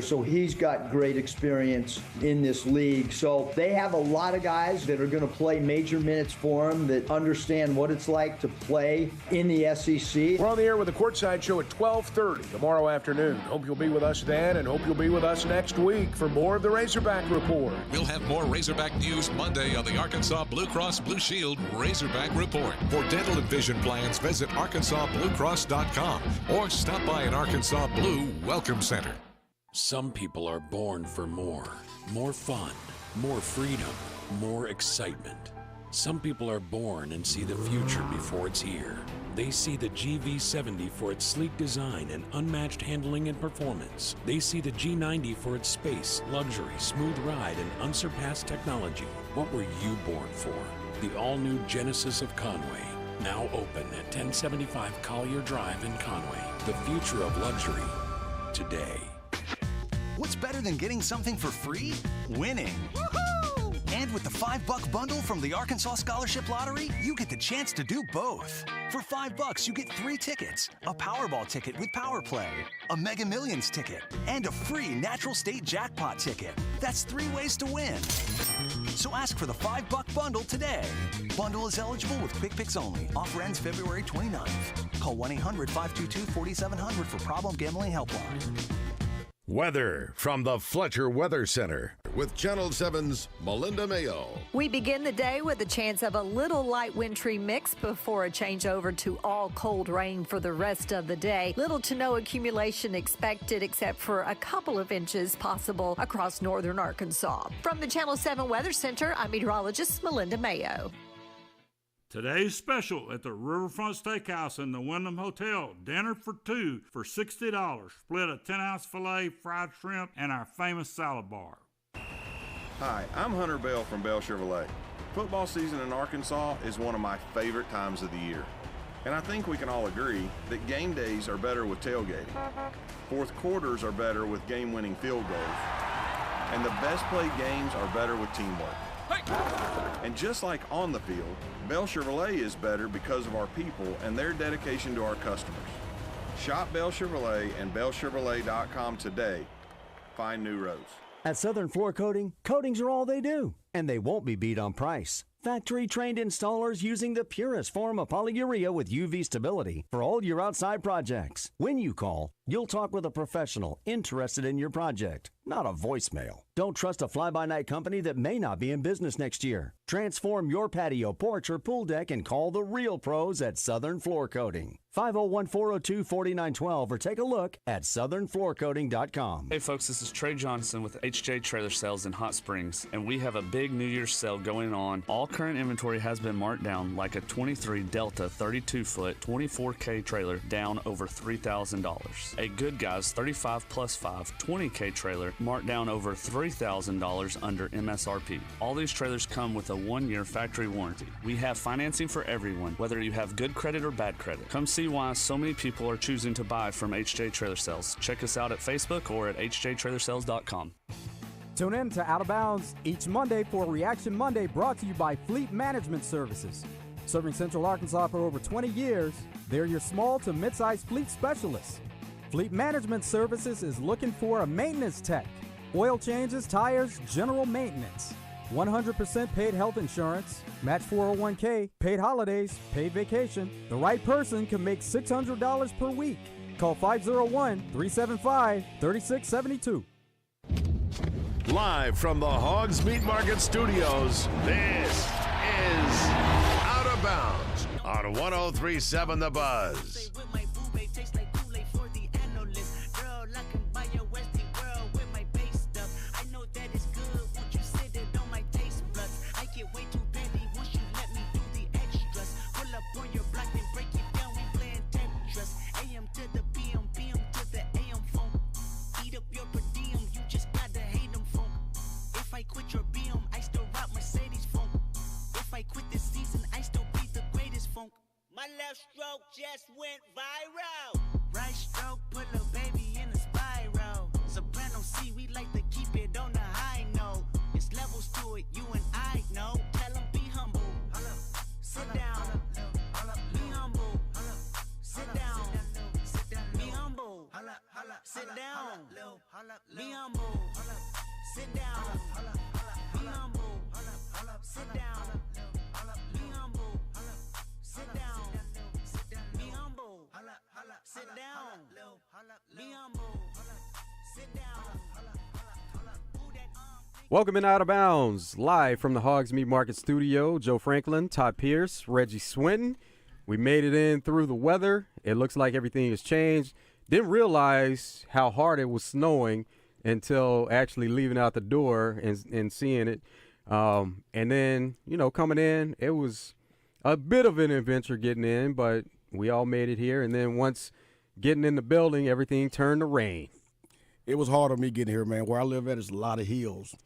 So he's got great experience in this league. So they have a lot of guys that are going to play major minutes for him that understand what it's like to play in the SEC. We're on the air with the Courtside Show at 12:30 tomorrow afternoon. Hope you'll be with us then, and hope you'll be with us next week for more of the Razorback Report. We'll have more Razorback news Monday on the Arkansas Blue Cross Blue Shield Razorback Report. For dental and vision plans, visit ArkansasBlueCross.com or stop by an Arkansas Blue Welcome Center. Some people are born for more fun, more freedom, more excitement. Some people are born and see the future before it's here. They see the GV70 for its sleek design and unmatched handling and performance. They see the G90 for its space, luxury, smooth ride, and unsurpassed technology. What were you born for? The all-new Genesis of Conway, now open at 1075 Collier Drive in Conway. The future of luxury, today. What's better than getting something for free? Winning. Woohoo! And with the $5 bundle from the Arkansas Scholarship Lottery, you get the chance to do both. For $5, you get 3 tickets, a Powerball ticket with Power Play, a Mega Millions ticket, and a free Natural State Jackpot ticket. That's 3 ways to win. So ask for the $5 bundle today. Bundle is eligible with Quick Picks only. Offer ends February 29th. Call 1-800-522-4700 for Problem Gambling Helpline. Weather from the Fletcher Weather Center with Channel 7's Melinda Mayo. We begin the day with a chance of a little light wintry mix before a changeover to all cold rain for the rest of the day. Little to no accumulation expected except for a couple of inches possible across northern Arkansas. From the Channel 7 Weather Center, I'm meteorologist Melinda Mayo. Today's special at the Riverfront Steakhouse in the Wyndham Hotel. Dinner for 2 for $60. Split a 10-ounce filet, fried shrimp, and our famous salad bar. Hi, I'm Hunter Bell from Bell Chevrolet. Football season in Arkansas is one of my favorite times of the year. And I think we can all agree that game days are better with tailgating. Fourth quarters are better with game-winning field goals. And the best played games are better with teamwork. And just like on the field, Bell Chevrolet is better because of our people and their dedication to our customers. Shop Bell Chevrolet and BellChevrolet.com today. Find new roads. At Southern Floor Coating, coatings are all they do, and they won't be beat on price. Factory-trained installers using the purest form of polyurea with UV stability for all your outside projects. When you call, you'll talk with a professional interested in your project, not a voicemail. Don't trust a fly-by-night company that may not be in business next year. Transform your patio, porch, or pool deck and call the real pros at Southern Floor Coating. 501-402-4912 or take a look at southernfloorcoating.com. Hey folks, this is Trey Johnson with HJ Trailer Sales in Hot Springs, and we have a big New Year's sale going on. All current inventory has been marked down, like a 23 Delta 32-foot 24K trailer down over $3,000. A Good Guys 35 plus 5 20K trailer marked down over $3,000 under MSRP. All these trailers come with a 1-year factory warranty. We have financing for everyone, whether you have good credit or bad credit. Come see why so many people are choosing to buy from HJ Trailer Sales. Check us out at Facebook or at hjtrailersales.com. Tune in to Out of Bounds each Monday for Reaction Monday, brought to you by Fleet Management Services. Serving Central Arkansas for over 20 years, they're your small to mid-sized fleet specialists. Fleet Management Services is looking for a maintenance tech. Oil changes, tires, general maintenance. 100% paid health insurance, match 401k, paid holidays, paid vacation. The right person can make $600 per week. Call 501-375-3672. Live from the Hogs Meat Market Studios, this is Out of Bounds on 103.7 The Buzz. My left stroke just went viral. Right stroke put a baby in a spiral. Soprano C, we like to keep it on the high note. It's levels to it, you and I know. Tell them be humble. Sit down. Be humble. Sit down. Be humble. Sit down. Be humble. Sit down. Be humble. Sit down. Be humble. Sit down. Be humble. Sit down. Be humble. Sit down. Welcome in Out of Bounds, live from the Hogs Meat Market Studio. Joe Franklin, Todd Pierce, Reggie Swinton. We made it in through the weather. It looks like everything has changed. Didn't realize how hard it was snowing until actually leaving out the door and seeing it. And then, coming in, it was a bit of an adventure getting in, but we all made it here. And then once getting in the building, everything turned to rain. It was hard on me getting here, man. Where I live at is a lot of hills.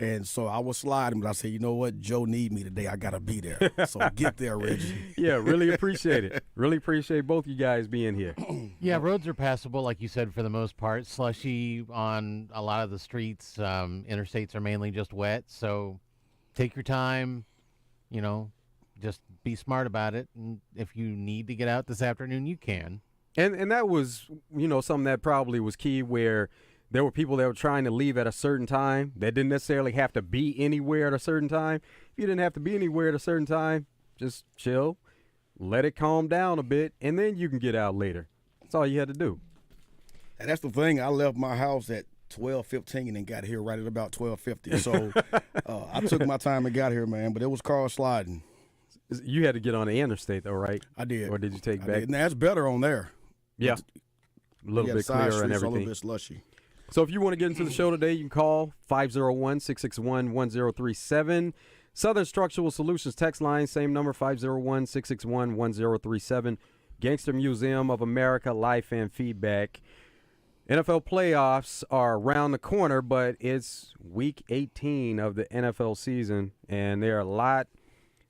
And so I was sliding, but I said, you know what? Joe need me today. I got to be there. So get there, Reggie. Yeah, really appreciate it. Really appreciate both you guys being here. Yeah, roads are passable, like you said, for the most part. Slushy on a lot of the streets. Interstates are mainly just wet. So take your time, just be smart about it. And if you need to get out this afternoon, you can. And that was, something that probably was key, where there were people that were trying to leave at a certain time that didn't necessarily have to be anywhere at a certain time. If you didn't have to be anywhere at a certain time, just chill, let it calm down a bit, and then you can get out later. That's all you had to do. And that's the thing. I left my house at 12:15 and got here right at about 12:50. So I took my time and got here, man, but it was car sliding. You had to get on the interstate, though, right? I did. Or did you take back? Now, it's better on there. Yeah. A little bit clearer and everything. A little bit slushy. So if you want to get into the show today, you can call 501-661-1037. Southern Structural Solutions text line, same number, 501-661-1037. Gangster Museum of America, live fan feedback. NFL playoffs are around the corner, but it's week 18 of the NFL season, and there are a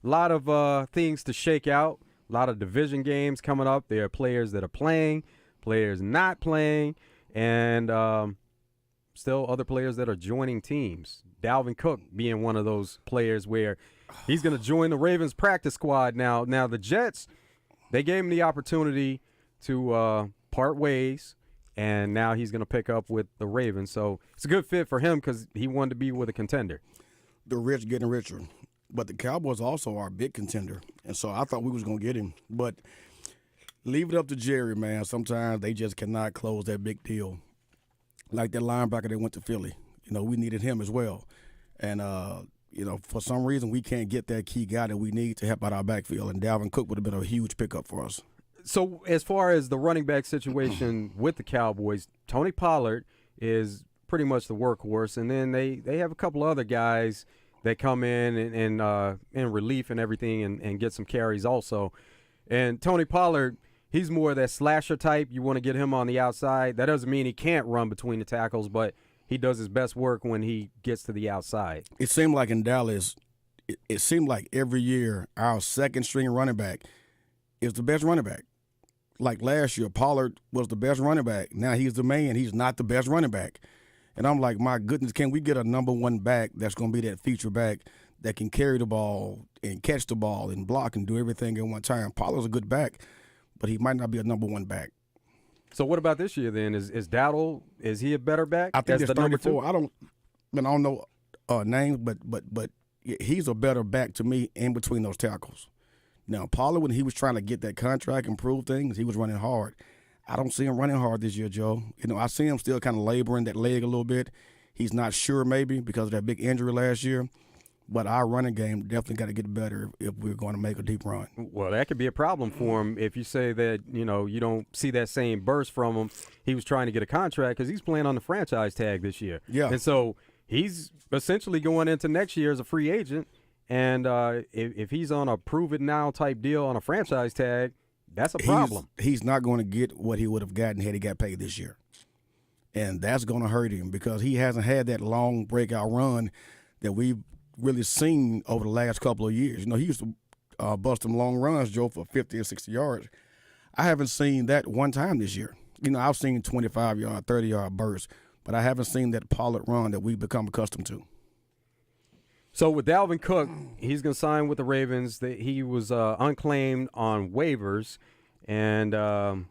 lot of things to shake out, a lot of division games coming up. There are players that are playing, players not playing, and still other players that are joining teams. Dalvin Cook being one of those players where he's going to join the Ravens practice squad now. Now, the Jets, they gave him the opportunity to part ways, and now he's going to pick up with the Ravens. So it's a good fit for him because he wanted to be with a contender. The rich getting richer. But the Cowboys also are a big contender, and so I thought we was going to get him. But leave it up to Jerry, man. Sometimes they just cannot close that big deal. Like that linebacker that went to Philly. We needed him as well. And, for some reason we can't get that key guy that we need to help out our backfield, and Dalvin Cook would have been a huge pickup for us. So as far as the running back situation with the Cowboys, Tony Pollard is pretty much the workhorse, and then they have a couple other guys that come in relief and everything and get some carries also. And Tony Pollard, he's more of that slasher type. You want to get him on the outside. That doesn't mean he can't run between the tackles, but he does his best work when he gets to the outside. It seemed like in Dallas, it seemed like every year our second-string running back is the best running back. Like last year, Pollard was the best running back. Now he's the man. He's not the best running back. And I'm like, my goodness, can we get a number one back that's going to be that feature back that can carry the ball and catch the ball and block and do everything at one time? Pollard's a good back, but he might not be a number one back. So what about this year then? Is Dowdle, is he a better back? I think it's the number 2. I don't know names, but he's a better back to me in between those tackles. Now, Pollard, when he was trying to get that contract and prove things, he was running hard. I don't see him running hard this year, Joe. I see him still kind of laboring that leg a little bit. He's not sure maybe because of that big injury last year. But our running game definitely got to get better if we're going to make a deep run. Well, that could be a problem for him if you say that, you don't see that same burst from him. He was trying to get a contract because he's playing on the franchise tag this year. Yeah. And so he's essentially going into next year as a free agent. And if he's on a prove-it-now type deal on a franchise tag, that's a problem. He's not going to get what he would have gotten had he got paid this year. And that's going to hurt him because he hasn't had that long breakout run that we've really seen over the last couple of years. He used to bust them long runs, Joe, for 50 or 60 yards. I haven't seen that one time this year. I've seen 25-yard, 30-yard bursts, but I haven't seen that Pollard run that we've become accustomed to. So with Dalvin Cook, he's going to sign with the Ravens. He was unclaimed on waivers, and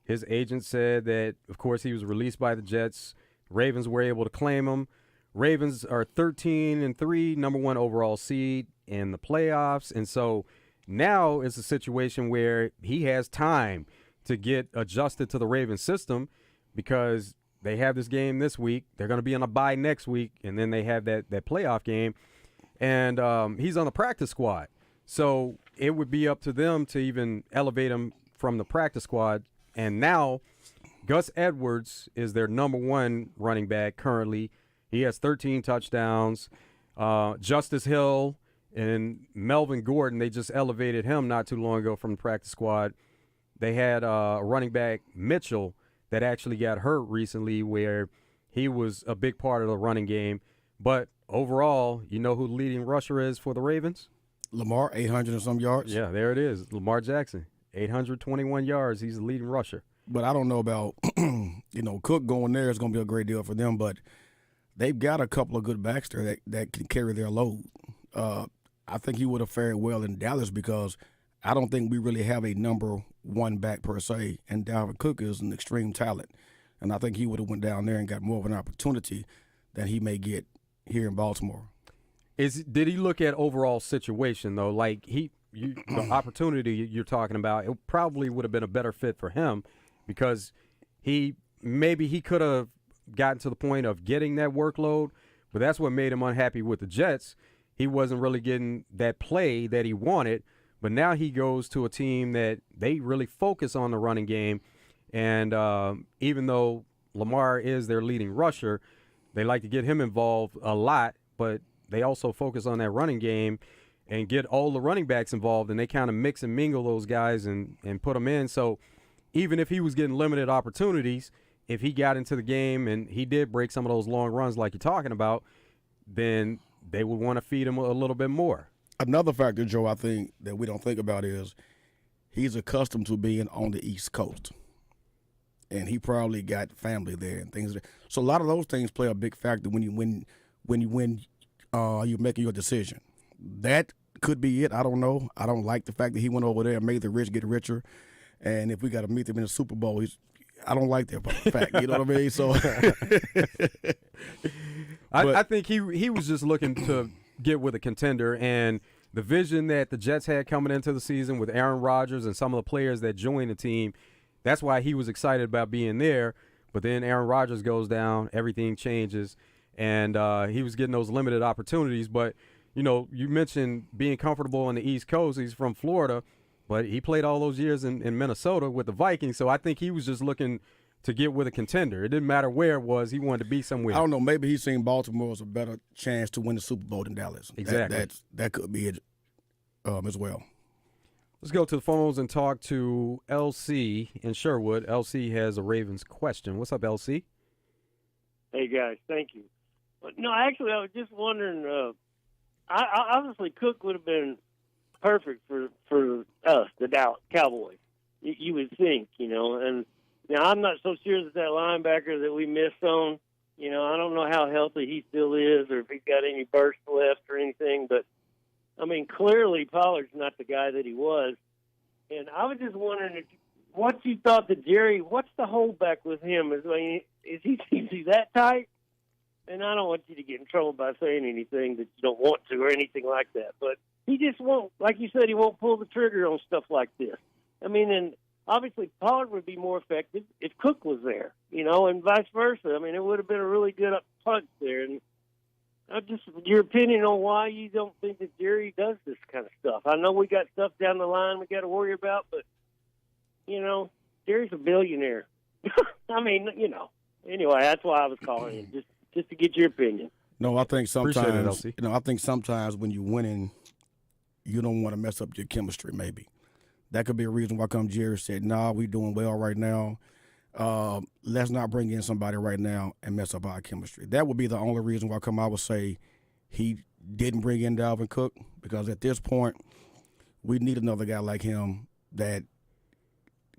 his agent said that, of course, he was released by the Jets Ravens were able to claim him. Ravens are 13-3, number 1 overall seed in the playoffs. And so now it's a situation where he has time to get adjusted to the Ravens system because they have this game this week. They're going to be on a bye next week, and then they have that playoff game. And he's on the practice squad. So it would be up to them to even elevate him from the practice squad. And now Gus Edwards is their number 1 running back currently. He has 13 touchdowns. Justice Hill and Melvin Gordon, they just elevated him not too long ago from the practice squad. They had a running back, Mitchell, that actually got hurt recently where he was a big part of the running game. But overall, you know who the leading rusher is for the Ravens? Lamar, 800 and some yards. Yeah, there it is. Lamar Jackson, 821 yards. He's the leading rusher. But I don't know about, Cook going there is going to be a great deal for them. But they've got a couple of good backs there that can carry their load. I think he would have fared well in Dallas because I don't think we really have a number 1 back per se. And Dalvin Cook is an extreme talent. And I think he would have went down there and got more of an opportunity than he may get here in Baltimore. Did he look at overall situation, though? Like, the opportunity you're talking about, it probably would have been a better fit for him because maybe he could have gotten to the point of getting that workload, but that's what made him unhappy with the Jets. He wasn't really getting that play that he wanted, but now he goes to a team that they really focus on the running game, and even though Lamar is their leading rusher, they like to get him involved a lot, but they also focus on that running game and get all the running backs involved, and they kind of mix and mingle those guys and put them in. So even if he was getting limited opportunities, if he got into the game and he did break some of those long runs like you're talking about, then they would want to feed him a little bit more. Another factor, Joe, I think that we don't think about is he's accustomed to being on the East Coast. And he probably got family there and things. So a lot of those things play a big factor when you're making your decision. That could be it. I don't know. I don't like the fact that he went over there and made the rich get richer. And if we got to meet them in the Super Bowl, I don't like that fact. You know what I mean? So I think he was just looking to get with a contender, and the vision that the Jets had coming into the season with Aaron Rodgers and some of the players that joined the team, that's why he was excited about being there. But then Aaron Rodgers goes down, everything changes, and he was getting those limited opportunities. But, you mentioned being comfortable on the East Coast. He's from Florida, but he played all those years in Minnesota with the Vikings. So I think he was just looking to get with a contender. It didn't matter where it was. He wanted to be somewhere. I don't know. Maybe he's seen Baltimore as a better chance to win the Super Bowl than Dallas. Exactly. That could be it as well. Let's go to the phones and talk to LC in Sherwood. LC has a Ravens question. What's up, LC? Hey, guys. Thank you. No, actually, I was just wondering, obviously Cook would have been perfect for us, the Dallas Cowboys. You would think, and now I'm not so sure that linebacker that we missed on, I don't know how healthy he still is or if he's got any burst left or anything, but I mean, clearly Pollard's not the guy that he was. And I was just wondering what you thought that Jerry, what's the holdback with him? Is he that tight? And I don't want you to get in trouble by saying anything that you don't want to or anything like that. But he just won't, like you said, he won't pull the trigger on stuff like this. I mean, and obviously Pollard would be more effective if Cook was there, and vice versa. I mean, it would have been a really good punch there. And your opinion on why you don't think that Jerry does this kind of stuff. I know we got stuff down the line we got to worry about, but, Jerry's a billionaire. I mean, anyway, that's why I was calling in, just to get your opinion. No, I think sometimes, it, I think sometimes when you're winning, you don't want to mess up your chemistry, maybe. That could be a reason why Jerry said, nah, we're doing well right now. Let's not bring in somebody right now and mess up our chemistry. That would be the only reason why I would say he didn't bring in Dalvin Cook, because at this point, we need another guy like him that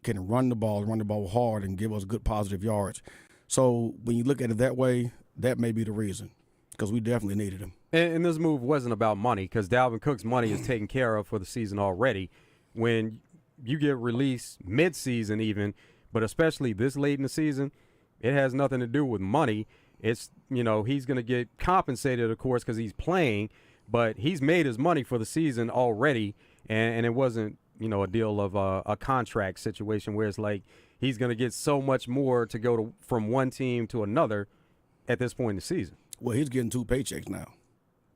can run the ball hard and give us good positive yards. So when you look at it that way, that may be the reason, because we definitely needed him. And this move wasn't about money, because Dalvin Cook's money is taken care of for the season already. When you get released mid-season even, but especially this late in the season, It has nothing to do with money. It's, he's going to get compensated, of course, because he's playing, but he's made his money for the season already, and it wasn't, a deal of a contract situation where it's like he's going to get so much more to go from one team to another at this point in the season. Well, he's getting 2 paychecks now.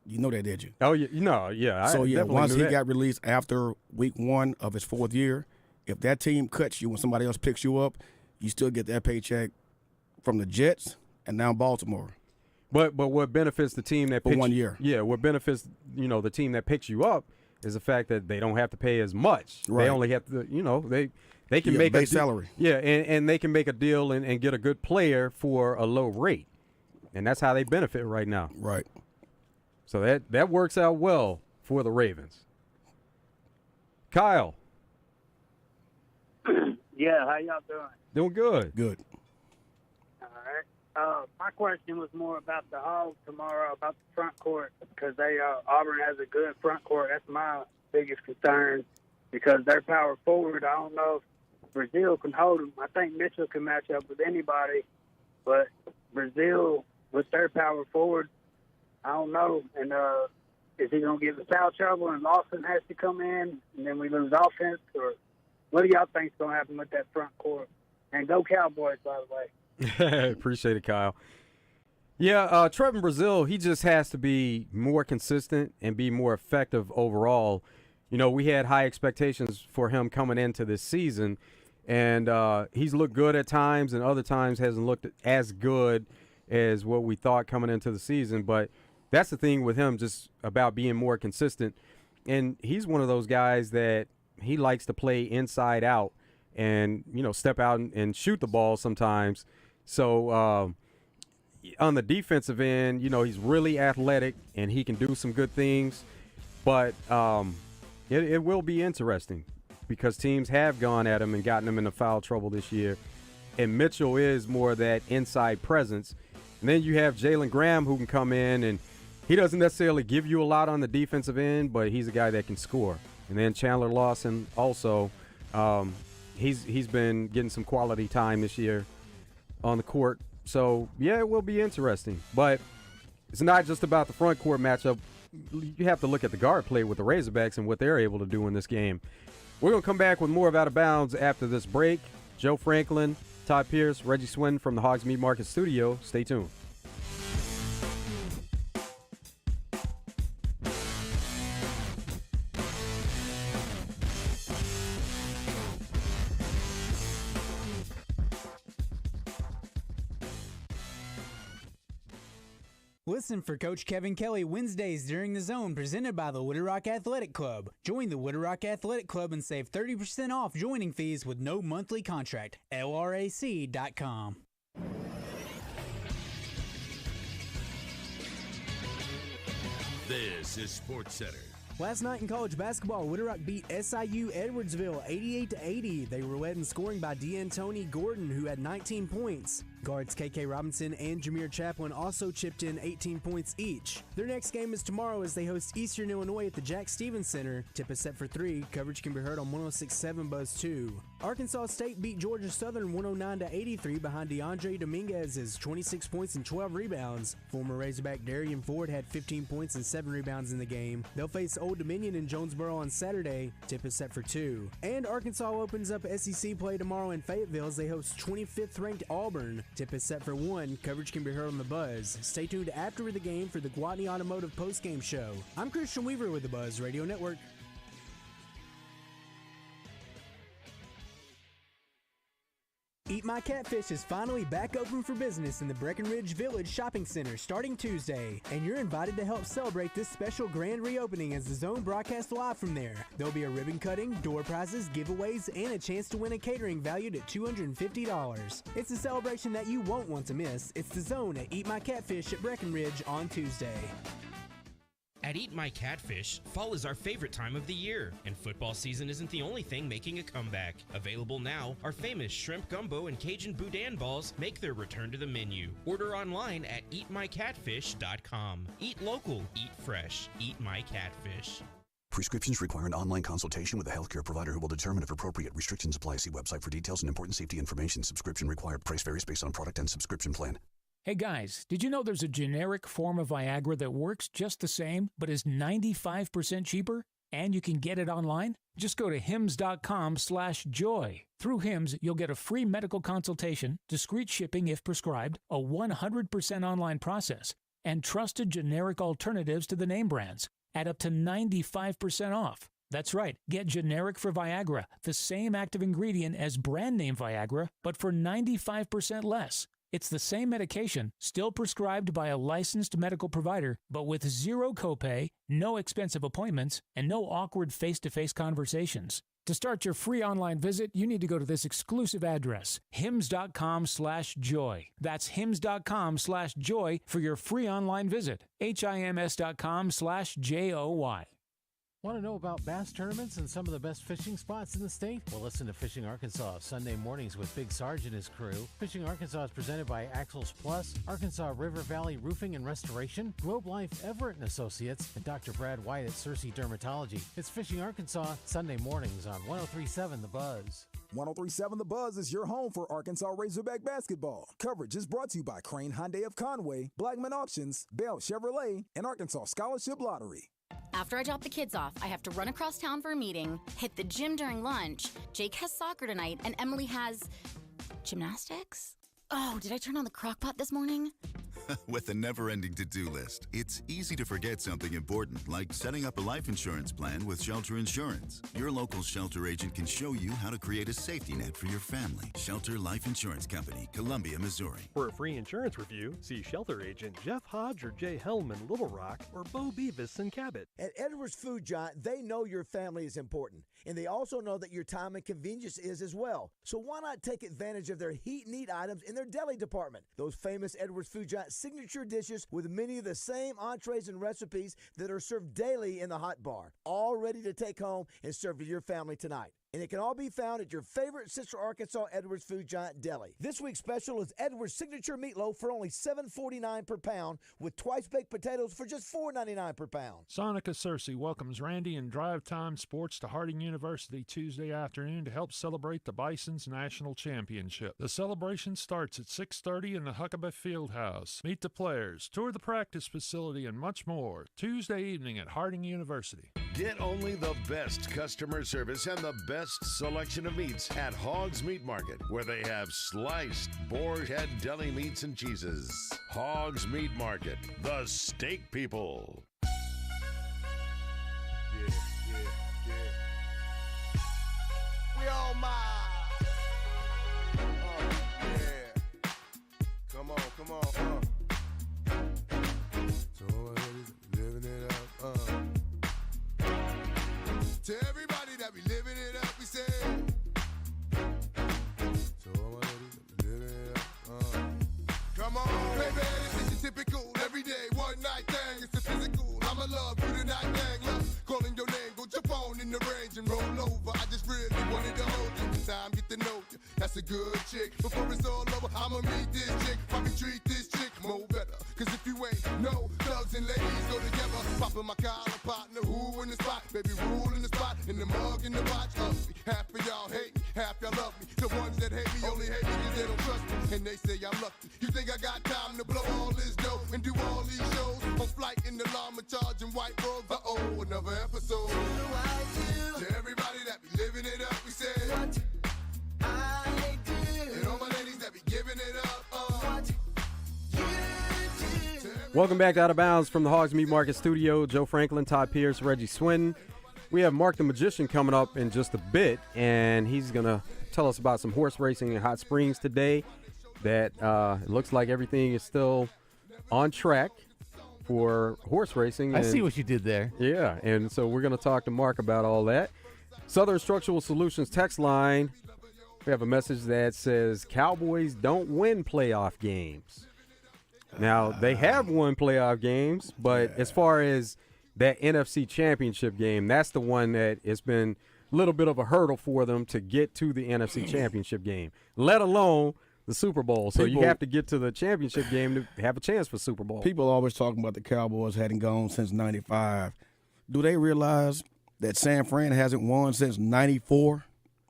You know that, did you? Oh, yeah. So, once he got released after week 1 of his 4th year, if that team cuts you when somebody else picks you up, you still get that paycheck from the Jets and now Baltimore. But what benefits the team that for picks 1 year? Yeah, what benefits the team that picks you up is the fact that they don't have to pay as much. Right. They only have to, they can make base salary. Yeah, and they can make a deal and get a good player for a low rate, and that's how they benefit right now. Right. So that works out well for the Ravens. Kyle. Yeah, how y'all doing? Doing good. Good. All right. My question was more about the Hogs tomorrow, about the front court, because Auburn has a good front court. That's my biggest concern, because they're power forward. I don't know if Brazil can hold them. I think Mitchell can match up with anybody, but Brazil, with their power forward, I don't know. And is he going to get the foul trouble and Lawson has to come in and then we lose offense? Or what do y'all think is going to happen with that front court? And go Cowboys, by the way. Appreciate it, Kyle. Yeah, Trevin Brazil, he just has to be more consistent and be more effective overall. We had high expectations for him coming into this season, and he's looked good at times and other times hasn't looked as good as what we thought coming into the season. But that's the thing with him, just about being more consistent. And he's one of those guys that he likes to play inside out and, step out and shoot the ball sometimes. So on the defensive end, he's really athletic and he can do some good things. But it will be interesting because teams have gone at him and gotten him into foul trouble this year. And Mitchell is more that inside presence. And then you have Jalen Graham who can come in, and he doesn't necessarily give you a lot on the defensive end, but he's a guy that can score. And then Chandler Lawson also, he's been getting some quality time this year on the court. So, yeah, it will be interesting. But it's not just about the front court matchup. You have to look at the guard play with the Razorbacks and what they're able to do in this game. We're going to come back with more of Out of Bounds after this break. Joe Franklin, Todd Pierce, Reggie Swin from the Hogs Meat Market Studio. Stay tuned. Listen for Coach Kevin Kelly Wednesdays during The Zone, presented by the Wooded Rock Athletic Club. Join the Wooded Rock Athletic Club and save 30% off joining fees with no monthly contract. LRAC.com. This is SportsCenter. Last night in college basketball, Wooded Rock beat SIU Edwardsville 88-80. They were led in scoring by D'Antoni Gordon, who had 19 points. Guards KK Robinson and Jameer Chaplin also chipped in 18 points each. Their next game is tomorrow as they host Eastern Illinois at the Jack Stevens Center. Tip is set for 3. Coverage can be heard on 106.7 Buzz 2. Arkansas State beat Georgia Southern 109-83 behind DeAndre Dominguez's 26 points and 12 rebounds. Former Razorback Darian Ford had 15 points and 7 rebounds in the game. They'll face Old Dominion in Jonesboro on Saturday. Tip is set for 2. And Arkansas opens up SEC play tomorrow in Fayetteville as they host 25th ranked Auburn. Tip is set for 1. Coverage can be heard on the Buzz. Stay tuned after the game for the Gwatney Automotive postgame show. I'm Christian Weaver with the Buzz Radio Network. Eat My Catfish is finally back open for business in the Breckenridge Village Shopping Center starting Tuesday, and you're invited to help celebrate this special grand reopening as the Zone broadcasts live from there. There'll be a ribbon cutting, door prizes, giveaways, and a chance to win a catering valued at $250. It's a celebration that you won't want to miss. It's the Zone at Eat My Catfish at Breckenridge on Tuesday. At Eat My Catfish, fall is our favorite time of the year, and football season isn't the only thing making a comeback. Available now, our famous shrimp gumbo and Cajun boudin balls make their return to the menu. Order online at eatmycatfish.com. Eat local, eat fresh, Eat My Catfish. Prescriptions require an online consultation with a healthcare provider who will determine if appropriate. Restrictions apply. See website for details and important safety information. Subscription required. Price varies based on product and subscription plan. Hey guys, did you know there's a generic form of Viagra that works just the same, but is 95% cheaper? And you can get it online? Just go to hims.com/joy. Through Hims, you'll get a free medical consultation, discreet shipping if prescribed, a 100% online process, and trusted generic alternatives to the name brands at up to 95% off. That's right, get generic for Viagra, the same active ingredient as brand name Viagra, but for 95% less. It's the same medication, still prescribed by a licensed medical provider, but with zero copay, no expensive appointments, and no awkward face-to-face conversations. To start your free online visit, you need to go to this exclusive address, hims.com/joy. That's hims.com/joy for your free online visit. HIMS.com/JOY. Want to know about bass tournaments and some of the best fishing spots in the state? Well, listen to Fishing Arkansas Sunday mornings with Big Sarge and his crew. Fishing Arkansas is presented by Axles Plus, Arkansas River Valley Roofing and Restoration, Globe Life Everett and Associates, and Dr. Brad White at Cersei Dermatology. It's Fishing Arkansas Sunday mornings on 103.7 The Buzz. 103.7 The Buzz is your home for Arkansas Razorback basketball. Coverage is brought to you by Crane Hyundai of Conway, Blackman Auctions, Bell Chevrolet, and Arkansas Scholarship Lottery. After I drop the kids off, I have to run across town for a meeting, hit the gym during lunch. Jake has soccer tonight, and Emily has gymnastics? Oh, did I turn on the crock pot this morning? With a never-ending to-do list, it's easy to forget something important, like setting up a life insurance plan with Shelter Insurance. Your local Shelter agent can show you how to create a safety net for your family. Shelter Life Insurance Company, Columbia, Missouri. For a free insurance review, see Shelter agent Jeff Hodge or Jay Helm in Little Rock or Bo Beavis in Cabot. At Edwards Food Giant, they know your family is important, and they also know that your time and convenience is as well. So why not take advantage of their heat and eat items in their deli department? Those famous Edwards Food Giant signature dishes with many of the same entrees and recipes that are served daily in the hot bar, all ready to take home and serve to your family tonight. And it can all be found at your favorite Central Arkansas Edwards Food Giant deli. This week's special is Edwards Signature Meatloaf for only $7.49 per pound, with twice-baked potatoes for just $4.99 per pound. Sonica Cersei welcomes Randy and Drive Time Sports to Harding University Tuesday afternoon to help celebrate the Bison's National Championship. The celebration starts at 6:30 in the Huckabee Fieldhouse. Meet the players, tour the practice facility, and much more. Tuesday evening at Harding University. Get only the best customer service and the best selection of meats at Hogs Meat Market, where they have sliced boar head deli meats and cheeses. Hogs Meat Market, the steak people. Yeah. We all my. Yeah. Come on. So living it up. To everybody that be living it up, we say. So living it up. Come on, baby, this is your typical everyday one night thing. It's a physical. I'ma love you tonight, dang. Love calling your name, go jump on in the range and roll over. I just really wanted to hold you. This time get to know you. That's a good chick. Before it's all over, I'ma meet this chick. Probably treat this chick more better. Cause if you ain't no thugs and ladies go together. Popping my collar partner, who in the spot? Baby, rule in the spot, in the mug, in the watch. Half of y'all hate me, half y'all love me. The ones that hate me only hate me cause they don't trust me. And they say I'm lucky. You think I got time to blow all this dough and do all these shows? On flight in the llama charging white robes. Uh-oh, another episode. To everybody that be living it up, we say what I do. And all my ladies that be giving it up, what you do. Welcome back to Out of Bounds from the Hogs Meat Market Studio. Joe Franklin, Todd Pierce, Reggie Swinton. We have Mark the Magician coming up in just a bit, and he's going to tell us about some horse racing in Hot Springs today. That it looks like everything is still on track for horse racing. I see what you did there. Yeah, and so we're going to talk to Mark about all that. Southern Structural Solutions text line. We have a message that says Cowboys don't win playoff games. Now, they have won playoff games, but as far as that NFC Championship game, that's the one that it's been a little bit of a hurdle for them to get to the NFC Championship game, let alone the Super Bowl. So you have to get to the championship game to have a chance for Super Bowl. People always talking about the Cowboys hadn't gone since '95. Do they realize that San Fran hasn't won since '94.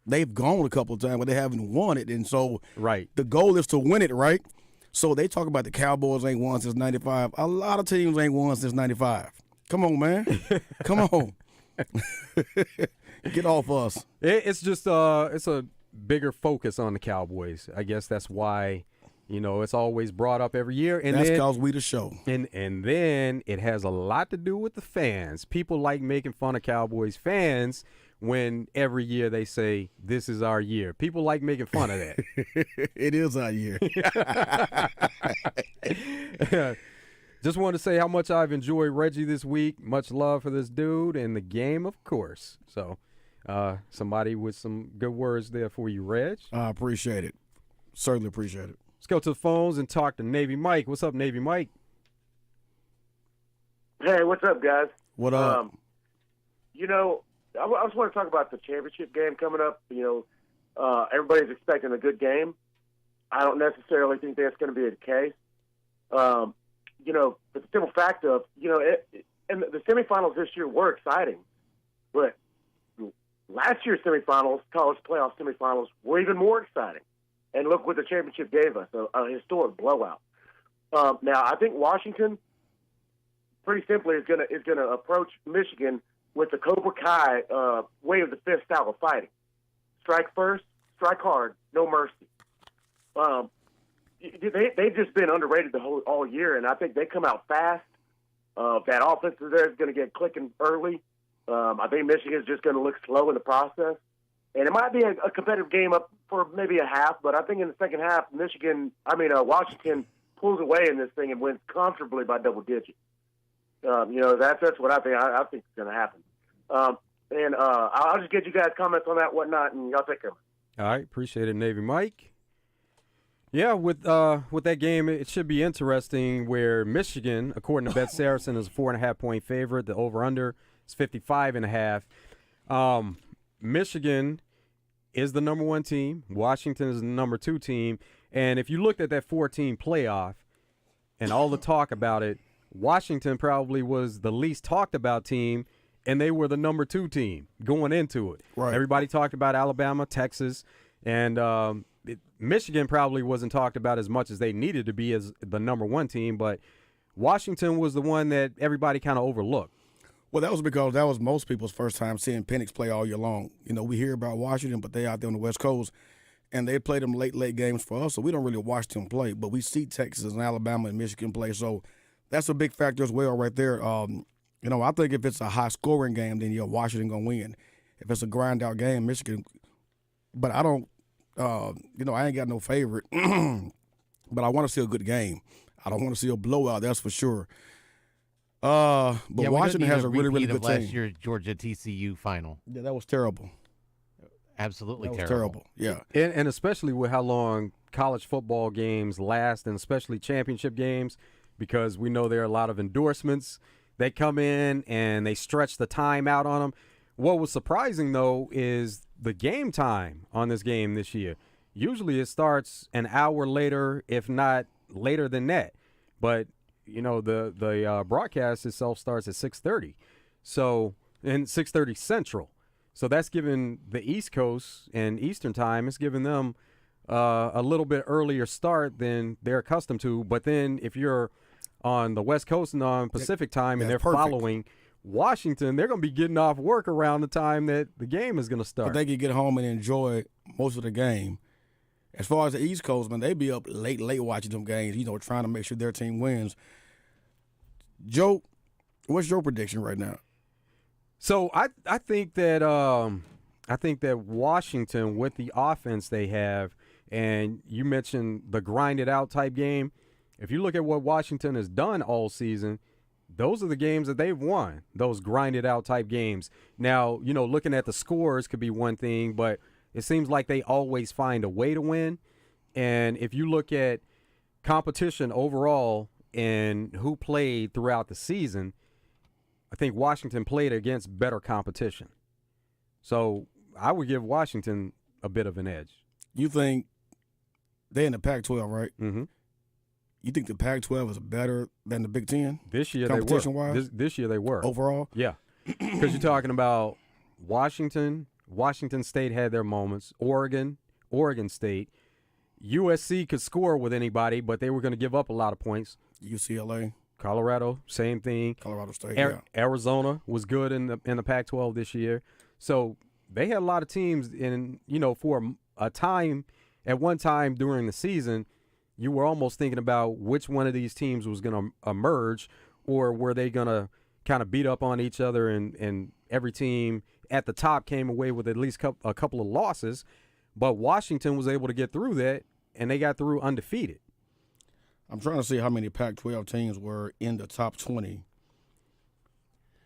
They've gone a couple of times, but they haven't won it. And so the goal is to win it, right? So they talk about the Cowboys ain't won since '95. A lot of teams ain't won since '95. Come on, man. Come on. Get off us. It's just it's a bigger focus on the Cowboys. I guess that's why, it's always brought up every year. And that's because we the show. And then it has a lot to do with the fans. People like making fun of Cowboys fans when every year they say, this is our year. People like making fun of that. It is our year. Just want to say how much I've enjoyed Reggie this week. Much love for this dude and the game, of course. So somebody with some good words there for you, Reg. I appreciate it. Certainly appreciate it. Let's go to the phones and talk to Navy Mike. What's up, Navy Mike? Hey, what's up, guys? What up? I just want to talk about the championship game coming up. Everybody's expecting a good game. I don't necessarily think that's going to be the case. But the simple fact of, and the semifinals this year were exciting, but last year's semifinals, college playoff semifinals, were even more exciting. And look what the championship gave us, a historic blowout. Now, I think Washington, pretty simply, is going to approach Michigan with the Cobra Kai way of the fist style of fighting. Strike first, strike hard, no mercy. They've just been underrated all year, and I think they come out fast. That offense there is going to get clicking early. I think Michigan is just going to look slow in the process. And it might be a competitive game up for maybe a half, but I think in the second half, Washington pulls away in this thing and wins comfortably by double digits. That's what I think. I think is going to happen. And I'll just get you guys comments on that, whatnot, and y'all take care. All right, appreciate it, Navy Mike. Yeah, with that game, it should be interesting. Where Michigan, according to Bet Saracen, is a 4.5-point favorite. The over/under is 55.5. Michigan is the number 1 team. Washington is the number 2 team. And if you looked at that 4-team playoff and all the talk about it, Washington probably was the least talked about team, and they were the number 2 team going into it. Right. Everybody talked about Alabama, Texas, and Michigan probably wasn't talked about as much as they needed to be as the number 1 team, but Washington was the one that everybody kind of overlooked. Well, that was because that was most people's first time seeing Penix play all year long. We hear about Washington, but they out there on the West Coast, and they play them late games for us, so we don't really watch them play. But we see Texas and Alabama and Michigan play, so that's a big factor as well right there. I think if it's a high-scoring game, then Washington going to win. If it's a grind-out game, Michigan – but I don't I ain't got no favorite, but I want to see a good game. I don't want to see a blowout, that's for sure. But Washington has a really, really good team. Last year's Georgia TCU final. Yeah, that was terrible. Absolutely that was terrible. Yeah. And especially with how long college football games last, and especially championship games, because we know there are a lot of endorsements. They come in and they stretch the time out on them. What was surprising, though, is the game time on this game this year. Usually it starts an hour later, if not later than that. But the broadcast itself starts at 6:30, and 6:30 Central. So that's giving the East Coast and Eastern time, it's giving them a little bit earlier start than they're accustomed to. But then if you're on the West Coast and on Pacific time and they're following Washington, they're going to be getting off work around the time that the game is going to start. But they can get home and enjoy most of the game. As far as the East Coast, man, they be up late watching them games, trying to make sure their team wins. Joe, what's your prediction right now? So I think that Washington, with the offense they have, and you mentioned the grinded out type game, if you look at what Washington has done all season, those are the games that they've won, those grinded out type games. Now, looking at the scores could be one thing, but it seems like they always find a way to win. And if you look at competition overall and who played throughout the season, I think Washington played against better competition. So I would give Washington a bit of an edge. You think they're in the Pac-12, right? Mm-hmm. You think the Pac-12 is better than the Big Ten? This year they were. This year they were. Overall? Yeah. Because you're talking about Washington State had their moments. Oregon State. USC could score with anybody, but they were going to give up a lot of points. UCLA. Colorado, same thing. Colorado State, Arizona was good in the Pac-12 this year. So they had a lot of teams for a time, at one time during the season, you were almost thinking about which one of these teams was going to emerge, or were they going to kind of beat up on each other, and every team at the top came away with at least a couple of losses. But Washington was able to get through that, and they got through undefeated. I'm trying to see how many Pac-12 teams were in the top 20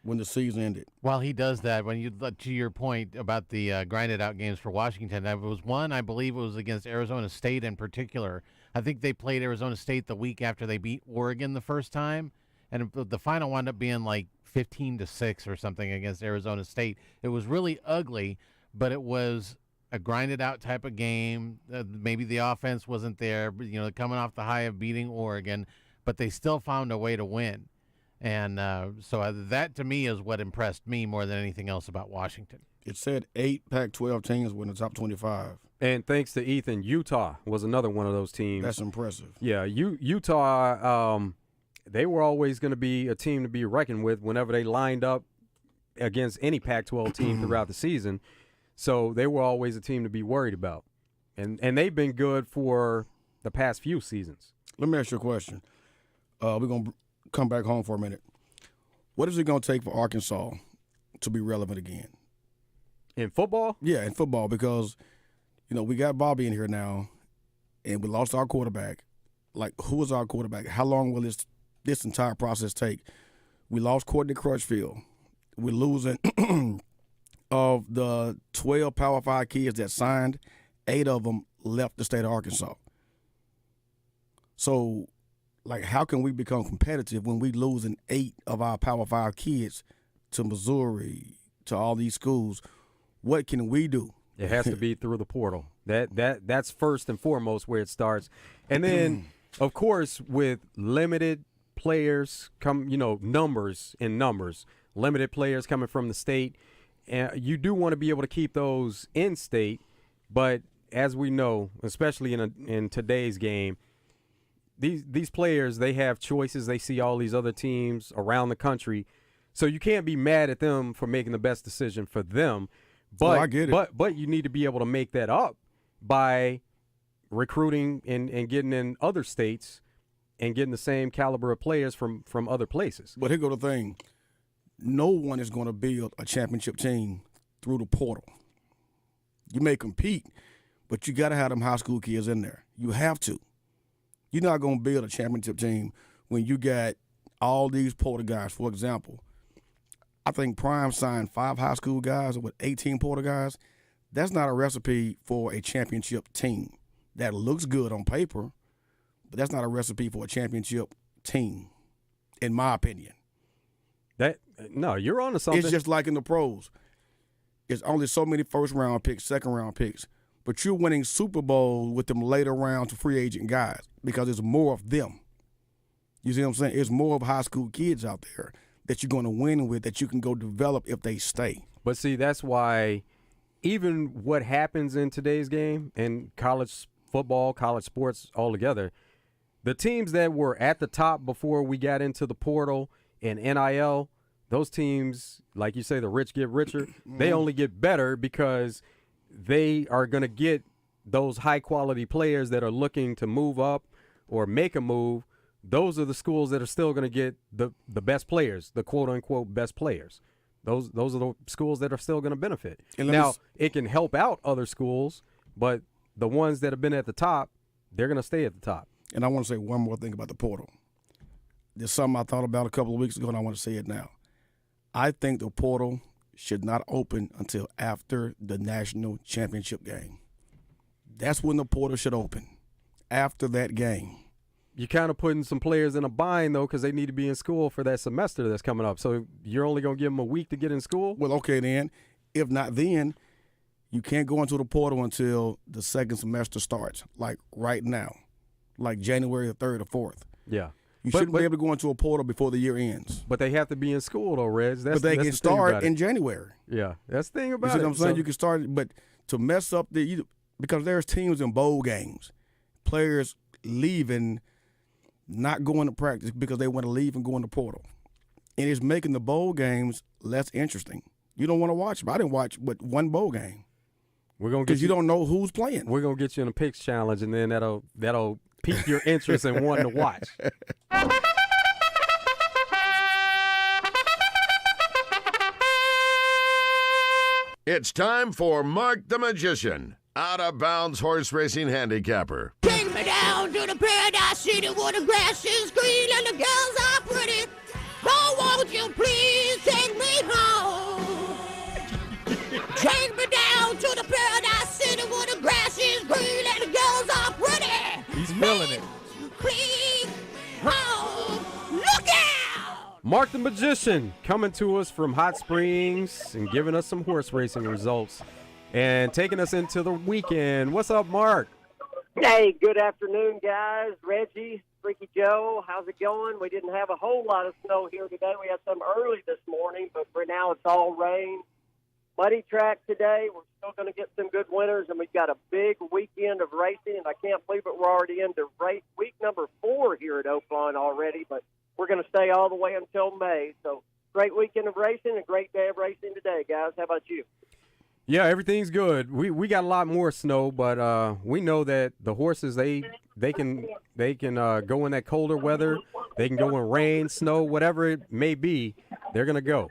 when the season ended. While he does that, to your point about the grinded out games for Washington, there was one, I believe it was against Arizona State in particular. I think they played Arizona State the week after they beat Oregon the first time, and the final wound up being like 15-6 or something against Arizona State. It was really ugly, but it was a grinded out type of game. Maybe the offense wasn't there, but, coming off the high of beating Oregon, but they still found a way to win. And so that to me is what impressed me more than anything else about Washington. It said 8 Pac-12 teams were in the top 25. And thanks to Ethan, Utah was another one of those teams. That's impressive. Yeah, Utah, they were always going to be a team to be reckoned with whenever they lined up against any Pac-12 team throughout the season. So they were always a team to be worried about. And they've been good for the past few seasons. Let me ask you a question. We're going to come back home for a minute. What is it going to take for Arkansas to be relevant again? In football? Yeah, in football, because, we got Bobby in here now, and we lost our quarterback. Like, who is our quarterback? How long will this entire process take? We lost Courtney Crutchfield. We're losing of the 12 Power 5 kids that signed, 8 of them left the state of Arkansas. So, how can we become competitive when we losing 8 of our Power 5 kids to Missouri, to all these schools? What can we do? It has to be through the portal. That's first and foremost where it starts. And then, of course, with limited players numbers, limited players coming from the state, you do want to be able to keep those in state, but as we know, especially in today's game, these players, they have choices. They see all these other teams around the country, so you can't be mad at them for making the best decision for them. But I get it. But you need to be able to make that up by recruiting and getting in other states and getting the same caliber of players from other places. But here go the thing. No one is going to build a championship team through the portal. You may compete, but you got to have them high school kids in there. You have to. You're not going to build a championship team when you got all these portal guys. For example, I think Prime signed 5 high school guys with 18 portal guys. That's not a recipe for a championship team. That looks good on paper, but that's not a recipe for a championship team, in my opinion. No, you're on to something. It's just like in the pros. It's only so many first-round picks, second-round picks, but you're winning Super Bowl with them later round to free agent guys because there's more of them. You see what I'm saying? There's more of high school kids out there that you're going to win with that you can go develop if they stay. But see, that's why even what happens in today's game, in college football, college sports altogether, the teams that were at the top before we got into the portal and NIL, those teams, like you say, the rich get richer. They only get better because they are going to get those high-quality players that are looking to move up or make a move. Those are the schools that are still going to get the best players, the quote-unquote best players. Those are the schools that are still going to benefit. Now, it can help out other schools, but the ones that have been at the top, they're going to stay at the top. And I want to say one more thing about the portal. There's something I thought about a couple of weeks ago, and I want to say it now. I think the portal should not open until after the national championship game. That's when the portal should open, after that game. You're kind of putting some players in a bind, though, because they need to be in school for that semester that's coming up. So you're only going to give them a week to get in school? Well, okay, then. If not then, you can't go into the portal until the second semester starts, like right now, like January the 3rd or 4th. Yeah. You shouldn't be able to go into a portal before the year ends. But they have to be in school, though, Reg. But they can start in January. Yeah, that's the thing about it. You see what I'm saying? You can start, but to mess up because there's teams in bowl games, players leaving, not going to practice because they want to leave and go in the portal. And it's making the bowl games less interesting. You don't want to watch them. I didn't watch but one bowl game. We're gonna because you don't know who's playing. We're gonna get you in a picks challenge, and then that'll pique your interest in wanting to watch. It's time for Mark the Magician, Out of Bounds Horse Racing Handicapper. Take me down to the paradise city where the grass is green and the girls are pretty. Oh, won't you please take me home? Take me down to the paradise city where the grass is green and the girls are pretty. He's feeling it. Please home. Look out! Mark the Magician coming to us from Hot Springs and giving us some horse racing results and taking us into the weekend. What's up, Mark? Hey, good afternoon, guys. Reggie, Freaky Joe, how's it going? We didn't have a whole lot of snow here today. We had some early this morning, but for now it's all rain. Muddy track today. We're still going to get some good winners, and we've got a big weekend of racing, and I can't believe it. We're already into week number 4 here at Oaklawn already, but we're going to stay all the way until May. So great weekend of racing, a great day of racing today, guys. How about you? Yeah, everything's good. We got a lot more snow, but we know that the horses they can go in that colder weather. They can go in rain, snow, whatever it may be. They're gonna go.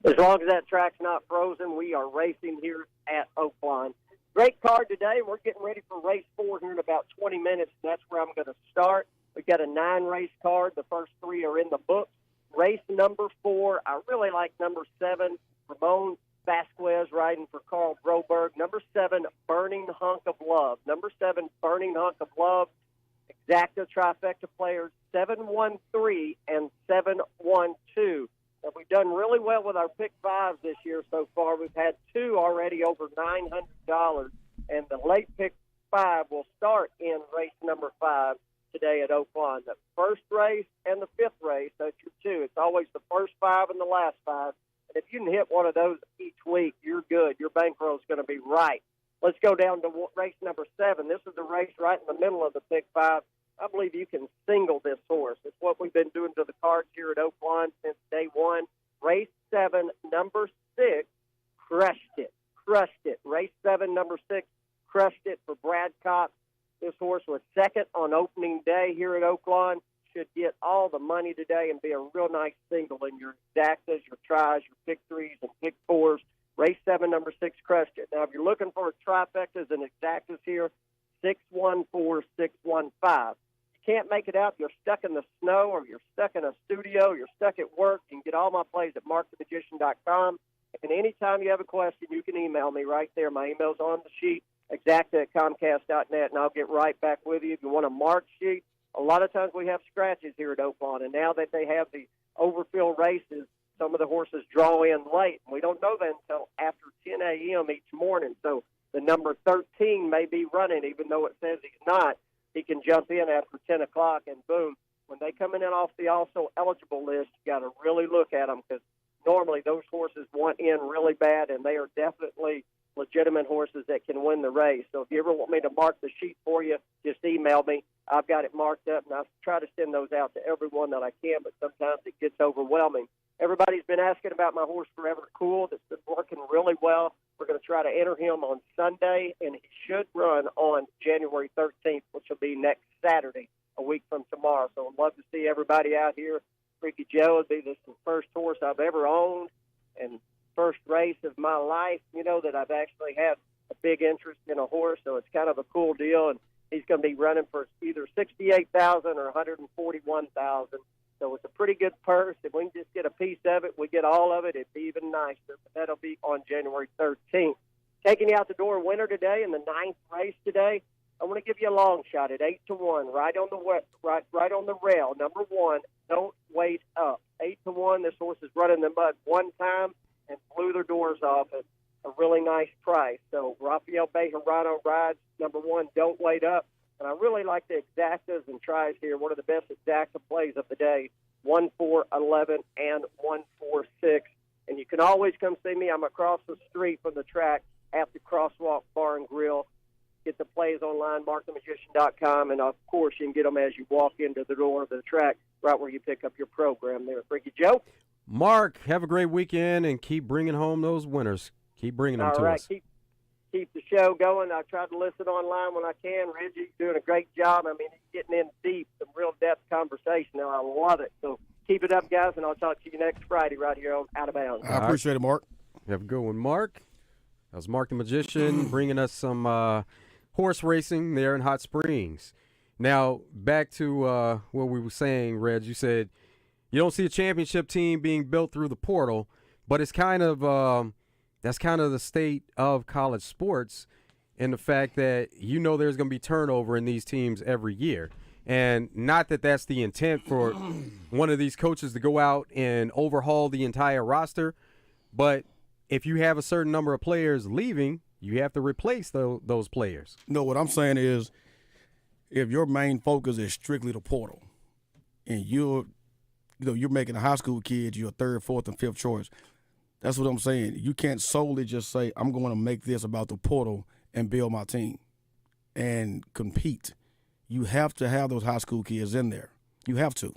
As long as that track's not frozen, we are racing here at Oaklawn. Great card today. We're getting ready for race 4 here in about 20 minutes, and that's where I'm going to start. We've got a 9-race card. The first 3 are in the book. Race number 4, I really like number 7, Ramon Vasquez riding for Carl Broberg. Number 7, Burning Hunk of Love. Number 7, Burning Hunk of Love. Exacta trifecta players 7-1-3 and 7-1-2. And we've done really well with our pick 5s this year so far. We've had 2 already over $900, and the late pick 5 will start in race number 5 today at Oaklawn. The first race and the 5th race, that's your 2. It's always the first 5 and the last 5. And if you can hit one of those each week, you're good. Your bankroll is going to be right. Let's go down to race number 7. This is the race right in the middle of the pick 5. I believe you can single this horse. It's what we've been doing to the cards here at Oaklawn since day 1. Race 7, number 6, crushed it. Race 7, number 6, crushed it for Brad Cox. This horse was second on opening day here at Oaklawn. Should get all the money today and be a real nice single in your exactas, your tries, your pick 3s, and pick 4s. Race 7, number 6, crushed it. Now, if you're looking for trifectas and exactas here, 6-1-4, 6-1-5. Can't make it out, you're stuck in the snow or you're stuck in a studio, you're stuck at work, you can get all my plays at markthemagician.com. And anytime you have a question, you can email me right there. My email's on the sheet, exacta@comcast.net, and I'll get right back with you. If you want a mark sheet, a lot of times we have scratches here at Oaklawn, and now that they have the overfill races, some of the horses draw in late, and we don't know that until after 10 a.m. each morning. So the number 13 may be running, even though it says he's not. He can jump in after 10 o'clock, and boom, when they come in off the also eligible list, you got to really look at them because normally those horses want in really bad, and they are definitely legitimate horses that can win the race. So if you ever want me to mark the sheet for you, just email me. I've got it marked up, and I try to send those out to everyone that I can, but sometimes it gets overwhelming. Everybody's been asking about my horse Forever Cool. That's been working really well. We're going to try to enter him on Sunday, and he should run on January 13th, which will be next Saturday, a week from tomorrow. So I'd love to see everybody out here. Freaky Joe would be the first horse I've ever owned and first race of my life, that I've actually had a big interest in a horse. So it's kind of a cool deal, and he's going to be running for either $68,000 or $141,000. So it's a pretty good purse. If we can just get a piece of it, we get all of it, it'd be even nicer. But that'll be on January 13th. Taking you out the door winner today in the 9th race today, I want to give you a long shot at 8-1, right on the rail. Number 1, Don't Wait Up. 8-1. This horse is running the mud one time and blew their doors off at a really nice price. So Rafael Bejarano rides number 1, Don't Wait Up. And I really like the exactas and tries here. One of the best exacta plays of the day, 1-4-11 and 1-4-6. And you can always come see me. I'm across the street from the track at the Crosswalk Bar and Grill. Get the plays online, markthemagician.com, and, of course, you can get them as you walk into the door of the track right where you pick up your program there. Freaky Joe? Mark, have a great weekend, and keep bringing home those winners. Keep bringing them to us. Keep the show going. I try to listen online when I can. Reggie's doing a great job. I mean, he's getting in deep, some real depth conversation now. I love it. So keep it up, guys, and I'll talk to you next Friday right here on Out of Bounds. I appreciate it, Mark. Have a good one, Mark. That was Mark the Magician bringing us some horse racing there in Hot Springs. Now, back to what we were saying, Reg. You said you don't see a championship team being built through the portal, but it's kind of that's kind of the state of college sports in the fact that there's going to be turnover in these teams every year. And not that that's the intent for one of these coaches to go out and overhaul the entire roster, but if you have a certain number of players leaving, you have to replace those players. No, what I'm saying is if your main focus is strictly the portal and you're making a high school kid your third, fourth, and fifth choice, that's what I'm saying. You can't solely just say, I'm going to make this about the portal and build my team and compete. You have to have those high school kids in there. You have to.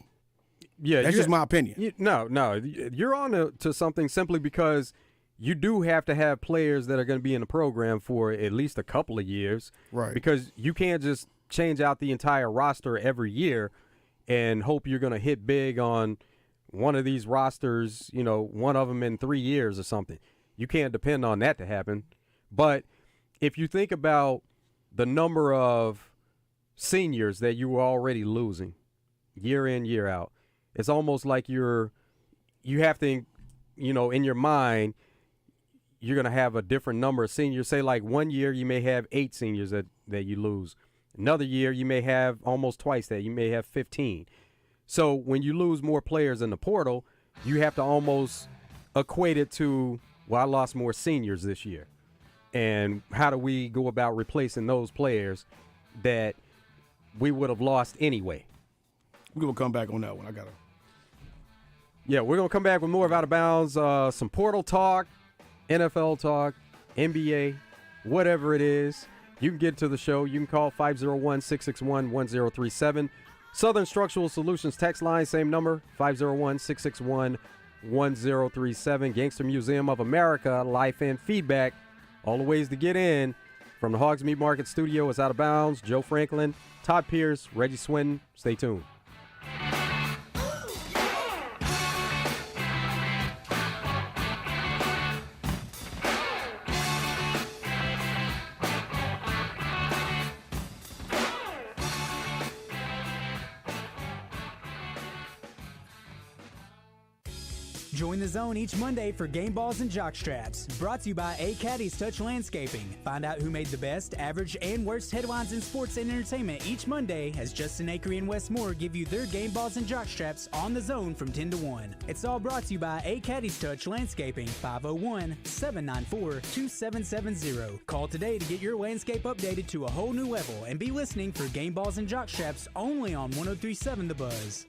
Yeah, that's just my opinion. No, you're on to something simply because you do have to have players that are going to be in the program for at least a couple of years. Right. Because you can't just change out the entire roster every year and hope you're going to hit big on one of these rosters, one of them in 3 years or something. You can't depend on that to happen. But if you think about the number of seniors that you were already losing year in, year out, it's almost like you have to, in your mind, you're going to have a different number of seniors. Say like 1 year you may have 8 seniors that you lose. Another year you may have almost twice that. You may have 15. So when you lose more players in the portal, you have to almost equate it to, I lost more seniors this year. And how do we go about replacing those players that we would have lost anyway? We're going to come back on that one. Yeah, we're going to come back with more of Out of Bounds, some portal talk, NFL talk, NBA, whatever it is. You can get to the show. You can call 501-661-1037. Southern Structural Solutions text line, same number, 501-661-1037. Gangster Museum of America, life and feedback. All the ways to get in. From the Hogs Meat Market studio, it's Out of Bounds. Joe Franklin, Todd Pierce, Reggie Swinton. Stay tuned. Join the zone each Monday for Game Balls and Jock Straps. Brought to you by A Caddy's Touch Landscaping. Find out who made the best, average, and worst headlines in sports and entertainment each Monday as Justin Acree and Wes Moore give you their Game Balls and Jock Straps on the zone from 10 to 1. It's all brought to you by A Caddy's Touch Landscaping, 501-794-2770. Call today to get your landscape updated to a whole new level and be listening for Game Balls and Jock Straps only on 103.7 The Buzz.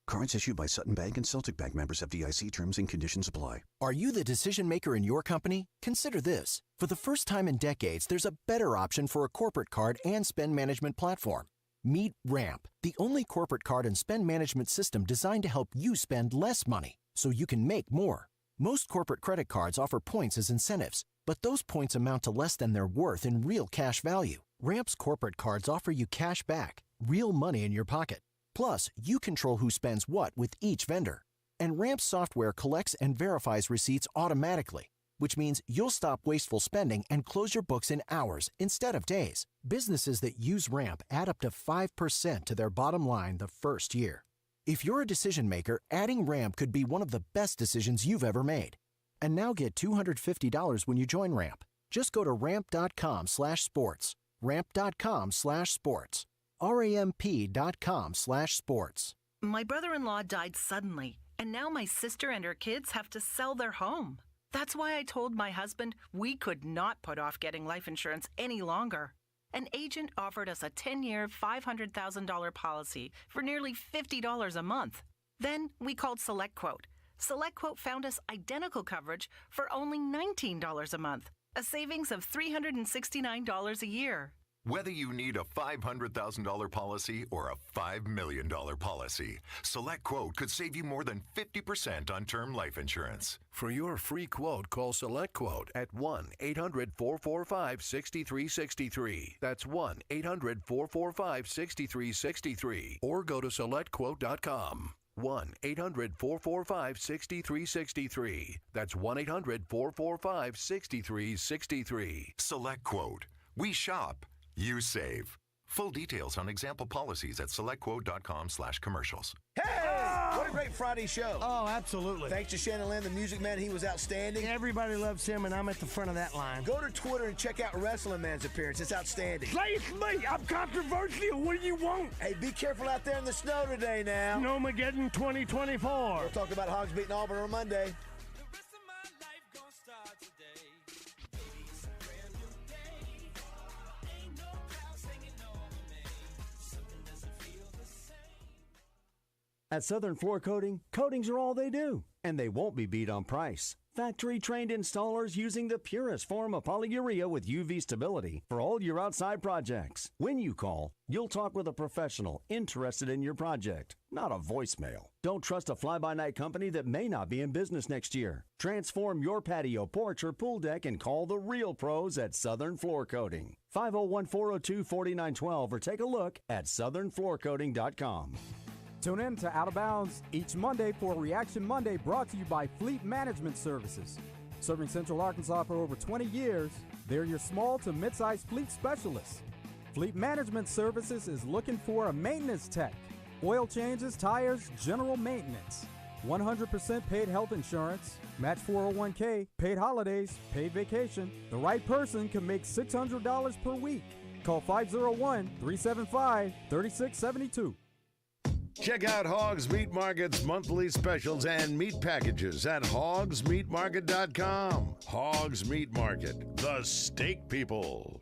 Cards issued by Sutton Bank and Celtic Bank, members FDIC. Terms and conditions apply. Are you the decision maker in your company? Consider this. For the first time in decades, there's a better option for a corporate card and spend management platform. Meet Ramp, the only corporate card and spend management system designed to help you spend less money so you can make more. Most corporate credit cards offer points as incentives, but those points amount to less than their worth in real cash value. Ramp's corporate cards offer you cash back, real money in your pocket. Plus, you control who spends what with each vendor. And Ramp software collects and verifies receipts automatically, which means you'll stop wasteful spending and close your books in hours instead of days. Businesses that use Ramp add up to 5% to their bottom line the first year. If you're a decision maker, adding Ramp could be one of the best decisions you've ever made. And now get $250 when you join Ramp. Just go to ramp.com/sports. Ramp.com/sports. ramp.com/sports. My brother-in-law died suddenly, and now my sister and her kids have to sell their home. That's why I told my husband we could not put off getting life insurance any longer. An agent offered us a 10-year, $500,000 policy for nearly $50 a month. Then we called SelectQuote. SelectQuote found us identical coverage for only $19 a month, a savings of $369 a year. Whether you need a $500,000 policy or a $5 million policy, SelectQuote could save you more than 50% on term life insurance. For your free quote, call SelectQuote at 1-800-445-6363. That's 1-800-445-6363. Or go to SelectQuote.com. 1-800-445-6363. That's 1-800-445-6363. SelectQuote. We shop. You save. Full details on example policies at selectquote.com/commercials. Hey! What a great Friday show. Oh, absolutely. Thanks to Shannon Lynn, the music man. He was outstanding. Everybody loves him, and I'm at the front of that line. Go to Twitter and check out Wrestling Man's appearance. It's outstanding. Say it's me. I'm controversial. What do you want? Hey, be careful out there in the snow today now. Snowmageddon 2024. We'll talk about Hogs beating Auburn on Monday. At Southern Floor Coating, coatings are all they do, and they won't be beat on price. Factory-trained installers using the purest form of polyurea with UV stability for all your outside projects. When you call, you'll talk with a professional interested in your project, not a voicemail. Don't trust a fly-by-night company that may not be in business next year. Transform your patio, porch, or pool deck and call the real pros at Southern Floor Coating. 501-402-4912 or take a look at southernfloorcoating.com. Tune in to Out of Bounds each Monday for Reaction Monday, brought to you by Fleet Management Services. Serving Central Arkansas for over 20 years, they're your small to mid-sized fleet specialists. Fleet Management Services is looking for a maintenance tech. Oil changes, tires, general maintenance. 100% paid health insurance, match 401k, paid holidays, paid vacation. The right person can make $600 per week. Call 501-375-3672. Check out Hogs Meat Market's monthly specials and meat packages at hogsmeatmarket.com. Hogs Meat Market, the steak people.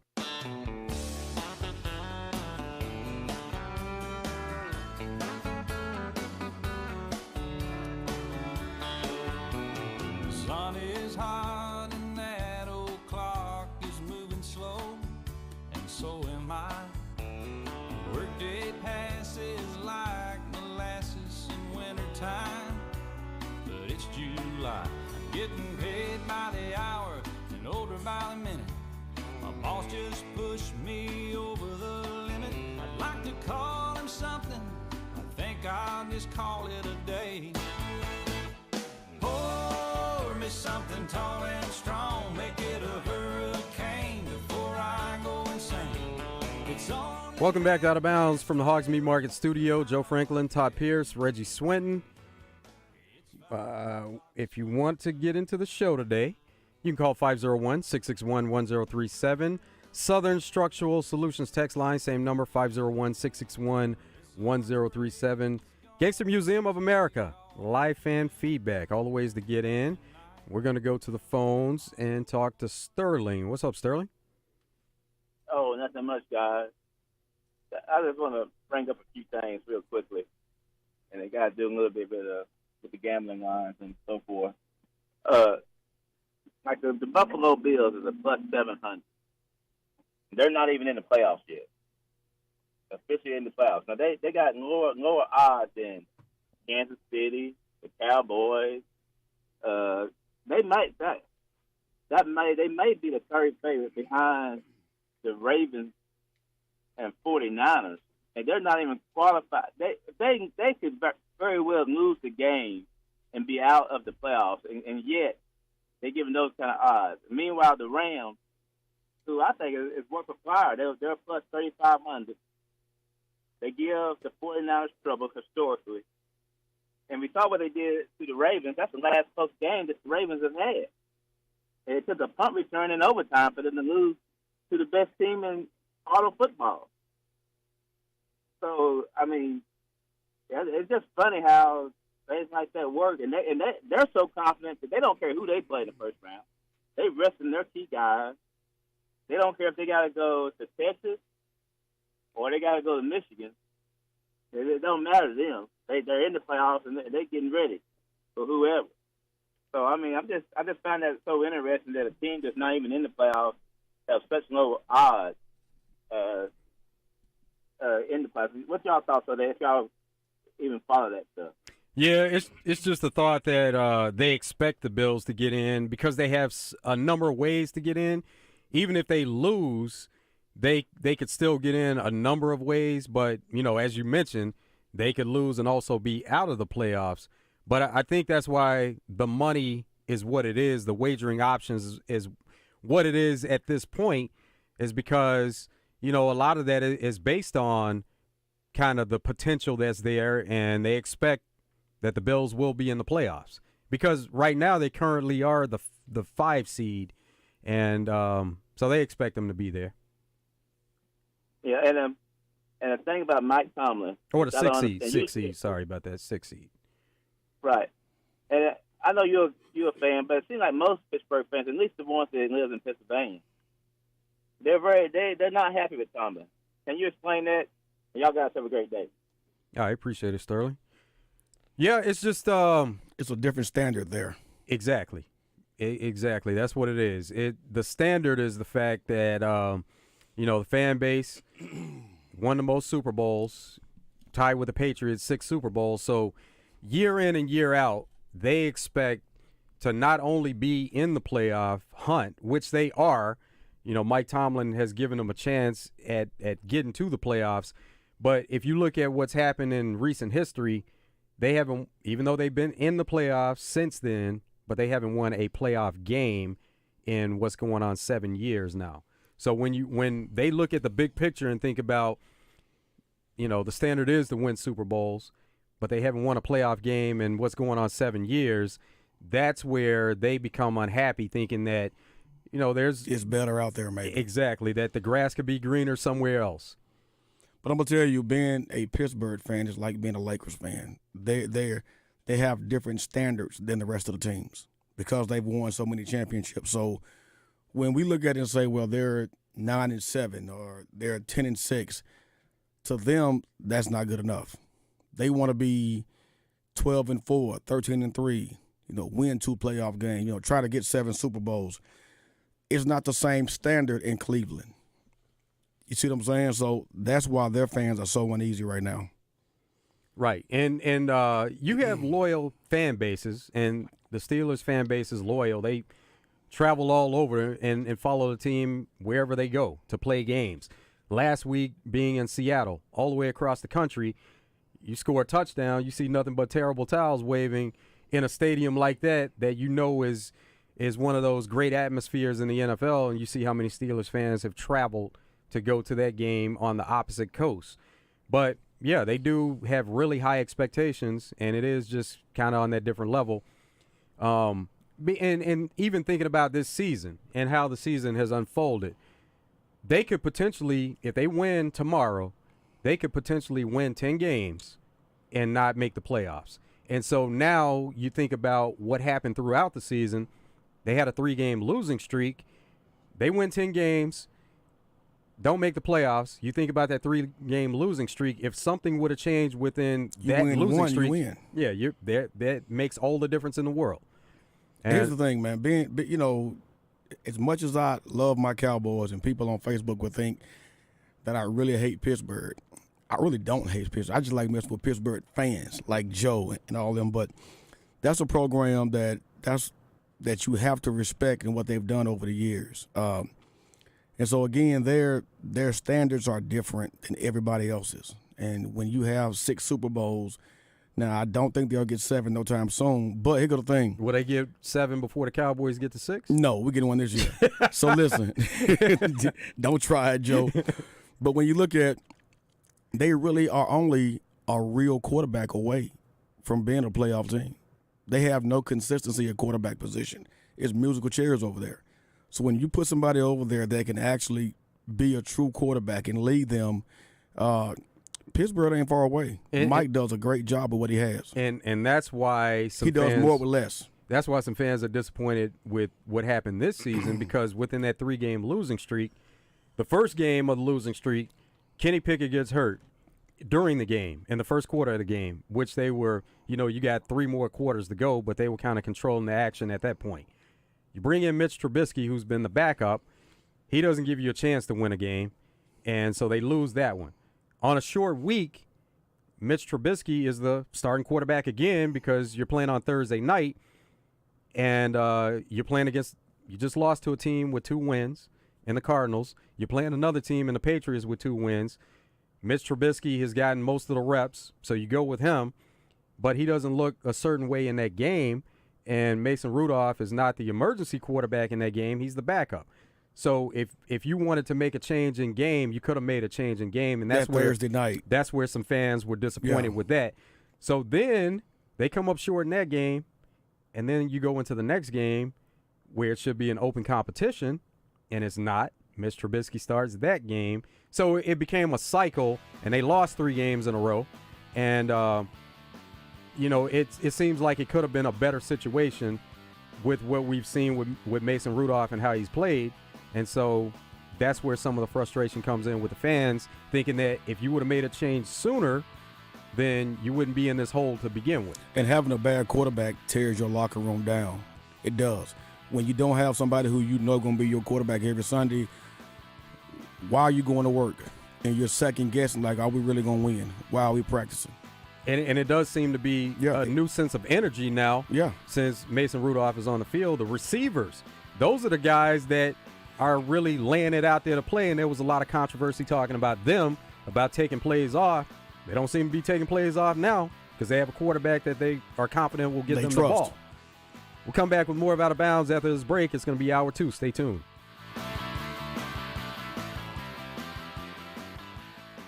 Sun is hot and that old clock is moving slow, and so am I. Workday passes like molasses in wintertime, but it's July. I'm getting paid by the hour and older by the minute. My boss just pushed me over the limit. I'd like to call him something, I think I'll just call it a day. Pour me something tall and strong, make it a hurricane before I go insane. It's on. Welcome back to Out of Bounds from the Hogs Meat Market Studio. Joe Franklin, Todd Pierce, Reggie Swinton. If you want to get into the show today, you can call 501-661-1037. Southern Structural Solutions text line, same number, 501-661-1037. Gangster Museum of America, life and feedback, all the ways to get in. We're going to go to the phones and talk to Sterling. What's up, Sterling? Oh, nothing much, guys. I just want to bring up a few things real quickly, and it got to do a little bit with the gambling lines and so forth. Like the Buffalo Bills is a plus 700. They're not even in the playoffs yet. Officially in the playoffs. Now they got lower odds than Kansas City, the Cowboys. They may be the third favorite behind the Ravens and 49ers, and they're not even qualified. They could very well lose the game and be out of the playoffs, and yet they're giving those kind of odds. Meanwhile, the Rams, who I think is worth a flyer, they're plus 3,500. They give the 49ers trouble historically, and we saw what they did to the Ravens. That's the last close game that the Ravens have had. And it took a punt return in overtime for them to lose to the best team in auto football. So, I mean, it's just funny how things like that work. And they're so confident that they don't care who they play in the first round. They resting their key guys. They don't care if they got to go to Texas or they got to go to Michigan. It don't matter to them. They're in the playoffs and they're getting ready for whoever. So I mean, I just find that so interesting that a team that's not even in the playoffs have such low odds in the playoffs. What's y'all thoughts on that? If y'all even follow that stuff? Yeah, it's just the thought that they expect the Bills to get in because they have a number of ways to get in. Even if they lose, they could still get in a number of ways. But, you know, as you mentioned, they could lose and also be out of the playoffs. But I think that's why the money is what it is. The wagering options is what it is at this point is because, you know, a lot of that is based on kind of the potential that's there, and they expect that the Bills will be in the playoffs because right now they currently are the 5 seed, and so they expect them to be there. Yeah, and the thing about Mike Tomlin, or the 6 seed, 6 seed. Sorry about that, 6 seed. Right, and I know you're a fan, but it seems like most Pittsburgh fans, at least the ones that live in Pennsylvania, they're not happy with Tomlin. Can you explain that? Y'all guys have a great day. I appreciate it, Sterling. Yeah, it's just it's a different standard there. Exactly. Exactly. That's what it is. The standard is the fact that you know, the fan base won the most Super Bowls, tied with the Patriots, 6 Super Bowls. So year in and year out, they expect to not only be in the playoff hunt, which they are. You know, Mike Tomlin has given them a chance at getting to the playoffs. But if you look at what's happened in recent history, they haven't, even though they've been in the playoffs since then, but they haven't won a playoff game in what's going on 7 years now. So when they look at the big picture and think about, you know, the standard is to win Super Bowls, but they haven't won a playoff game in what's going on 7 years, that's where they become unhappy, thinking that, you know, it's better out there, maybe. Exactly, that the grass could be greener somewhere else. But I'm gonna tell you, being a Pittsburgh fan is like being a Lakers fan. They have different standards than the rest of the teams because they've won so many championships. So when we look at it and say, well, they're 9-7 or they're 10-6, to them that's not good enough. They want to be 12-4, 13-3. You know, win 2 playoff games. You know, try to get 7 Super Bowls. It's not the same standard in Cleveland. You see what I'm saying? So that's why their fans are so uneasy right now. Right. And you have loyal fan bases, and the Steelers fan base is loyal. They travel all over and follow the team wherever they go to play games. Last week, being in Seattle, all the way across the country, you score a touchdown, you see nothing but terrible towels waving in a stadium like that you know is one of those great atmospheres in the NFL, and you see how many Steelers fans have traveled to go to that game on the opposite coast. But, yeah, they do have really high expectations, and it is just kind of on that different level. And even thinking about this season and how the season has unfolded, they could potentially, if they win tomorrow, they could potentially win 10 games and not make the playoffs. And so now you think about what happened throughout the season. They had a 3-game losing streak. They win 10 games, don't make the playoffs. You think about that 3-game losing streak. If something would have changed within that losing streak, yeah, that makes all the difference in the world. And here's the thing, man. You know, as much as I love my Cowboys, and people on Facebook would think that I really hate Pittsburgh, I really don't hate Pittsburgh. I just like messing with Pittsburgh fans like Joe and all them. But that's a program that you have to respect and what they've done over the years. And so, again, their standards are different than everybody else's. And when you have 6 Super Bowls, now I don't think they'll get 7 no time soon. But here go the thing. Will they get 7 before the Cowboys get to 6? No, we're getting one this year. So, listen, don't try it, Joe. But when you look at, they really are only a real quarterback away from being a playoff team. They have no consistency at quarterback position. It's musical chairs over there. So when you put somebody over there that can actually be a true quarterback and lead them, Pittsburgh ain't far away. Mike does a great job of what he has. And that's why he does more with less. that's why some fans are disappointed with what happened this season because within that 3-game losing streak, the first game of the losing streak, Kenny Pickett gets hurt during the game, in the first quarter of the game, which they were, you got 3 more quarters to go, but they were kind of controlling the action at that point. You bring in Mitch Trubisky, who's been the backup. He doesn't give you a chance to win a game, and so they lose that one. On a short week, Mitch Trubisky is the starting quarterback again because you're playing on Thursday night, and you're playing against – you just lost to a team with 2 wins in the Cardinals. You're playing another team in the Patriots with 2 wins. Mitch Trubisky has gotten most of the reps, so you go with him, but he doesn't look a certain way in that game, and Mason Rudolph is not the emergency quarterback in that game. He's the backup. So if you wanted to make a change in game, you could have made a change in game, and that's where Thursday night. That's where some fans were disappointed with that. So then they come up short in that game, and then you go into the next game where it should be an open competition, and it's not. Mitch Trubisky starts that game. So it became a cycle, and they lost 3 games in a row. And, it seems like it could have been a better situation with what we've seen with Mason Rudolph and how he's played. And so that's where some of the frustration comes in with the fans, thinking that if you would have made a change sooner, then you wouldn't be in this hole to begin with. And having a bad quarterback tears your locker room down. It does. When you don't have somebody who you know going to be your quarterback every Sunday, why are you going to work? And you're second guessing, like, are we really going to win? Why are we practicing? And it does seem to be a new sense of energy now since Mason Rudolph is on the field. The receivers, those are the guys that are really laying it out there to play, and there was a lot of controversy talking about them, about taking plays off. They don't seem to be taking plays off now because they have a quarterback that they are confident will get them the ball. We'll come back with more of Out of Bounds after this break. It's going to be hour 2. Stay tuned.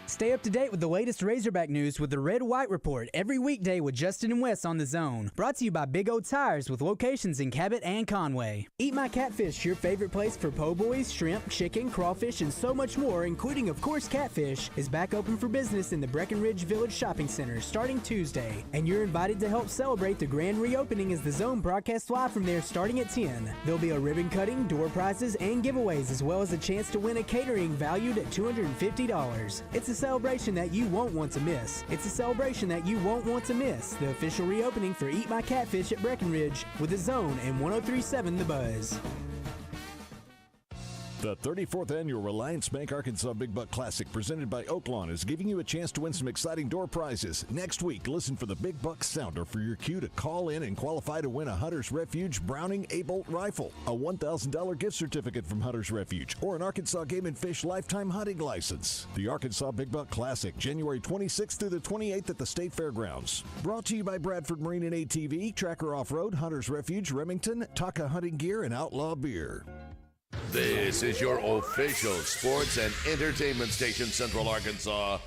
Stay up to date with the latest Razorback news with the Red White Report every weekday with Justin and Wes on The Zone. Brought to you by Big O Tires with locations in Cabot and Conway. Eat My Catfish, your favorite place for po' boys, shrimp, chicken, crawfish, and so much more, including, of course, catfish, is back open for business in the Breckenridge Village Shopping Center starting Tuesday. And you're invited to help celebrate the grand reopening as The Zone broadcasts live from there starting at 10. There'll be a ribbon cutting, door prizes, and giveaways, as well as a chance to win a catering valued at $250. It's a celebration that you won't want to miss. It's a celebration that you won't want to miss. The official reopening for Eat My Catfish at Breckenridge with The Zone and 103.7 The Buzz. The 34th Annual Reliance Bank Arkansas Big Buck Classic presented by Oaklawn is giving you a chance to win some exciting door prizes. Next week, listen for the Big Buck Sounder for your cue to call in and qualify to win a Hunter's Refuge Browning A-Bolt rifle, a $1,000 gift certificate from Hunter's Refuge, or an Arkansas Game & Fish lifetime hunting license. The Arkansas Big Buck Classic, January 26th through the 28th at the State Fairgrounds. Brought to you by Bradford Marine and ATV, Tracker Off-Road, Hunter's Refuge, Remington, Taka Hunting Gear, and Outlaw Beer. This is your official sports and entertainment station, Central Arkansas.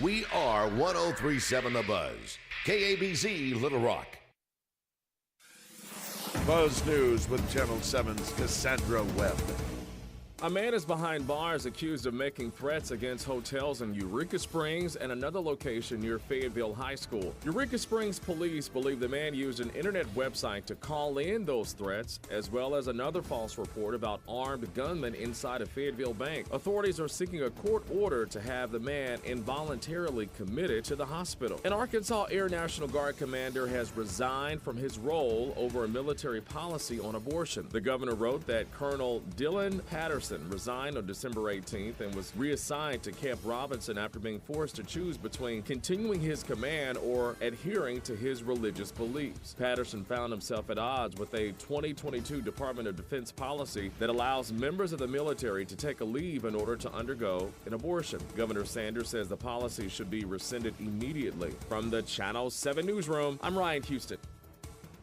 We are 103.7 The Buzz, KABZ, Little Rock. Buzz News with Channel 7's Cassandra Webb. A man is behind bars accused of making threats against hotels in Eureka Springs and another location near Fayetteville High School. Eureka Springs police believe the man used an internet website to call in those threats, as well as another false report about armed gunmen inside a Fayetteville bank. Authorities are seeking a court order to have the man involuntarily committed to the hospital. An Arkansas Air National Guard commander has resigned from his role over a military policy on abortion. The governor wrote that Colonel Dylan Patterson resigned on December 18th and was reassigned to Camp Robinson after being forced to choose between continuing his command or adhering to his religious beliefs. Patterson found himself at odds with a 2022 Department of Defense policy that allows members of the military to take a leave in order to undergo an abortion. Governor Sanders says the policy should be rescinded immediately. From the Channel 7 newsroom, I'm Ryan Houston.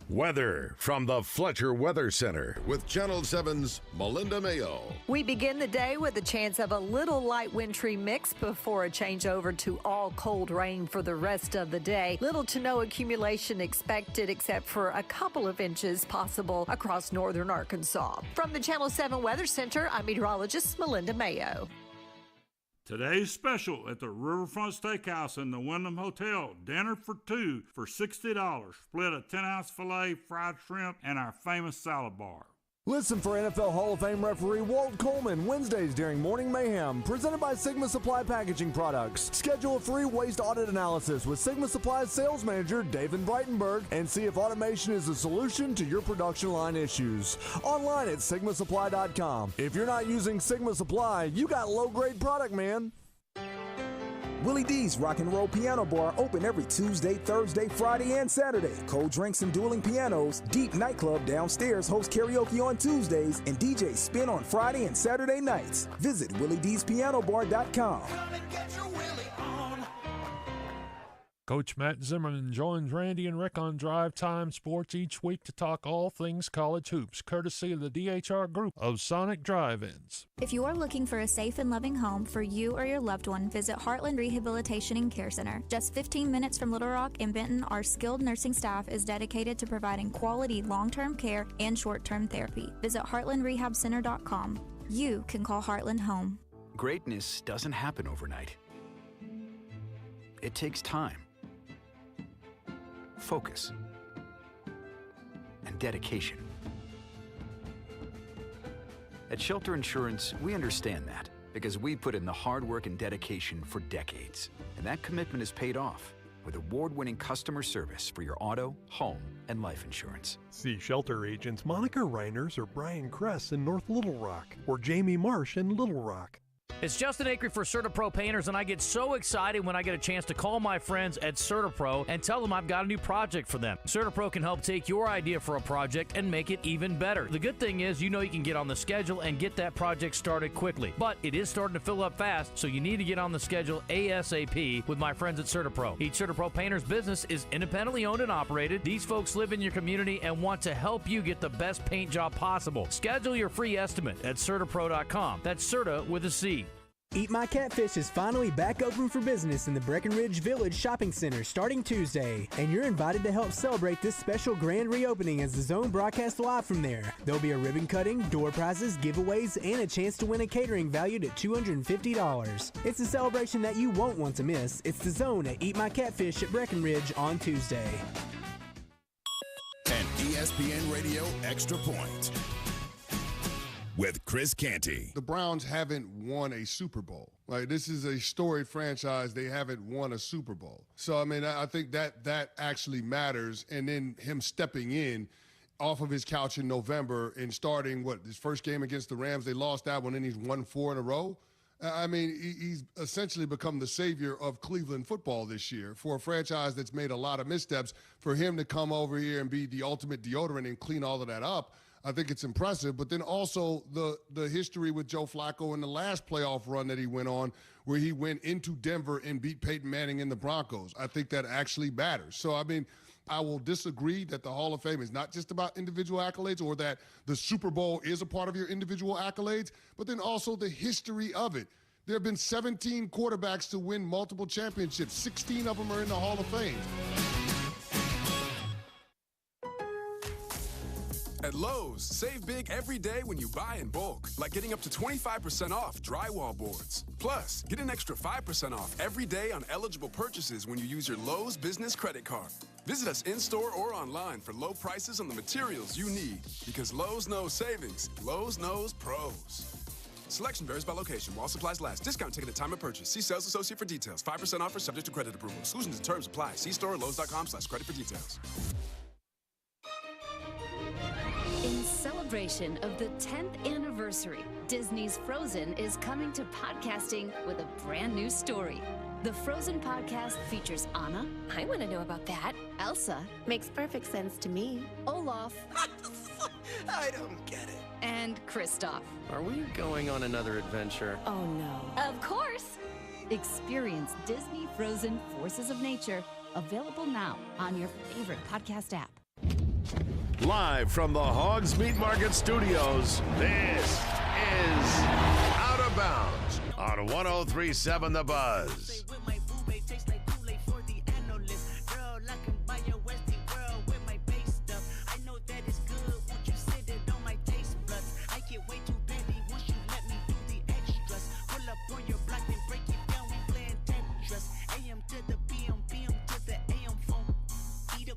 Weather from the Fletcher Weather Center with Channel 7's Melinda Mayo. We begin the day with a chance of a little light wintry mix before a changeover to all cold rain for the rest of the day. Little to no accumulation expected except for a couple of inches possible across northern Arkansas. From the Channel 7 Weather Center, I'm meteorologist Melinda Mayo. Today's special at the Riverfront Steakhouse in the Wyndham Hotel. Dinner for two for $60. Split a 10-ounce filet, fried shrimp, and our famous salad bar. Listen for NFL Hall of Fame referee Walt Coleman Wednesdays during Morning Mayhem, presented by Sigma Supply Packaging Products. Schedule a free waste audit analysis with Sigma Supply's sales manager, David Breitenberg, and see if automation is the solution to your production line issues. Online at sigmasupply.com. If you're not using Sigma Supply, you got low-grade product, man. Willie D's Rock and Roll Piano Bar open every Tuesday, Thursday, Friday, and Saturday. Cold drinks and dueling pianos. Deep Nightclub downstairs hosts karaoke on Tuesdays and DJs spin on Friday and Saturday nights. Visit WillieD'sPianoBar.com. Coach Matt Zimmerman joins Randy and Rick on Drive Time Sports each week to talk all things college hoops, courtesy of the DHR Group of Sonic Drive-Ins. If you are looking for a safe and loving home for you or your loved one, visit Heartland Rehabilitation and Care Center. Just 15 minutes from Little Rock and Benton, our skilled nursing staff is dedicated to providing quality long-term care and short-term therapy. Visit heartlandrehabcenter.com. You can call Heartland home. Greatness doesn't happen overnight. It takes time, focus, and dedication. At Shelter Insurance, we understand that because we put in the hard work and dedication for decades. And that commitment is paid off with award-winning customer service for your auto, home, and life insurance. See Shelter agents Monica Reiners or Brian Kress in North Little Rock or Jamie Marsh in Little Rock. It's Justin Acri for CertaPro Painters, and I get so excited when I get a chance to call my friends at CertaPro and tell them I've got a new project for them. CertaPro can help take your idea for a project and make it even better. The good thing is, you know you can get on the schedule and get that project started quickly. But it is starting to fill up fast, so you need to get on the schedule ASAP with my friends at CertaPro. Each CertaPro Painters business is independently owned and operated. These folks live in your community and want to help you get the best paint job possible. Schedule your free estimate at CertaPro.com. That's Certa with a C. Eat My Catfish is finally back open for business in the Breckenridge Village Shopping Center starting Tuesday, and you're invited to help celebrate this special grand reopening as the Zone broadcasts live from there. There'll be a ribbon cutting, door prizes, giveaways, and a chance to win a catering valued at $250. It's a celebration that you won't want to miss. It's the Zone at Eat My Catfish at Breckenridge on Tuesday. An ESPN Radio Extra Point with Chris Canty. The Browns haven't won a Super Bowl. Like, this is a storied franchise. They haven't won a Super Bowl. So, I mean, I think that actually matters. And then him stepping in off of his couch in November and starting, his first game against the Rams, they lost that one, and he's won 4 in a row. I mean, he's essentially become the savior of Cleveland football this year. For a franchise that's made a lot of missteps, for him to come over here and be the ultimate deodorant and clean all of that up, I think it's impressive. But then also the history with Joe Flacco in the last playoff run that he went on, where he went into Denver and beat Peyton Manning and the Broncos. I think that actually matters. So, I mean, I will disagree that the Hall of Fame is not just about individual accolades or that the Super Bowl is a part of your individual accolades, but then also the history of it. There have been 17 quarterbacks to win multiple championships. 16 of them are in the Hall of Fame. At Lowe's, save big every day when you buy in bulk, like getting up to 25% off drywall boards. Plus, get an extra 5% off every day on eligible purchases when you use your Lowe's Business Credit Card. Visit us in-store or online for low prices on the materials you need. Because Lowe's knows savings. Lowe's knows pros. Selection varies by location. While supplies last. Discount taken at time of purchase. See sales associate for details. 5% offer subject to credit approval. Exclusions and terms apply. See store or Lowe's.com/credit for details. In celebration of the 10th anniversary, Disney's Frozen is coming to podcasting with a brand new story. The Frozen podcast features Anna. I want to know about that. Elsa. Makes perfect sense to me. Olaf. I don't get it. And Kristoff. Are we going on another adventure? Oh, no. Of course. Experience Disney Frozen Forces of Nature. Available now on your favorite podcast app. Live from the Hogs Meat Market Studios, this is Out of Bounds on 103.7 The Buzz. Pull up on your block and break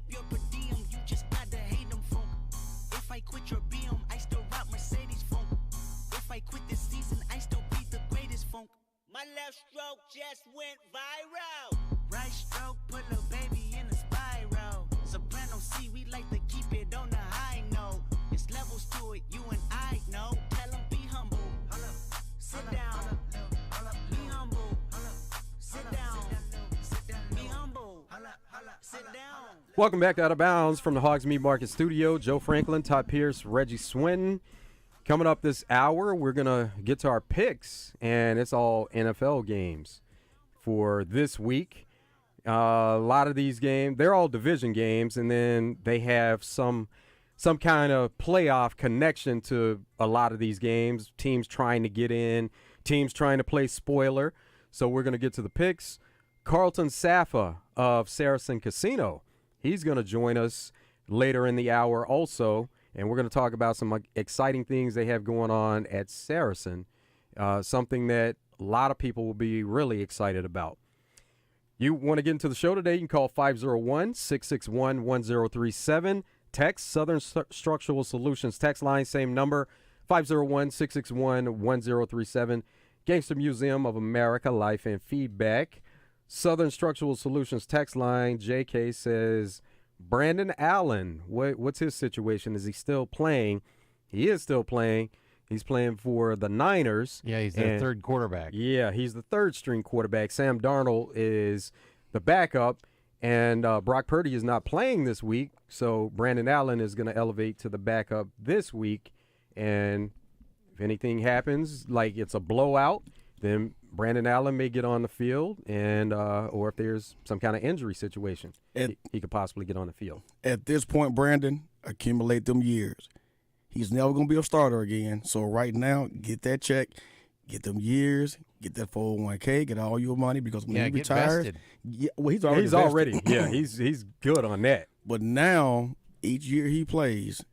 your per diem, you just gotta hate them funk. If I quit your BM, I still rock Mercedes funk. If I quit this season, I still be the greatest funk. My left stroke just went viral. Right stroke put a baby in a spiral. Soprano C, we like to keep it on the high note. It's levels to it, you and I know. Tell them be humble. Sit down. Be humble. Sit down. Be humble. Sit down. Welcome back to Out of Bounds from the Hogs Meat Market Studio. Joe Franklin, Todd Pierce, Reggie Swinton. Coming up this hour, we're going to get to our picks, and it's all NFL games for this week. A lot of these games, they're all division games, and then they have some kind of playoff connection to a lot of these games. Teams trying to get in, teams trying to play spoiler. So we're going to get to the picks. Carlton Safa of Saracen Casino, he's going to join us later in the hour also. And we're going to talk about some exciting things they have going on at Saracen, something that a lot of people will be really excited about. You want to get into the show today, you can call 501-661-1037. Text Southern Structural Solutions text line, same number, 501-661-1037. Gangster Museum of America, Life and Feedback. Southern Structural Solutions text line, JK says, Brandon Allen, what's his situation? Is he still playing? He is still playing. He's playing for the Niners. Yeah, he's their third quarterback. Yeah, he's the third-string quarterback. Sam Darnold is the backup, and Brock Purdy is not playing this week, so Brandon Allen is going to elevate to the backup this week. And if anything happens, like it's a blowout, then Brandon Allen may get on the field, and or if there's some kind of injury situation, he could possibly get on the field. At this point, Brandon, accumulate them years. He's never going to be a starter again. So right now, get that check, get them years, get that 401k, get all your money, because when he retires, he's already he's good on that. But now each year he plays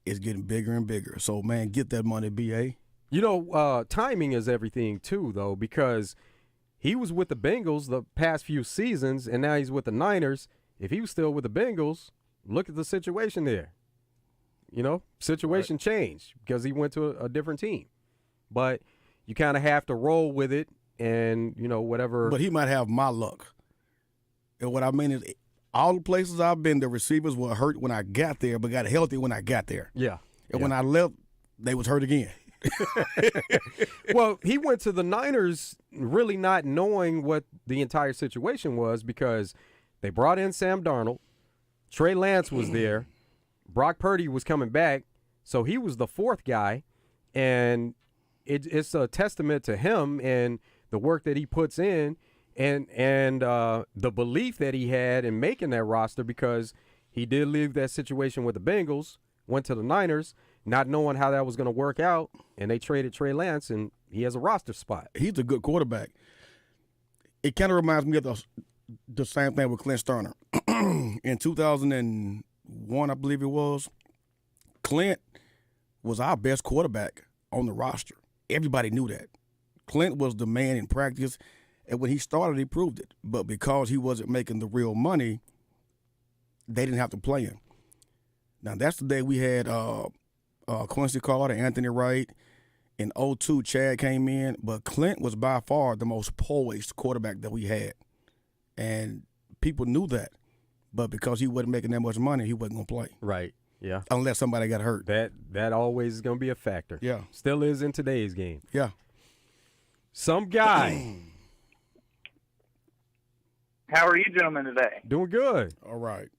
is getting bigger and bigger. So man, get that money, BA. You know, timing is everything, too, though, because he was with the Bengals the past few seasons, and now he's with the Niners. If he was still with the Bengals, look at the situation there. You know, situation changed because he went to a different team. But you kind of have to roll with it and, you know, whatever. But he might have my luck. And what I mean is all the places I've been, the receivers were hurt when I got there, but got healthy when I got there. Yeah. And when I left, they was hurt again. Well, he went to the Niners really not knowing what the entire situation was, because they brought in Sam Darnold. Trey Lance was there. Brock Purdy was coming back, so he was the fourth guy, and it's a testament to him and the work that he puts in and the belief that he had in making that roster, because he did leave that situation with the Bengals, went to the Niners, not knowing how that was going to work out, and they traded Trey Lance, and he has a roster spot. He's a good quarterback. It kind of reminds me of the same thing with Clint Sterner. In 2001, I believe it was, Clint was our best quarterback on the roster. Everybody knew that. Clint was the man in practice, and when he started, he proved it. But because he wasn't making the real money, they didn't have to play him. Now, that's the day we had Quincy Carter, Anthony Wright. In 2002, Chad came in, but Clint was by far the most poised quarterback that we had. And people knew that. But because he wasn't making that much money, he wasn't going to play. Right, yeah. Unless somebody got hurt. That always is going to be a factor. Yeah. Still is in today's game. Yeah. Some guy. How are you gentlemen today? Doing good. All right.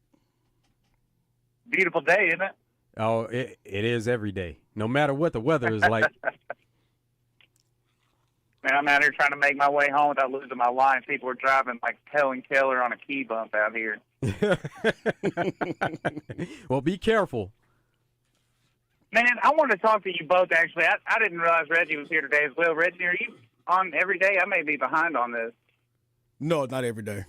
Beautiful day, isn't it? Oh, it is every day. No matter what the weather is like. Man, I'm out here trying to make my way home without losing my life. People are driving like Helen Keller on a key bump out here. Well, be careful. Man, I wanted to talk to you both, actually. I didn't realize Reggie was here today as well. Reggie, are you on every day? I may be behind on this. No, not every day.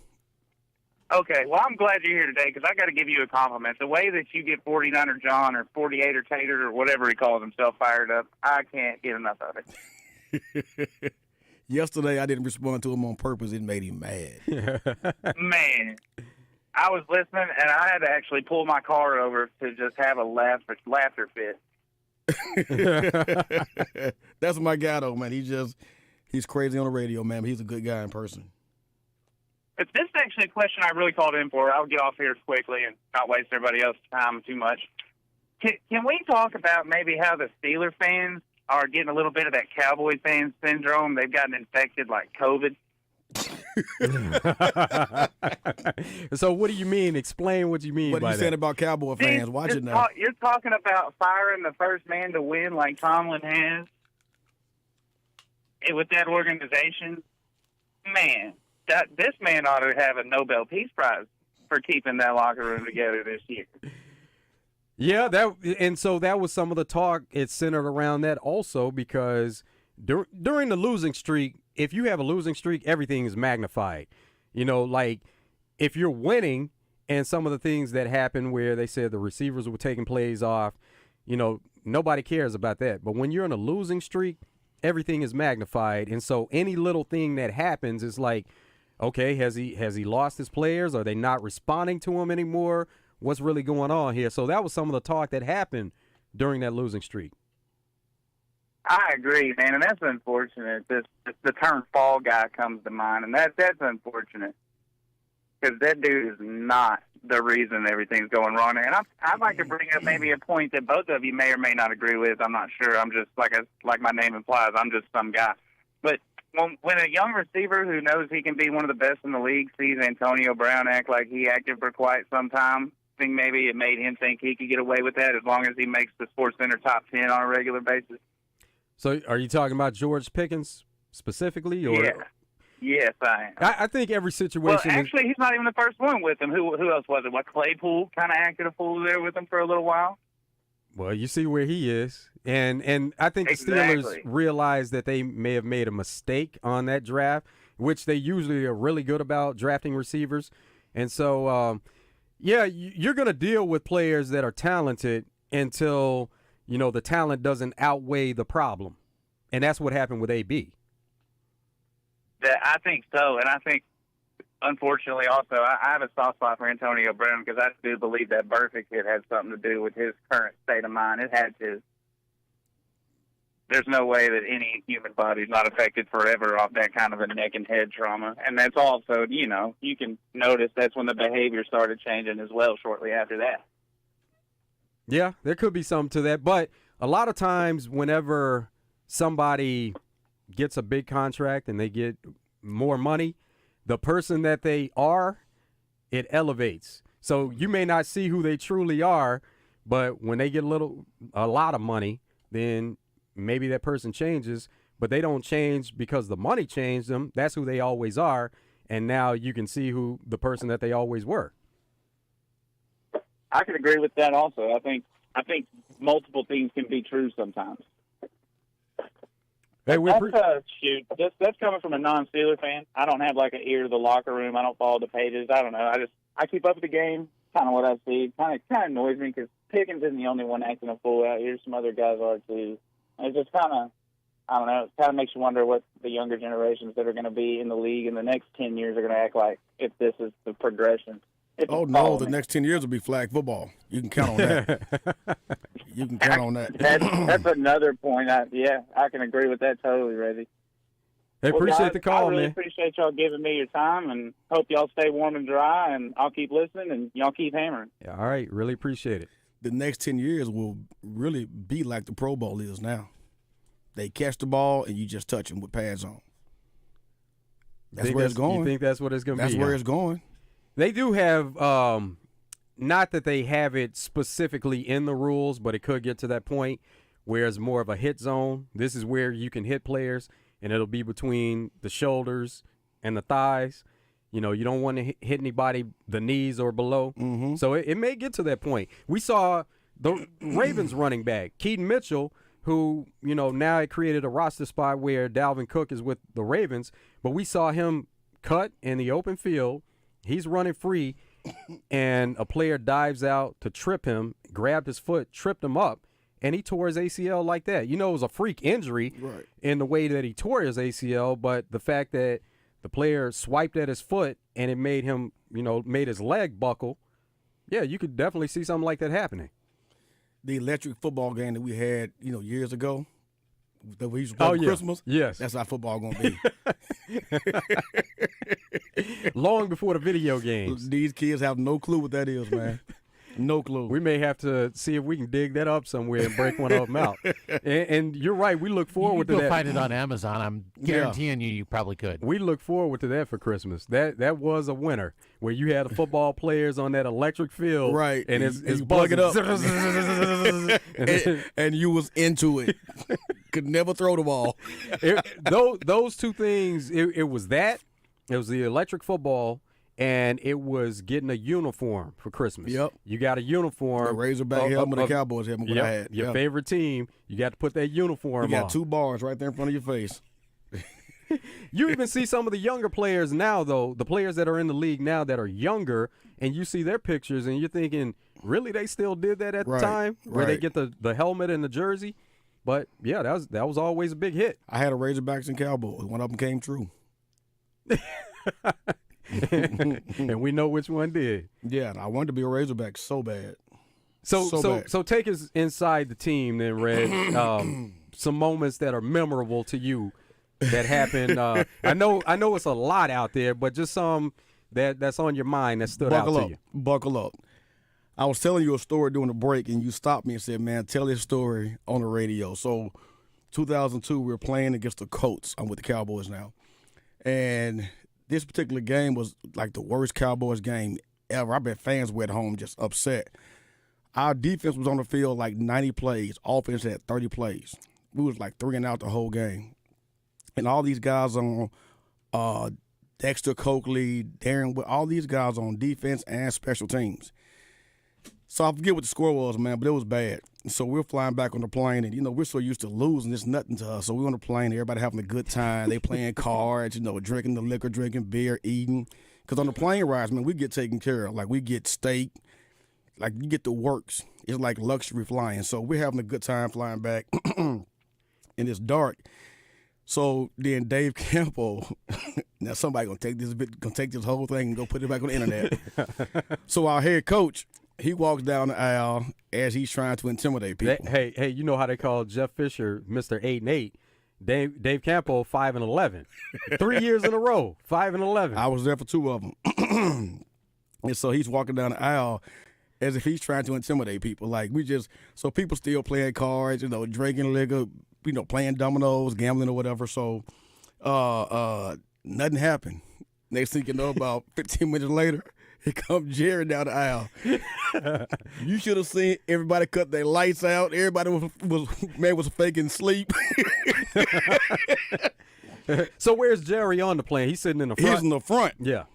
Okay, well, I'm glad you're here today because I got to give you a compliment. The way that you get 49er John or 48er Tater or whatever he calls himself fired up, I can't get enough of it. Yesterday, I didn't respond to him on purpose. It made him mad. Man. I was listening, and I had to actually pull my car over to just have a laughter fit. That's my guy, though, man. He's crazy on the radio, man, but he's a good guy in person. If this is actually a question I really called in for, I'll get off here quickly and not waste everybody else's time too much. Can we talk about maybe how the Steeler fans are getting a little bit of that Cowboy fan syndrome? They've gotten infected like COVID. So what do you mean? Explain what you mean. What are you saying about Cowboy fans? Watch it now. You're talking about firing the first man to win like Tomlin has with that organization. Man, this man ought to have a Nobel Peace Prize for keeping that locker room together this year. Yeah, so that was some of the talk. It's centered around that also because during the losing streak, if you have a losing streak, everything is magnified. You know, like if you're winning and some of the things that happened where they said the receivers were taking plays off, you know, nobody cares about that. But when you're in a losing streak, everything is magnified. And so any little thing that happens is like, okay, has he lost his players? Are they not responding to him anymore? What's really going on here? So that was some of the talk that happened during that losing streak. I agree, man, and that's unfortunate. The term fall guy comes to mind, and that's unfortunate because that dude is not the reason everything's going wrong. And I'd like to bring up maybe a point that both of you may or may not agree with. I'm not sure. I'm just like my name implies. I'm just some guy. But when a young receiver who knows he can be one of the best in the league sees Antonio Brown act like he acted for quite some time, I think maybe it made him think he could get away with that as long as he makes the SportsCenter top 10 on a regular basis. So are you talking about George Pickens specifically? Or? Yeah. Yes, I am. I think every situation. Well, actually, he's not even the first one with him. Who else was it? What, Claypool kind of acted a fool there with him for a little while? Well, you see where he is. And I think the Steelers realized that they may have made a mistake on that draft, which they usually are really good about drafting receivers. And so, yeah, you're going to deal with players that are talented until – you know, the talent doesn't outweigh the problem. And that's what happened with AB. I think so. And I think, unfortunately, also, I have a soft spot for Antonio Brown because I do believe that Burfict kid had something to do with his current state of mind. It had to. There's no way that any human body is not affected forever off that kind of a neck and head trauma. And that's also, you know, you can notice that's when the behavior started changing as well shortly after that. Yeah, there could be something to that. But a lot of times whenever somebody gets a big contract and they get more money, the person that they are, it elevates. So you may not see who they truly are, but when they get a lot of money, then maybe that person changes. But they don't change because the money changed them. That's who they always are. And now you can see who the person that they always were. I can agree with that also. I think multiple things can be true sometimes. Hey, that's coming from a non-Steeler fan. I don't have like an ear to the locker room. I don't follow the pages. I don't know. I keep up with the game. Kind of what I see. Kind of annoys me because Pickens isn't the only one acting a fool out here. Some other guys are too. It's just kind of, I don't know. It kind of makes you wonder what the younger generations that are going to be in the league in the next 10 years are going to act like if this is the progression. Oh, no, the next 10 years will be flag football. You can count on that. You can count on that. That's another point. I can agree with that totally, Reggie. Hey, appreciate the call, man. I really appreciate y'all giving me your time, and hope y'all stay warm and dry, and I'll keep listening, and y'all keep hammering. Yeah, all right, really appreciate it. The next 10 years will really be like the Pro Bowl is now. They catch the ball, and you just touch them with pads on. That's where it's going. You think that's what it's going to be? That's where it's going. They do have, not that they have it specifically in the rules, but it could get to that point where it's more of a hit zone. This is where you can hit players, and it'll be between the shoulders and the thighs. You know, you don't want to hit anybody the knees or below. Mm-hmm. So it may get to that point. We saw the Ravens running back, Keaton Mitchell, who, you know, now it created a roster spot where Dalvin Cook is with the Ravens, but we saw him cut in the open field. He's running free, and a player dives out to trip him, grabbed his foot, tripped him up, and he tore his ACL like that. You know, it was a freak injury in the way that he tore his ACL, but the fact that the player swiped at his foot and it made him, made his leg buckle, yeah, you could definitely see something like that happening. The electric football game that we had, years ago, that we used to play for Christmas. Yes. That's how football going to be. Long before the video games. These kids have no clue what that is, man. No clue. We may have to see if we can dig that up somewhere and break one of them out. And you're right. We look forward to that. You'll find it on Amazon. I'm guaranteeing you probably could. We look forward to that for Christmas. That was a winner where you had the football players on that electric field. Right. And it's plug it up. and, and you was into it. Could never throw the ball. Those two things, it was that. It was the electric football. And it was getting a uniform for Christmas. Yep. You got a uniform. The Razorback helmet, the Cowboys helmet, what I had. Your favorite team, you got to put that uniform on. You got 2 bars right there in front of your face. You even see some of the younger players now, though, the players that are in the league now that are younger, and you see their pictures, and you're thinking, really, they still did that at the time? Where they get the helmet and the jersey? But, yeah, that was always a big hit. I had a Razorbacks and Cowboys. One of them came true. And we know which one did. Yeah, I wanted to be a Razorback so bad. So take us inside the team then, Red. Some moments that are memorable to you that happened. I know it's a lot out there, but just some that's on your mind that stood out to you. Buckle up. I was telling you a story during the break, and you stopped me and said, man, tell this story on the radio. So 2002, we were playing against the Colts. I'm with the Cowboys now. And this particular game was like the worst Cowboys game ever. I bet fans were at home just upset. Our defense was on the field like 90 plays. Offense had 30 plays. We was like 3 and out the whole game. And all these guys on Dexter Coakley, Darren, all these guys on defense and special teams. So I forget what the score was, man, but it was bad. So we're flying back on the plane, and, we're so used to losing. It's nothing to us. So we're on the plane, everybody having a good time. They playing cards, drinking the liquor, drinking beer, eating. Because on the plane rides, man, we get taken care of. Like, we get steak. Like, you get the works. It's like luxury flying. So we're having a good time flying back. And it's dark. So then Dave Campbell, now somebody gonna take this whole thing and go put it back on the internet. So our head coach, he walks down the aisle as he's trying to intimidate people. Hey, you know how they call Jeff Fisher Mr. 8-8. Dave Campbell 5-11. 3 years in a row, 5-11. I was there for 2 of them. And so he's walking down the aisle as if he's trying to intimidate people. Like, so people still playing cards, drinking liquor, playing dominoes, gambling or whatever. So nothing happened. Next thing you know, about 15 minutes later, here comes Jerry down the aisle. You should have seen everybody cut their lights out. Everybody was faking sleep. So where's Jerry on the plane? He's sitting in the front. He's in the front. Yeah.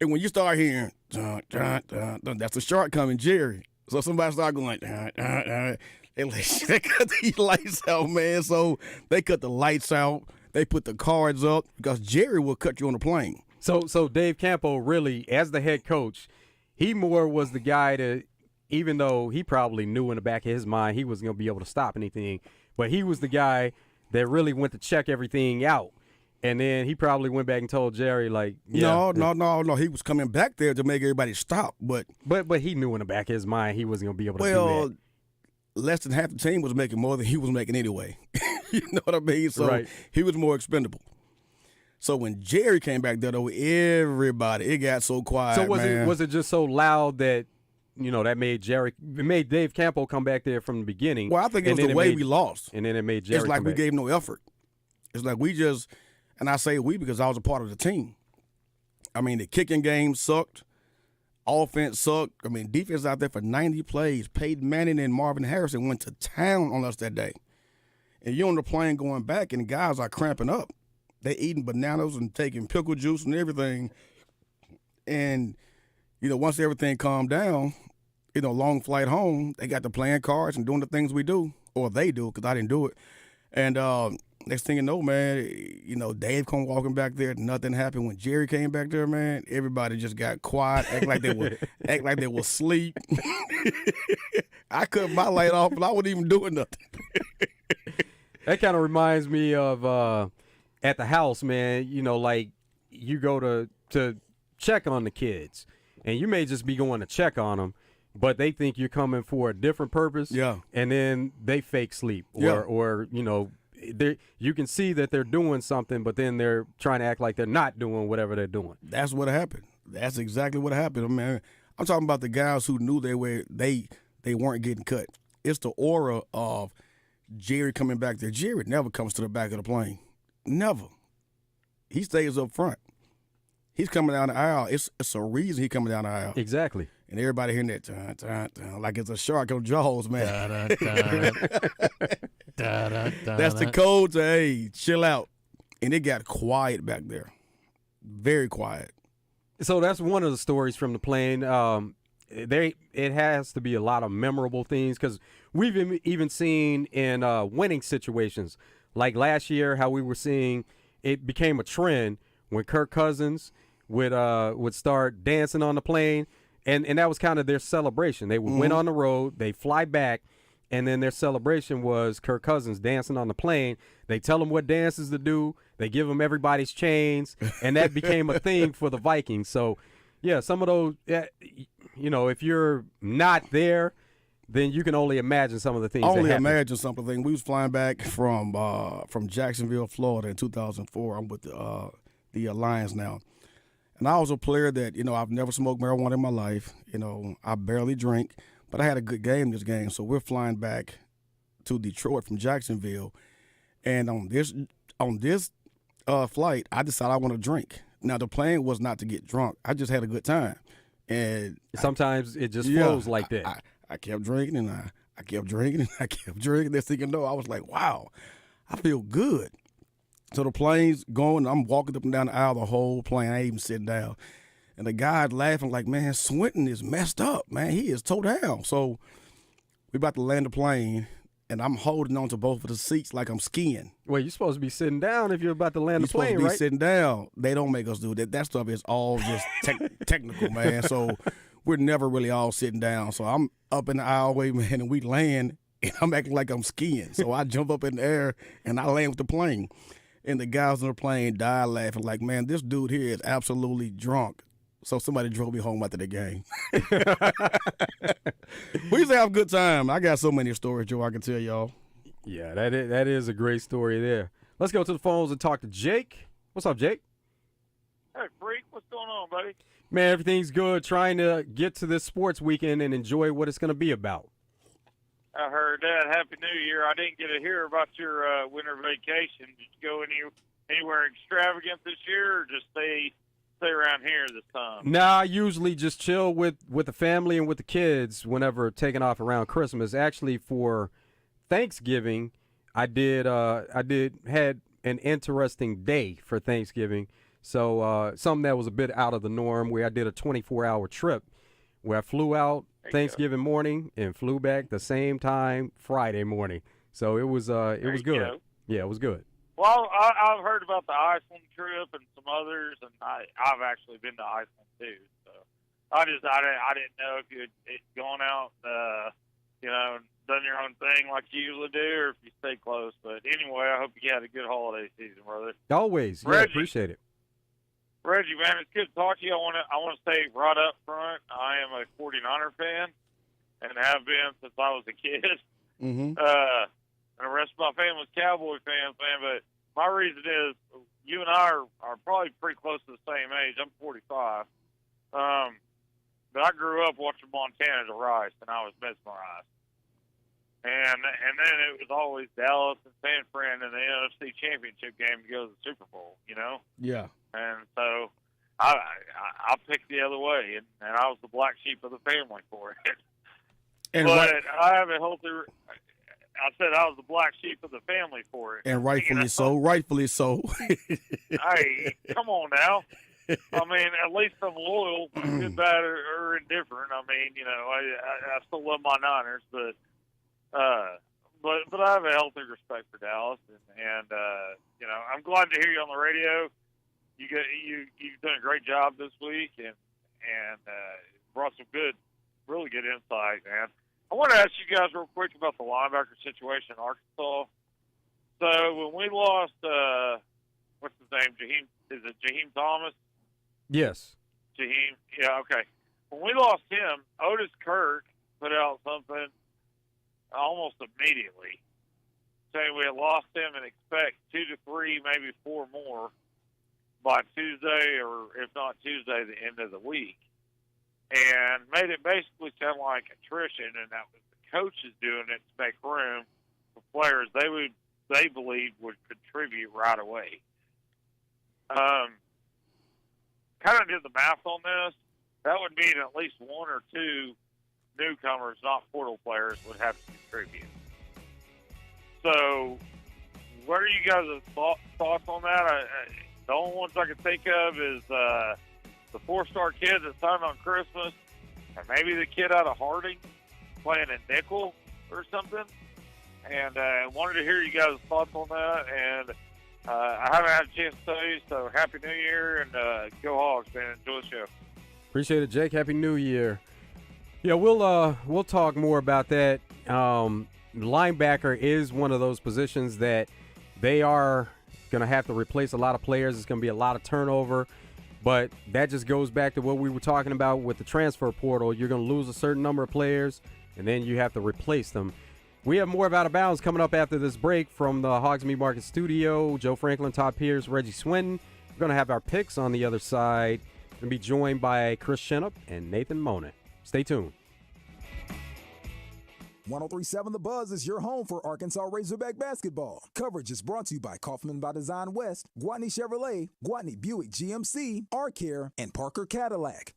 And when you start hearing, dun, dun, dun, dun, that's the shark coming, Jerry. So somebody started going like, dun, dun, dun. They cut these lights out, man. So they cut the lights out. They put the cards up because Jerry will cut you on the plane. So Dave Campbell really, as the head coach, he more was the guy that, even though he probably knew in the back of his mind he wasn't going to be able to stop anything, but he was the guy that really went to check everything out. And then he probably went back and told Jerry, like, yeah. No. He was coming back there to make everybody stop. But he knew in the back of his mind he wasn't going to be able to do that. Less than half the team was making more than he was making anyway. You know what I mean? So He was more expendable. So when Jerry came back there, though, it got so quiet. So was it just so loud that, that made Dave Campbell come back there from the beginning? Well, I think it was the way we lost. And then it made Jerry It's like come we back. gave no effort. It's like we just, and I say we because I was a part of the team. I mean, the kicking game sucked. Offense sucked. I mean, defense out there for 90 plays. Peyton Manning and Marvin Harrison went to town on us that day. And you're on the plane going back, and guys are cramping up. They eating bananas and taking pickle juice and everything. And, once everything calmed down, long flight home, they got to playing cards and doing the things we do. Or they do, because I didn't do it. And next thing you know, man, Dave come walking back there. Nothing happened. When Jerry came back there, man, everybody just got quiet, act like they were asleep. I cut my light off, but I wasn't even doing nothing. That kind of reminds me of at the house, man. you go to check on the kids, and you may just be going to check on them, but they think you're coming for a different purpose. Yeah. And then they fake sleep, or you know, you can see that they're doing something, but then they're trying to act like they're not doing whatever they're doing. That's what happened. That's exactly what happened. I mean, I'm talking about the guys who knew they weren't getting cut. It's the aura of Jerry coming back there. Jerry never comes to the back of the plane. Never. He stays up front. He's coming down the aisle. It's a reason he's coming down the aisle. Exactly. And everybody hearing that dun, dun, dun, like it's a shark on Jaws, man. That's the code to, hey, chill out. And it got quiet back there. Very quiet. So that's one of the stories from the plane. It has to be a lot of memorable things because we've even seen in winning situations, like last year, how we were seeing it became a trend when Kirk Cousins would start dancing on the plane, and that was kind of their celebration. They would win on the road, they fly back, and then their celebration was Kirk Cousins dancing on the plane. They tell them what dances to do. They give them everybody's chains, and that became a thing for the Vikings. So, yeah, some of those, you know, if you're not there, then you can only imagine some of the things. Only imagine some of the things. We was flying back from Jacksonville, Florida in 2004. I'm with the Alliance now. And I was a player that, you know, I've never smoked marijuana in my life. You know, I barely drink, but I had a good game this game. So we're flying back to Detroit from Jacksonville. And on this flight, I decided I want to drink. Now, the plan was not to get drunk. I just had a good time. And sometimes it just flows like that. I kept drinking, and I kept drinking, and I kept drinking. Next thing you know, I was like, wow, I feel good. So the plane's going. I'm walking up and down the aisle the whole plane. I ain't even sitting down. And the guy's laughing like, man, Swinton is messed up, man. He is toe down. So we about to land the plane, and I'm holding on to both of the seats like I'm skiing. Well, you're supposed to be sitting down if you're about to land the plane, right? You're supposed to be sitting down. They don't make us do that. That stuff is all just technical, man. So we're never really all sitting down. So I'm up in the aisleway, man, and we land, and I'm acting like I'm skiing. So I jump up in the air, and I land with the plane. And the guys on the plane died laughing like, man, this dude here is absolutely drunk. So somebody drove me home after the game. We used to have a good time. I got so many stories, Joe, I can tell y'all. Yeah, that is a great story there. Let's go to the phones and talk to Jake. What's up, Jake? Hey, Freak. What's going on, buddy? Man, everything's good. Trying to get to this sports weekend and enjoy what it's going to be about. I heard that. Happy New Year. I didn't get to hear about your winter vacation. Did you go anywhere extravagant this year, or just stay around here this time? Nah, I usually just chill with the family and with the kids whenever taking off around Christmas. Actually, for Thanksgiving, I had an interesting day for Thanksgiving. So something that was a bit out of the norm, where I did a 24-hour trip where I flew out Thanksgiving morning and flew back the same time Friday morning. So it was good. Yeah, it was good. Well, I've heard about the Iceland trip and some others, and I've actually been to Iceland too. So I didn't know if you had gone out, and done your own thing like you usually do, or if you stay close. But anyway, I hope you had a good holiday season, brother. Always, yeah, appreciate it. Reggie, man, it's good to talk to you. I want to say right up front, I am a 49er fan and have been since I was a kid. Mm-hmm. And the rest of my family's Cowboy fans, man. But my reason is you and I are probably pretty close to the same age. I'm 45. But I grew up watching Montana to Rice, and I was mesmerized. And then it was always Dallas and San Fran in the NFC Championship game to go to the Super Bowl, you know? Yeah. And so I picked the other way, and I was the black sheep of the family for it. But I have a healthy I said I was the black sheep of the family for it. And rightfully so. Rightfully so. Hey, come on now. I mean, at least I'm loyal, good, bad, or indifferent. I mean, I still love my Niners, but I have a healthy respect for Dallas, and I'm glad to hear you on the radio. You've done a great job this week, and brought some really good insight, man. I want to ask you guys real quick about the linebacker situation in Arkansas. So when we lost, what's his name, is it Jaheim Thomas? Yes. Jaheim, yeah, okay. When we lost him, Otis Kirk put out something almost immediately saying we had lost him and expect 2 to 3, maybe 4 more by Tuesday, or if not Tuesday, the end of the week. And made it basically sound like attrition, and that was the coaches doing it to make room for players they believed would contribute right away. Kind of did the math on this. That would mean at least 1 or 2 newcomers, not portal players, would have to contribute. So, what are you guys' thoughts on that? The only ones I can think of is the 4-star kid that signed on Christmas, and maybe the kid out of Harding playing a nickel or something. And I wanted to hear you guys' thoughts on that. And I haven't had a chance to tell you, so Happy New Year, and go Hogs, man. Enjoy the show. Appreciate it, Jake. Happy New Year. Yeah, we'll talk more about that. Linebacker is one of those positions that they are going to have to replace a lot of players. It's going to be a lot of turnover. But that just goes back to what we were talking about with the transfer portal. You're going to lose a certain number of players, and then you have to replace them. We have more of Out of Bounds coming up after this break from the Hogs Meat Market studio. Joe Franklin, Todd Pierce, Reggie Swinton. We're going to have our picks on the other side. We're going to be joined by Chris Shinup and Nathan Monin. Stay tuned. 103.7 The Buzz is your home for Arkansas Razorback basketball. Coverage is brought to you by Kaufman by Design West, Gwatney Chevrolet, Gwatney Buick GMC, R-Care, and Parker Cadillac.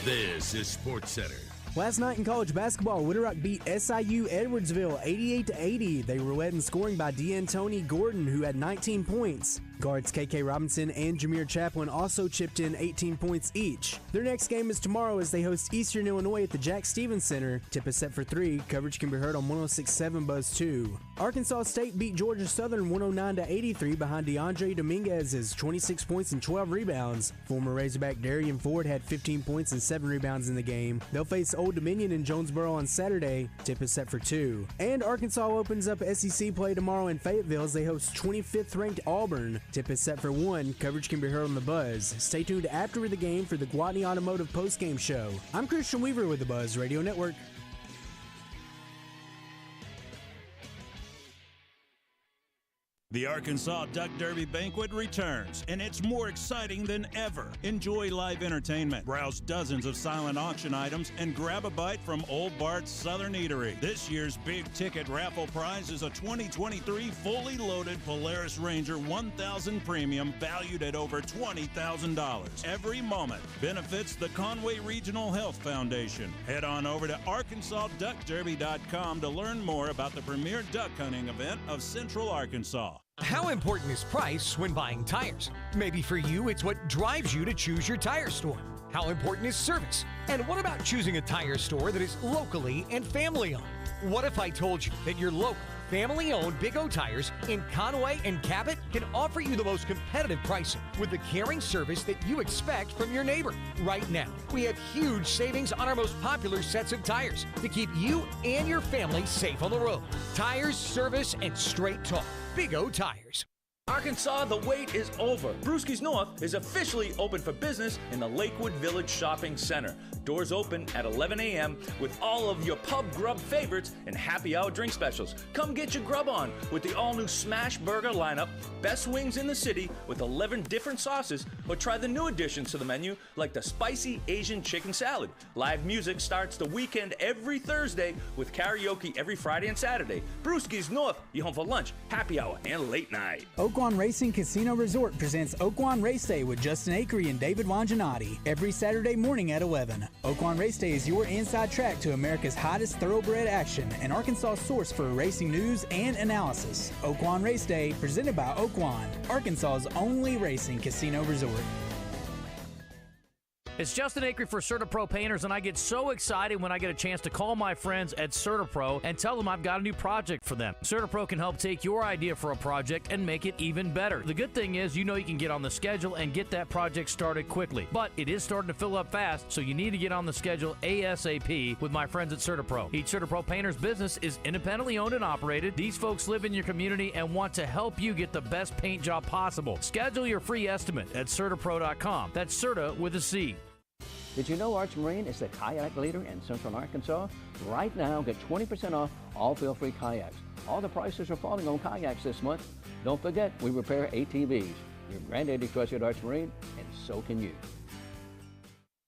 This is Sports Center. Last night in college basketball, Little Rock beat SIU Edwardsville 88-80. They were led in scoring by D'Antoni Gordon, who had 19 points. Guards KK Robinson and Jameer Chaplin also chipped in 18 points each. Their next game is tomorrow as they host Eastern Illinois at the Jack Stevens Center. Tip is set for 3. Coverage can be heard on 106.7 Buzz 2. Arkansas State beat Georgia Southern 109-83 behind DeAndre Dominguez's 26 points and 12 rebounds. Former Razorback Darian Ford had 15 points and 7 rebounds in the game. They'll face Old Dominion in Jonesboro on Saturday. Tip is set for 2. And Arkansas opens up SEC play tomorrow in Fayetteville as they host 25th ranked Auburn. Tip is set for 1. Coverage can be heard on The Buzz. Stay tuned after the game for the Gwatney Automotive postgame show. I'm Christian Weaver with The Buzz Radio Network. The Arkansas Duck Derby Banquet returns, and it's more exciting than ever. Enjoy live entertainment, browse dozens of silent auction items, and grab a bite from Old Bart's Southern Eatery. This year's big ticket raffle prize is a 2023 fully loaded Polaris Ranger 1000 Premium valued at over $20,000. Every moment benefits the Conway Regional Health Foundation. Head on over to ArkansasDuckDerby.com to learn more about the premier duck hunting event of Central Arkansas. How important is price when buying tires? Maybe for you, it's what drives you to choose your tire store. How important is service? And what about choosing a tire store that is locally and family-owned? What if I told you that your local, family-owned Big O Tires in Conway and Cabot can offer you the most competitive pricing with the caring service that you expect from your neighbor? Right now, we have huge savings on our most popular sets of tires to keep you and your family safe on the road. Tires, service, and straight talk. Big O Tires. Arkansas, the wait is over. Brewski's North is officially open for business in the Lakewood Village Shopping Center. Doors open at 11 a.m. with all of your pub grub favorites and happy hour drink specials. Come get your grub on with the all-new Smash Burger lineup, best wings in the city with 11 different sauces, or try the new additions to the menu like the spicy Asian chicken salad. Live music starts the weekend every Thursday with karaoke every Friday and Saturday. Brewski's North, you home for lunch, happy hour, and late night. Oakwan Racing Casino Resort presents Oakwan Race Day with Justin Akery and David Wanjanati every Saturday morning at 11. Oakwan Race Day is your inside track to America's hottest thoroughbred action and Arkansas source for racing news and analysis. Oakwan Race Day, presented by Oakwan, Arkansas's only racing casino resort. It's Justin Acri for CertaPro Painters, and I get so excited when I get a chance to call my friends at CertaPro and tell them I've got a new project for them. CertaPro can help take your idea for a project and make it even better. The good thing is, you know you can get on the schedule and get that project started quickly. But it is starting to fill up fast, so you need to get on the schedule ASAP with my friends at CertaPro. Each CertaPro Painters business is independently owned and operated. These folks live in your community and want to help you get the best paint job possible. Schedule your free estimate at CertaPro.com. That's Certa with a C. Did you know Arch Marine is the kayak leader in Central Arkansas? Right now, get 20% off all feel-free kayaks. All the prices are falling on kayaks this month. Don't forget, we repair ATVs. Your granddaddy trusted Arch Marine, and so can you.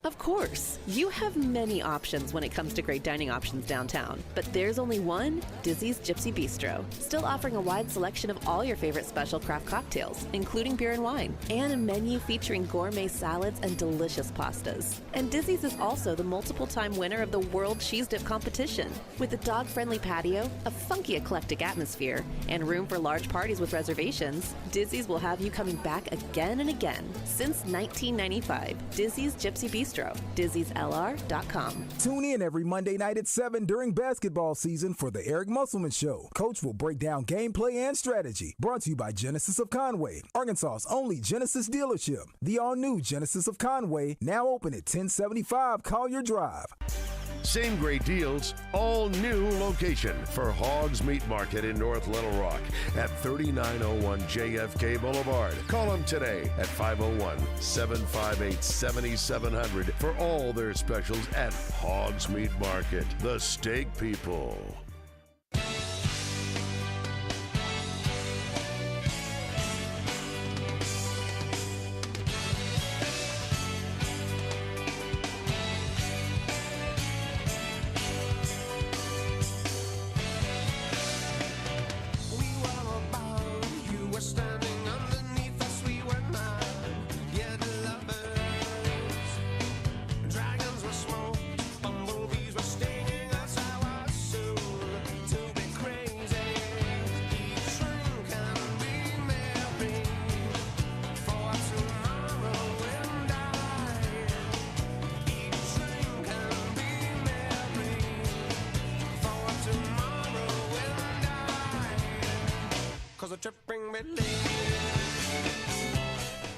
Of course, you have many options when it comes to great dining options downtown, but there's only one, Dizzy's Gypsy Bistro, still offering a wide selection of all your favorite special craft cocktails, including beer and wine, and a menu featuring gourmet salads and delicious pastas. And Dizzy's is also the multiple-time winner of the World Cheese Dip Competition. With a dog-friendly patio, a funky eclectic atmosphere, and room for large parties with reservations, Dizzy's will have you coming back again and again. Since 1995, Dizzy's Gypsy Bistro, Dizzy'sLR.com. Tune in every Monday night at 7 during basketball season for the Eric Musselman Show. Coach will break down gameplay and strategy. Brought to you by Genesis of Conway, Arkansas's only Genesis dealership. The all-new Genesis of Conway, now open at 1075 Collier Drive. Same great deals, all new location for Hogs Meat Market in North Little Rock at 3901 JFK Boulevard. Call them today at 501-758-7700 for all their specials at Hogs Meat Market, the steak people.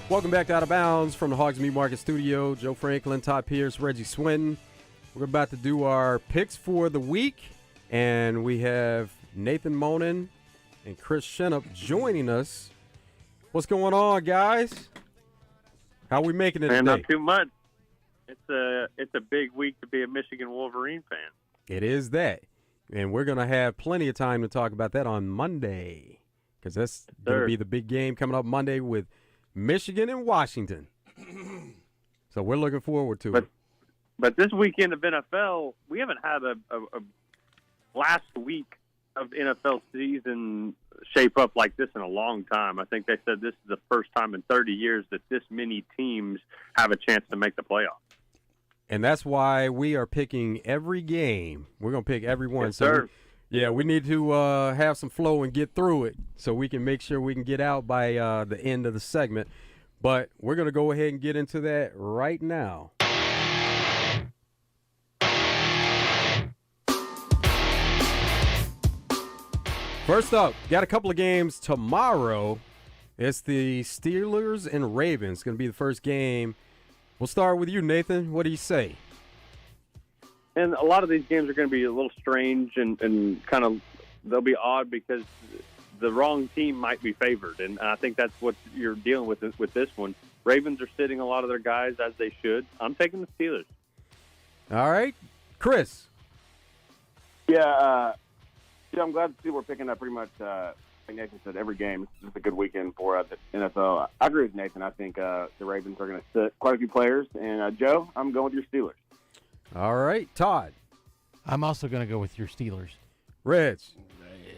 Welcome back to Out of Bounds from the Hogs Meat Market Studio. Joe Franklin, Todd Pierce, Reggie Swinton. We're about to do our picks for the week, and we have Nathan Monin and Chris Shenup joining us. What's going on, guys? How are we making it today? Not too much. It's a big week to be a Michigan Wolverine fan. It is that, and we're going to have plenty of time to talk about that on Monday, because that's going to be the big game coming up Monday with Michigan and Washington. So we're looking forward to it. But this weekend of NFL, we haven't had a last week of NFL season shape up like this in a long time. I think they said this is the first time in 30 years that this many teams have a chance to make the playoffs. And that's why we are picking every game. We're going to pick every one. Yes, sir. We need to have some flow and get through it so we can make sure we can get out by the end of the segment. But we're going to go ahead and get into that right now. First up, got a couple of games tomorrow. It's the Steelers and Ravens. It's going to be the first game. We'll start with you, Nathan. What do you say? And a lot of these games are going to be a little strange and kind of they'll be odd because the wrong team might be favored. And I think that's what you're dealing with this one. Ravens are sitting a lot of their guys as they should. I'm taking the Steelers. All right. Chris. Yeah, I'm glad to see we're picking up pretty much, like Nathan said, every game. It's just a good weekend for the NFL. I agree with Nathan. I think the Ravens are going to sit quite a few players. And, Joe, I'm going with your Steelers. All right, Todd. I'm also going to go with your Steelers. Reg.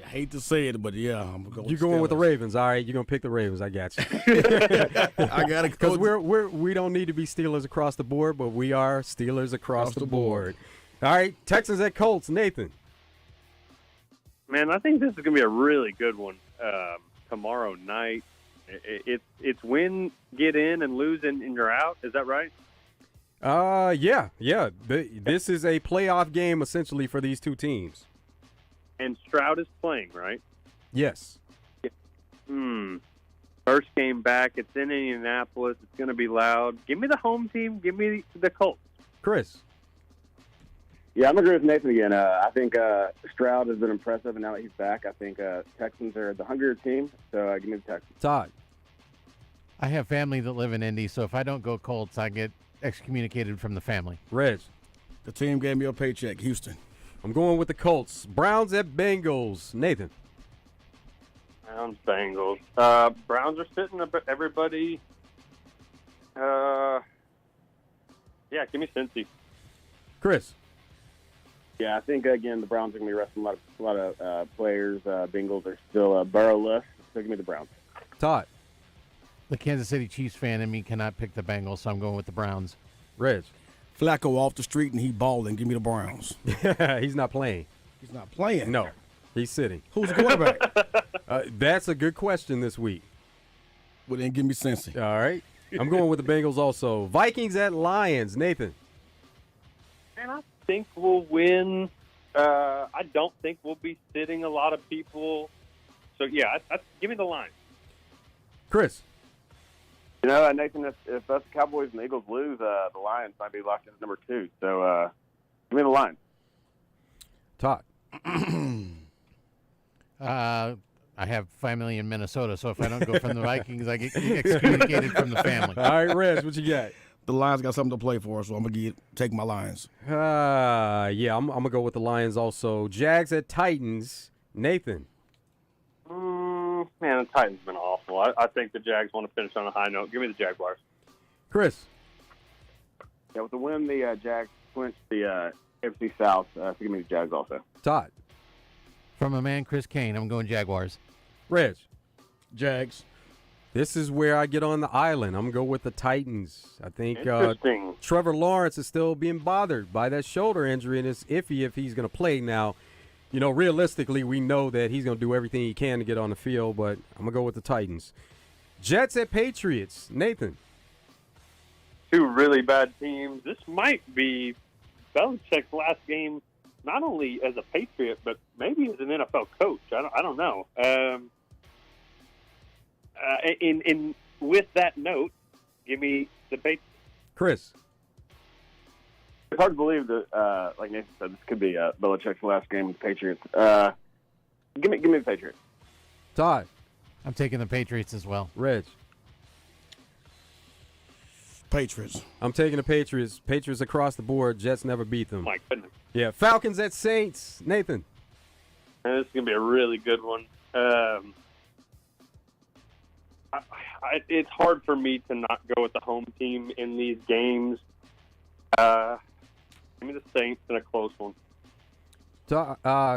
I hate to say it, but yeah, I'm going. You're going with the Ravens. All right, you're going to pick the Ravens. I got you. I got to because we don't need to be Steelers across the board, but we are Steelers across the board. All right, Texans at Colts. Nathan. Man, I think this is going to be a really good one tomorrow night. It's win, get in, and lose, and you're out. Is that right? Yeah. This is a playoff game essentially for these two teams. And Stroud is playing, right? Yes. First game back. It's in Indianapolis. It's going to be loud. Give me the home team. Give me the Colts. Chris. Yeah, I'm agreeing with Nathan again. I think Stroud has been impressive, and now that he's back, I think Texans are the hungrier team. So give me the Texans. Todd. I have family that live in Indy, so if I don't go Colts, I get excommunicated from the family. Reg. The team gave me a paycheck. Houston. I'm going with the Colts. Browns at Bengals. Nathan. Browns, Bengals. Browns are sitting up everybody. Yeah, give me Cincy. Chris. Yeah, I think, again, the Browns are going to be resting a lot of players. Bengals are still Burrow-less, so give me the Browns. Todd. The Kansas City Chiefs fan in me cannot pick the Bengals, so I'm going with the Browns. Reg. Flacco off the street and he balling. Give me the Browns. He's not playing. He's not playing? No. He's sitting. Who's the quarterback? That's a good question this week. Well, then give me Cincy. All right. I'm going with the Bengals also. Vikings at Lions. Nathan. And I think we'll win. I don't think we'll be sitting a lot of people. So, yeah, give me the line. Chris. You know, Nathan, if us Cowboys and Eagles lose, the Lions might be locked in at number 2. So, give me the line. Todd. I have family in Minnesota, so if I don't go from the Vikings, I get excommunicated from the family. All right, Reg, what you got? The Lions got something to play for, so I'm going to take my Lions. Yeah, I'm going to go with the Lions also. Jags at Titans. Nathan. Man, the Titans been awful. I think the Jags want to finish on a high note. Give me the Jaguars. Chris. Yeah, with the win, the Jags clinched the NFC South. So give me the Jags also. Todd. From a man, Chris Kane, I'm going Jaguars. Reg. Jags. This is where I get on the island. I'm going to go with the Titans. I think Interesting. Trevor Lawrence is still being bothered by that shoulder injury, and it's iffy if he's going to play now. You know, realistically, we know that he's going to do everything he can to get on the field, but I'm going to go with the Titans. Jets at Patriots. Nathan. Two really bad teams. This might be Belichick's last game, not only as a Patriot, but maybe as an NFL coach. I don't know. With that note, give me the Patriots. Chris. It's hard to believe that, like Nathan said, this could be Belichick's last game with the Patriots. Give me the Patriots. Todd. I'm taking the Patriots as well. Reg. Patriots. I'm taking the Patriots. Patriots across the board. Jets never beat them. My goodness. Yeah, Falcons at Saints. Nathan. And this is going to be a really good one. It's hard for me to not go with the home team in these games. Give me the Saints in a close one.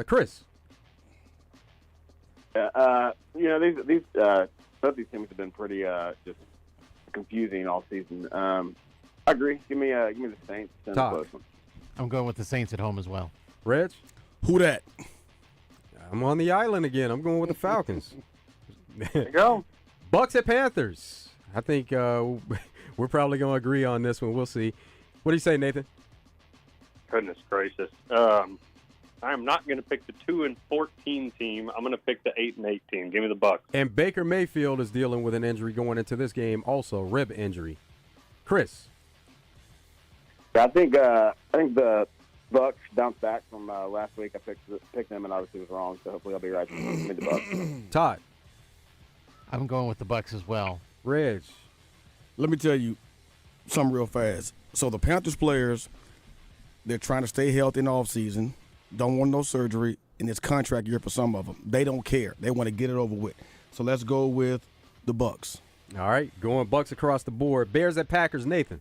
Chris. These both these teams have been pretty just confusing all season. I agree. Give me the Saints in a close one. I'm going with the Saints at home as well. Reg. Who that? I'm on the island again. I'm going with the Falcons. There you go. Bucks at Panthers. I think we're probably going to agree on this one. We'll see. What do you say, Nathan? Goodness gracious. I'm not going to pick the 2-14 team. I'm going to pick the 8-8 team. Give me the Bucks. And Baker Mayfield is dealing with an injury going into this game, also rib injury. Chris. I think the Bucks bounced back from last week. I picked them and obviously was wrong, so hopefully I'll be right. Give me the Bucks. Todd. I'm going with the Bucks as well. Reg. Let me tell you something real fast. So the Panthers players, they're trying to stay healthy in the offseason, don't want no surgery, and it's contract year for some of them. They don't care. They want to get it over with. So let's go with the Bucks. All right, going Bucks across the board. Bears at Packers, Nathan.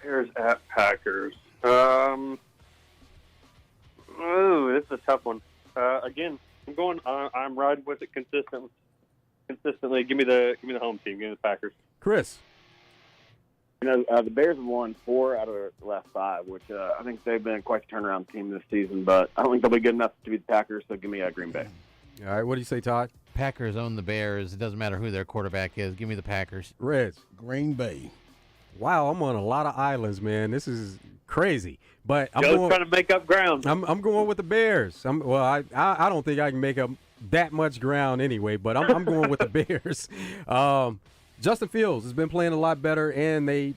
Bears at Packers. This is a tough one. Again, I'm riding with it consistently. Give me the home team. Give me the Packers. Chris. The Bears have won 4 out of the last 5, which I think they've been quite a turnaround team this season, but I don't think they'll be good enough to beat the Packers, so give me Green Bay. All right, what do you say, Todd? Packers own the Bears. It doesn't matter who their quarterback is. Give me the Packers. Reds. Green Bay. Wow, I'm on a lot of islands, man. This is crazy. But I'm Joe's trying to make up ground. I'm going with the Bears. I don't think I can make up that much ground anyway, but I'm going with the Bears. Justin Fields has been playing a lot better, and they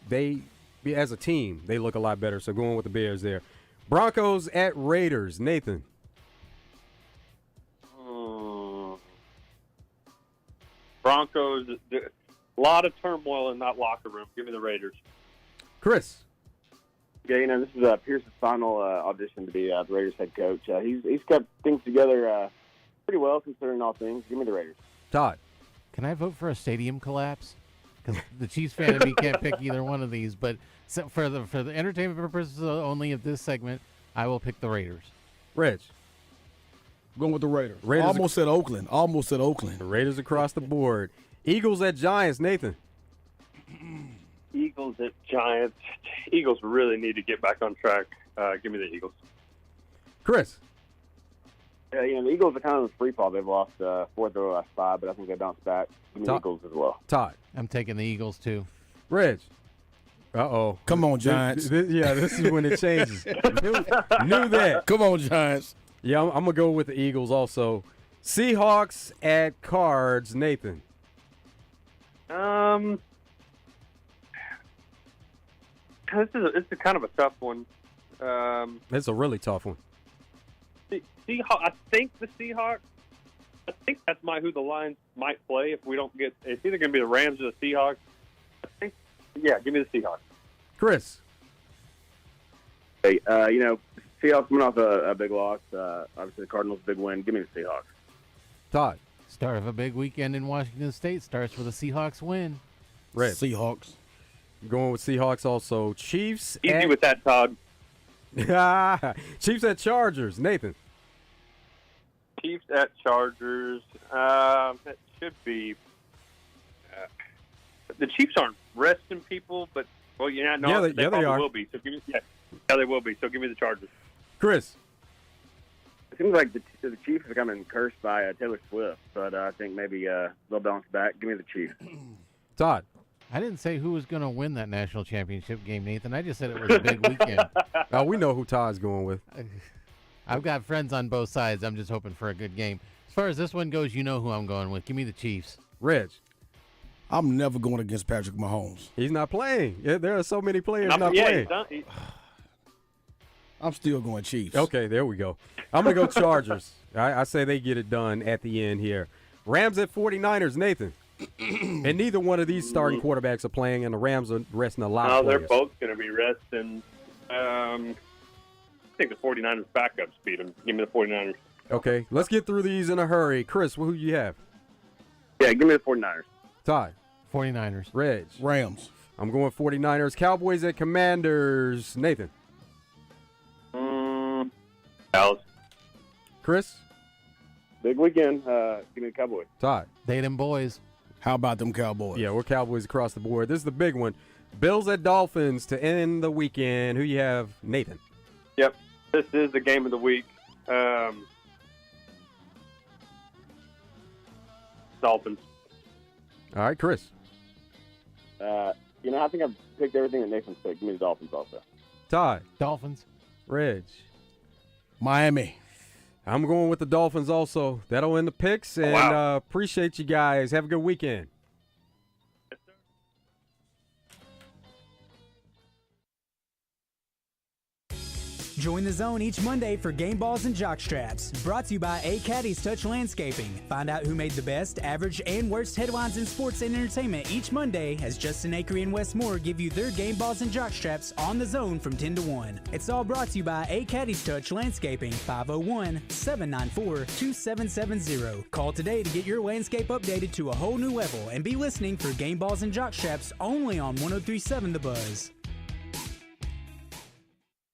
as a team, they look a lot better. So going with the Bears there. Broncos at Raiders. Nathan. Broncos, a lot of turmoil in that locker room. Give me the Raiders. Chris. Yeah, this is Pierce's final audition to be the Raiders head coach. He's kept things together pretty well considering all things. Give me the Raiders. Todd. Can I vote for a stadium collapse? Because the Chiefs fan in me can't pick either one of these. But for the entertainment purposes only of this segment, I will pick the Raiders. Reg. Going with the Raiders. Raiders said Oakland. Almost said Oakland. The Raiders across the board. Eagles at Giants. Nathan. Eagles at Giants. Eagles really need to get back on track. Give me the Eagles. Chris. Yeah, the Eagles are kind of in free fall. They've lost 4 of their last 5, but I think they bounce back. Give me the Eagles as well. Todd. I'm taking the Eagles too. Reg. Uh-oh. Come on, Giants. This is when it changes. Knew that. Come on, Giants. Yeah, I'm going to go with the Eagles also. Seahawks at Cards. Nathan. This is kind of a tough one. It's a really tough one. I think the Seahawks. I think that's who the Lions might play if we don't get. It's either going to be the Rams or the Seahawks. I think. Yeah, give me the Seahawks. Chris. Hey, Seahawks coming off a big loss. Obviously, the Cardinals' big win. Give me the Seahawks. Todd. Start of a big weekend in Washington State starts with a Seahawks win. Red. Seahawks. Going with Seahawks also. Chiefs. Easy with that, Todd. Chiefs at Chargers. Nathan. Chiefs at Chargers. That should be. The Chiefs aren't resting people, but they probably are. will be. So give me, they will be. So give me the Chargers. Chris. It seems like the Chiefs are becoming cursed by Taylor Swift, but I think maybe they'll bounce back. Give me the Chiefs. Todd. I didn't say who was going to win that national championship game, Nathan. I just said it was a big weekend. Oh, we know who Todd's going with. I've got friends on both sides. I'm just hoping for a good game. As far as this one goes, you know who I'm going with. Give me the Chiefs. Reg. I'm never going against Patrick Mahomes. He's not playing. Yeah, there are so many players not playing. I'm still going Chiefs. Okay, there we go. I'm going to go Chargers. I say they get it done at the end here. Rams at 49ers. Nathan. And neither one of these starting quarterbacks are playing, and the Rams are resting a lot of players. They're both going to be resting. I think the 49ers backups beat them. Give me the 49ers. Okay, let's get through these in a hurry. Chris, who you have? Yeah, give me the 49ers. Todd. 49ers. Reg. Rams. I'm going 49ers. Cowboys at Commanders. Nathan. Dallas. Chris. Big weekend. Give me the Cowboys. Todd. They them boys. How about them Cowboys? Yeah, we're Cowboys across the board. This is the big one. Bills at Dolphins to end the weekend. Who you have? Nathan. Yep. This is the game of the week. Dolphins. All right, Chris. I think I've picked everything that Nathan's picked. Give me the Dolphins also. Todd. Dolphins. Reg. Miami. I'm going with the Dolphins also. That'll end the picks, and appreciate you guys. Have a good weekend. Join the zone each Monday for game balls and jock straps. Brought to you by A Caddy's Touch Landscaping. Find out who made the best, average, and worst headlines in sports and entertainment each Monday as Justin Akery and Wes Moore give you their game balls and jock straps on the zone from 10 to 1. It's all brought to you by A Caddy's Touch Landscaping, 501-794-2770. Call today to get your landscape updated to a whole new level and be listening for game balls and jock straps only on 103.7 The Buzz.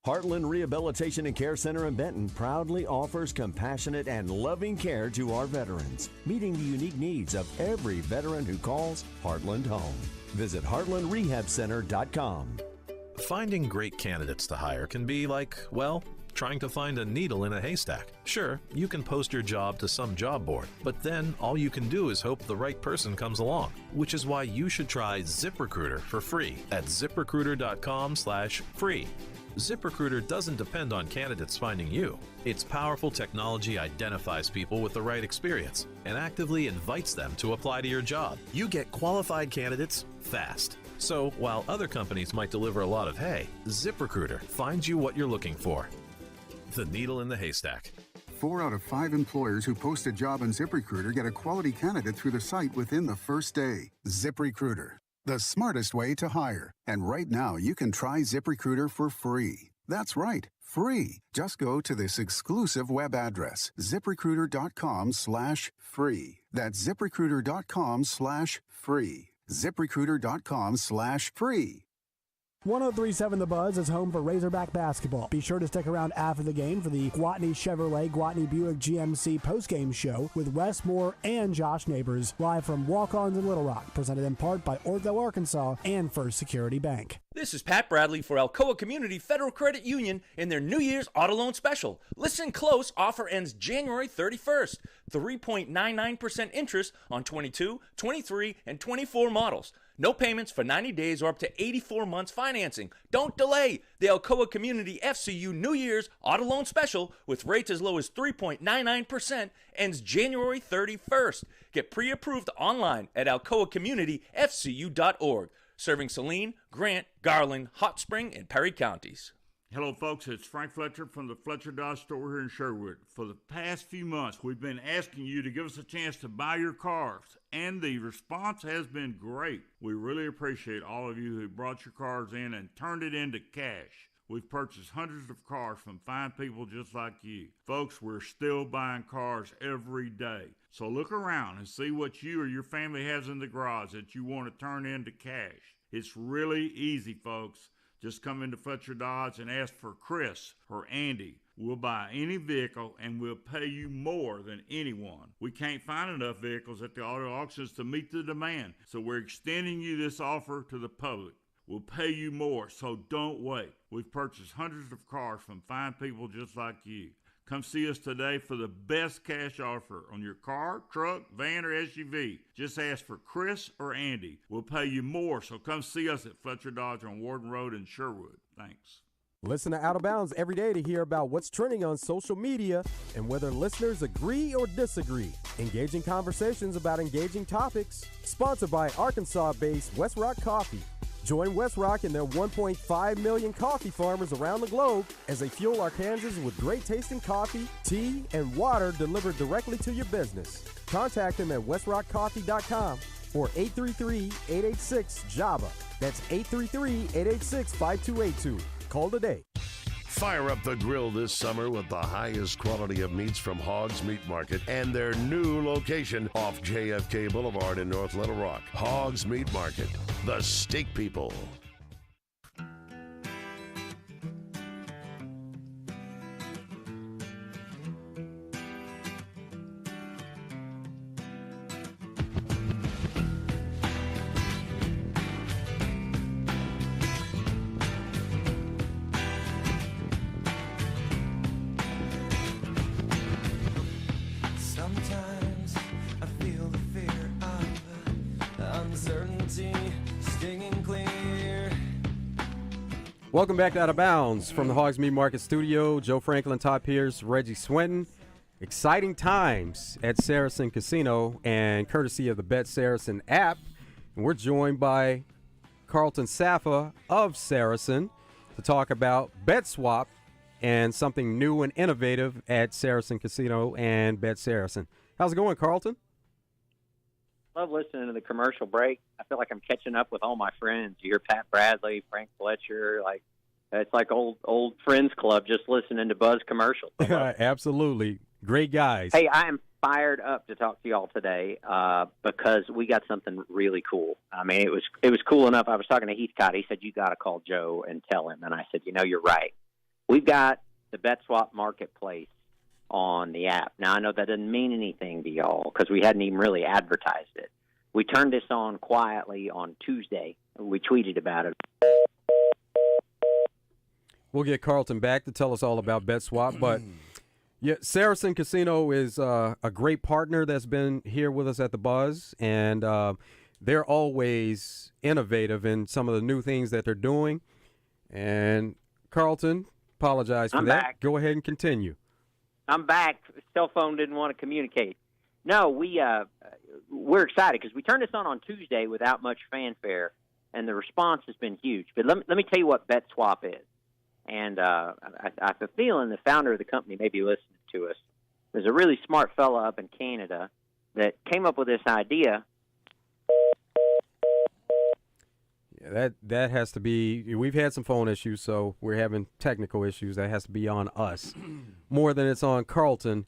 Heartland Rehabilitation and Care Center in Benton proudly offers compassionate and loving care to our veterans, meeting the unique needs of every veteran who calls Heartland home. Visit heartlandrehabcenter.com. Finding great candidates to hire can be like, well, trying to find a needle in a haystack. Sure, you can post your job to some job board, but then all you can do is hope the right person comes along, which is why you should try ZipRecruiter for free at ZipRecruiter.com/free. ZipRecruiter doesn't depend on candidates finding you. Its powerful technology identifies people with the right experience and actively invites them to apply to your job. You get qualified candidates fast. So while other companies might deliver a lot of hay, ZipRecruiter finds you what you're looking for. The needle in the haystack. 4 out of 5 employers who post a job on ZipRecruiter get a quality candidate through the site within the first day. ZipRecruiter, the smartest way to hire. And right now, you can try ZipRecruiter for free. That's right, free. Just go to this exclusive web address, ZipRecruiter.com/free. That's ZipRecruiter.com/free. ZipRecruiter.com/free. 103.7 The Buzz is home for Razorback basketball. Be sure to stick around after the game for the Gwatney Chevrolet Gwatney Buick GMC postgame show with Wes Moore and Josh Neighbors, live from Walk-Ons in Little Rock, presented in part by Ortho Arkansas and First Security Bank. This is Pat Bradley for Alcoa Community Federal Credit Union in their New Year's Auto Loan Special. Listen close, offer ends January 31st. 3.99% interest on 22, 23, and 24 models. No payments for 90 days or up to 84 months financing. Don't delay. The Alcoa Community FCU New Year's Auto Loan Special with rates as low as 3.99% ends January 31st. Get pre-approved online at alcoacommunityfcu.org. Serving Saline, Grant, Garland, Hot Spring, and Perry counties. Hello, folks. It's Frank Fletcher from the Fletcher Dodge store here in Sherwood. For the past few months, we've been asking you to give us a chance to buy your cars, and the response has been great. We really appreciate all of you who brought your cars in and turned it into cash. We've purchased hundreds of cars from fine people just like you. Folks, we're still buying cars every day. So look around and see what you or your family has in the garage that you want to turn into cash. It's really easy, folks. Just come into Fletcher Dodge and ask for Chris or Andy. We'll buy any vehicle and we'll pay you more than anyone. We can't find enough vehicles at the auto auctions to meet the demand, so we're extending you this offer to the public. We'll pay you more, so don't wait. We've purchased hundreds of cars from fine people just like you. Come see us today for the best cash offer on your car, truck, van, or SUV. Just ask for Chris or Andy. We'll pay you more, so come see us at Fletcher Dodge on Warden Road in Sherwood. Thanks. Listen to Out of Bounds every day to hear about what's trending on social media and whether listeners agree or disagree. Engaging conversations about engaging topics. Sponsored by Arkansas-based West Rock Coffee. Join West Rock and their 1.5 million coffee farmers around the globe as they fuel Arkansans with great-tasting coffee, tea, and water delivered directly to your business. Contact them at westrockcoffee.com or 833-886-JAVA. That's 833-886-5282. Call today. Fire up the grill this summer with the highest quality of meats from Hogs Meat Market and their new location off JFK Boulevard in North Little Rock. Hogs Meat Market, the steak people. Welcome back to Out of Bounds from the Hogs Meat Market Studio. Joe Franklin, Todd Pierce, Reggie Swinton. Exciting times at Saracen Casino and courtesy of the Bet Saracen app. And we're joined by Carlton Safa of Saracen to talk about Bet Swap and something new and innovative at Saracen Casino and Bet Saracen. How's it going, Carlton? Love listening to the commercial break. I feel like I'm catching up with all my friends. You hear Pat Bradley, Frank Fletcher, it's like old friends club just listening to Buzz commercials. Absolutely. Great guys. Hey, I am fired up to talk to y'all today because we got something really cool. I mean, it was cool enough. I was talking to Heathcott. He said, you got to call Joe and tell him. And I said, you're right. We've got the BetSwap Marketplace on the app. Now, I know that doesn't mean anything to y'all because we hadn't even really advertised it. We turned this on quietly on Tuesday. We tweeted about it. We'll get Carlton back to tell us all about BetSwap. But, yeah, Saracen Casino is a great partner that's been here with us at the Buzz, and they're always innovative in some of the new things that they're doing. And, Carlton, apologize for I'm that. back. Go ahead and continue. I'm back. Cell phone didn't want to communicate. No, we're excited because we turned this on Tuesday without much fanfare, and the response has been huge. But let me tell you what BetSwap is. And I have a feeling the founder of the company may be listening to us. There's a really smart fella up in Canada that came up with this idea. Yeah, that has to be – we've had some phone issues, so we're having technical issues. That has to be on us more than it's on Carlton.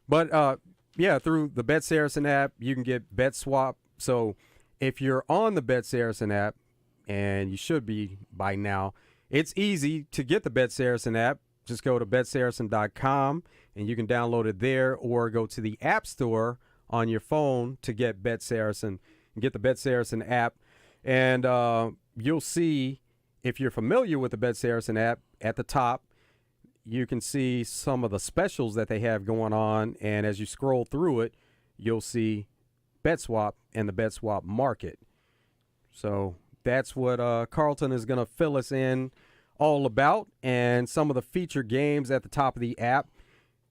But, yeah, through the Bet Saracen app, you can get BetSwap. So if you're on the Bet Saracen app, and you should be by now, it's easy to get the Bet Saracen app. Just go to betsaracen.com, and you can download it there, or go to the App Store on your phone to get Bet Saracen and get the Bet Saracen app. And you'll see, if you're familiar with the Bet Saracen app, at the top, you can see some of the specials that they have going on. And as you scroll through it, you'll see BetSwap and the BetSwap market. So that's what Carlton is going to fill us in all about. And some of the featured games at the top of the app,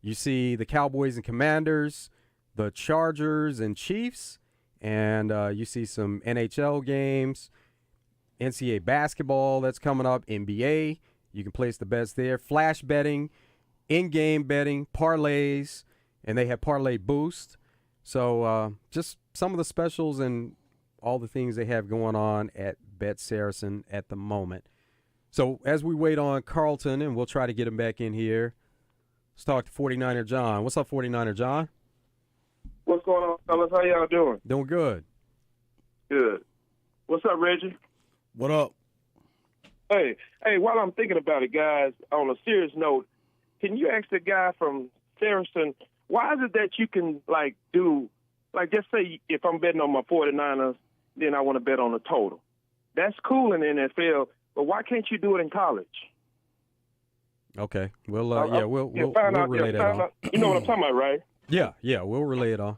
you see the Cowboys and Commanders, the Chargers and Chiefs, and you see some NHL games, NCAA basketball that's coming up, NBA. You can place the bets there. Flash betting, in-game betting, parlays, and they have Parlay Boost. So just some of the specials and all the things they have going on at Bet Saracen at the moment. So as we wait on Carlton, and we'll try to get him back in here, let's talk to 49er John. What's up, 49er John? What's going on, fellas? How y'all doing? Doing good. Good. What's up, Reggie? What up? Hey, while I'm thinking about it, guys, on a serious note, can you ask the guy from Saracen, why is it that you can, just say if I'm betting on my 49ers, then I want to bet on the total. That's cool in the NFL, but why can't you do it in college? Okay. We'll we'll relay that on. You know what I'm talking about, right? Yeah, we'll relay it on.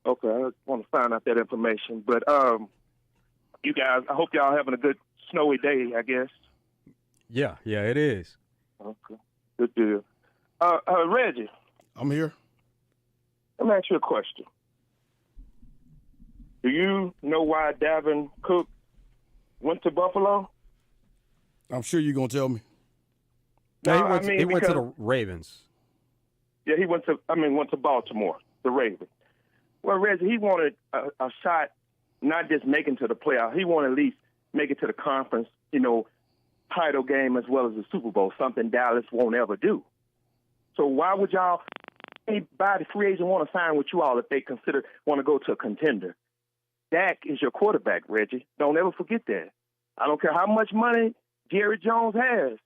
Okay, I want to find out that information. But you guys, I hope y'all having a good snowy day, I guess. Yeah, it is. Okay, good deal. Reggie. I'm here. Let me ask you a question. Do you know why Dalvin Cook went to Buffalo? I'm sure you're going to tell me. No, he went to the Ravens. Yeah, he went to Baltimore, the Ravens. Well, Reggie, he wanted a shot, not just making to the playoffs. He wanted at least make it to the conference, title game as well as the Super Bowl, something Dallas won't ever do. So why would y'all, anybody free agent want to sign with you all if they want to go to a contender? Dak is your quarterback, Reggie. Don't ever forget that. I don't care how much money Jerry Jones has.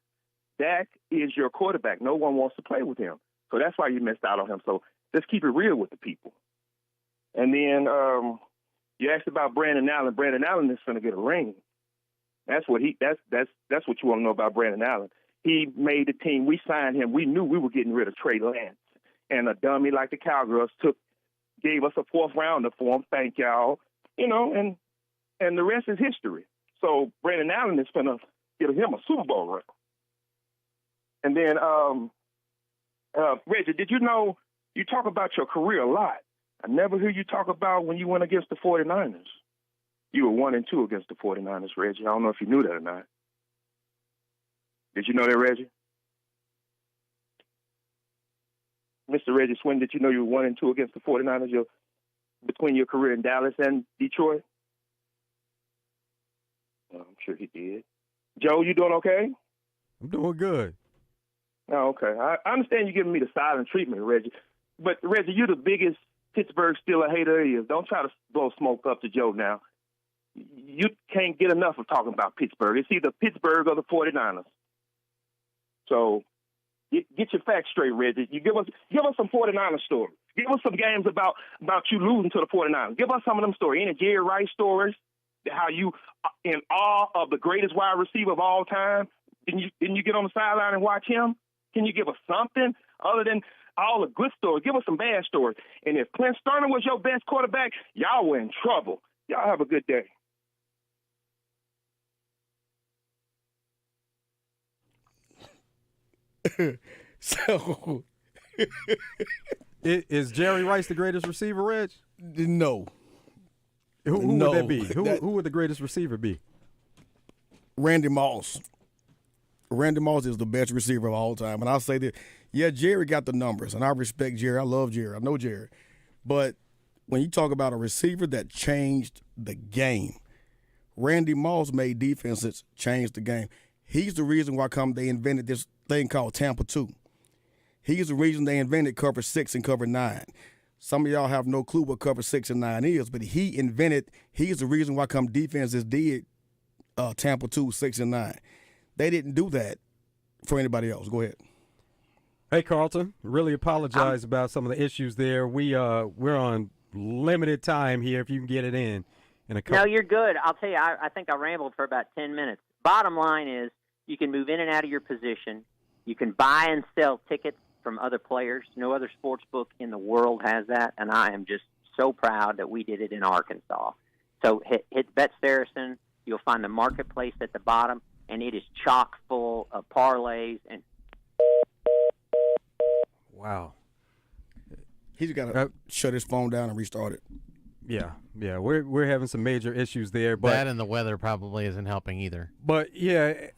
Dak is your quarterback. No one wants to play with him. So that's why you missed out on him. So let's keep it real with the people. And then you asked about Brandon Allen. Brandon Allen is going to get a ring. That's what that's what you want to know about Brandon Allen. He made the team. We signed him. We knew we were getting rid of Trey Lance. And a dummy like the Cowgirls gave us a fourth rounder for him. Thank y'all. And the rest is history. So Brandon Allen is going to give him a Super Bowl ring. And then, Reggie, did you know you talk about your career a lot? I never hear you talk about when you went against the 49ers. You were 1-2 against the 49ers, Reggie. I don't know if you knew that or not. Did you know that, Reggie? Mr. Reggie Swin, did you know you were 1-2 against the 49ers between your career in Dallas and Detroit? Well, I'm sure he did. Joe, you doing okay? I'm doing good. Oh, okay. I understand you giving me the silent treatment, Reggie. But, Reggie, you're the biggest Pittsburgh Steelers hater there is. Don't try to blow smoke up to Joe now. You can't get enough of talking about Pittsburgh. It's either Pittsburgh or the 49ers. So get your facts straight, Reggie. You give us some 49ers stories. Give us some games about you losing to the 49ers. Give us some of them stories. Any Jerry Rice stories, how you in awe of the greatest wide receiver of all time, Didn't you get on the sideline and watch him? Can you give us something other than all the good stories? Give us some bad stories. And if Clint Sterner was your best quarterback, y'all were in trouble. Y'all have a good day. So, is Jerry Rice the greatest receiver, Reg? No. Who No. would that be? Who would the greatest receiver be? Randy Moss. Randy Moss is the best receiver of all time. And I'll say that, yeah, Jerry got the numbers, and I respect Jerry. I love Jerry. I know Jerry. But when you talk about a receiver that changed the game, Randy Moss made defenses change the game. He's the reason why they invented this thing called Tampa 2. He's the reason they invented cover 6 and cover 9. Some of y'all have no clue what cover 6 and 9 is, but he's the reason why defenses did Tampa 2, 6, and 9. They didn't do that for anybody else. Go ahead. Hey, Carlton, really apologize about some of the issues there. We're on limited time here if you can get it in a couple. No, you're good. I'll tell you, I think I rambled for about 10 minutes. Bottom line is you can move in and out of your position. You can buy and sell tickets from other players. No other sports book in the world has that, and I am just so proud that we did it in Arkansas. So hit Bet Saracen. You'll find the marketplace at the bottom, and it is chock full of parlays. And wow. He's got to shut his phone down and restart it. Yeah, we're having some major issues there. But that and the weather probably isn't helping either. But yeah,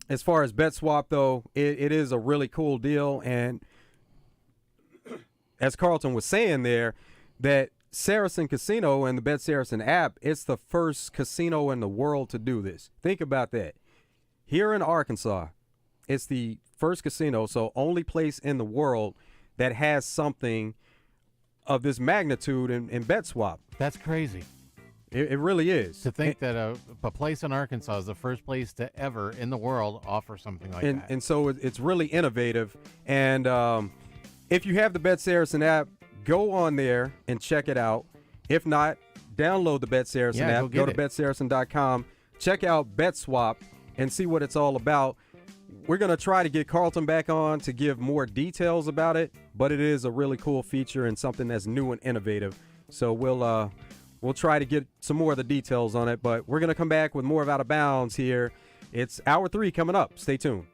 as far as BetSwap though, it is a really cool deal, and as Carlton was saying there, that Saracen Casino and the Bet Saracen app, it's the first casino in the world to do this. Think about that. Here in Arkansas, it's the first casino, so only place in the world that has something of this magnitude in BetSwap. That's crazy. It really is. To think that a place in Arkansas is the first place to ever in the world offer something like that. And so it's really innovative. And if you have the Bet Saracen app, go on there and check it out. If not, download the Bet Saracen app. Go to betsaracen.com. Check out BetSwap and see what it's all about. We're going to try to get Carlton back on to give more details about it, but it is a really cool feature and something that's new and innovative. So we'll try to get some more of the details on it, but we're going to come back with more of Out of Bounds here. It's Hour 3 coming up. Stay tuned.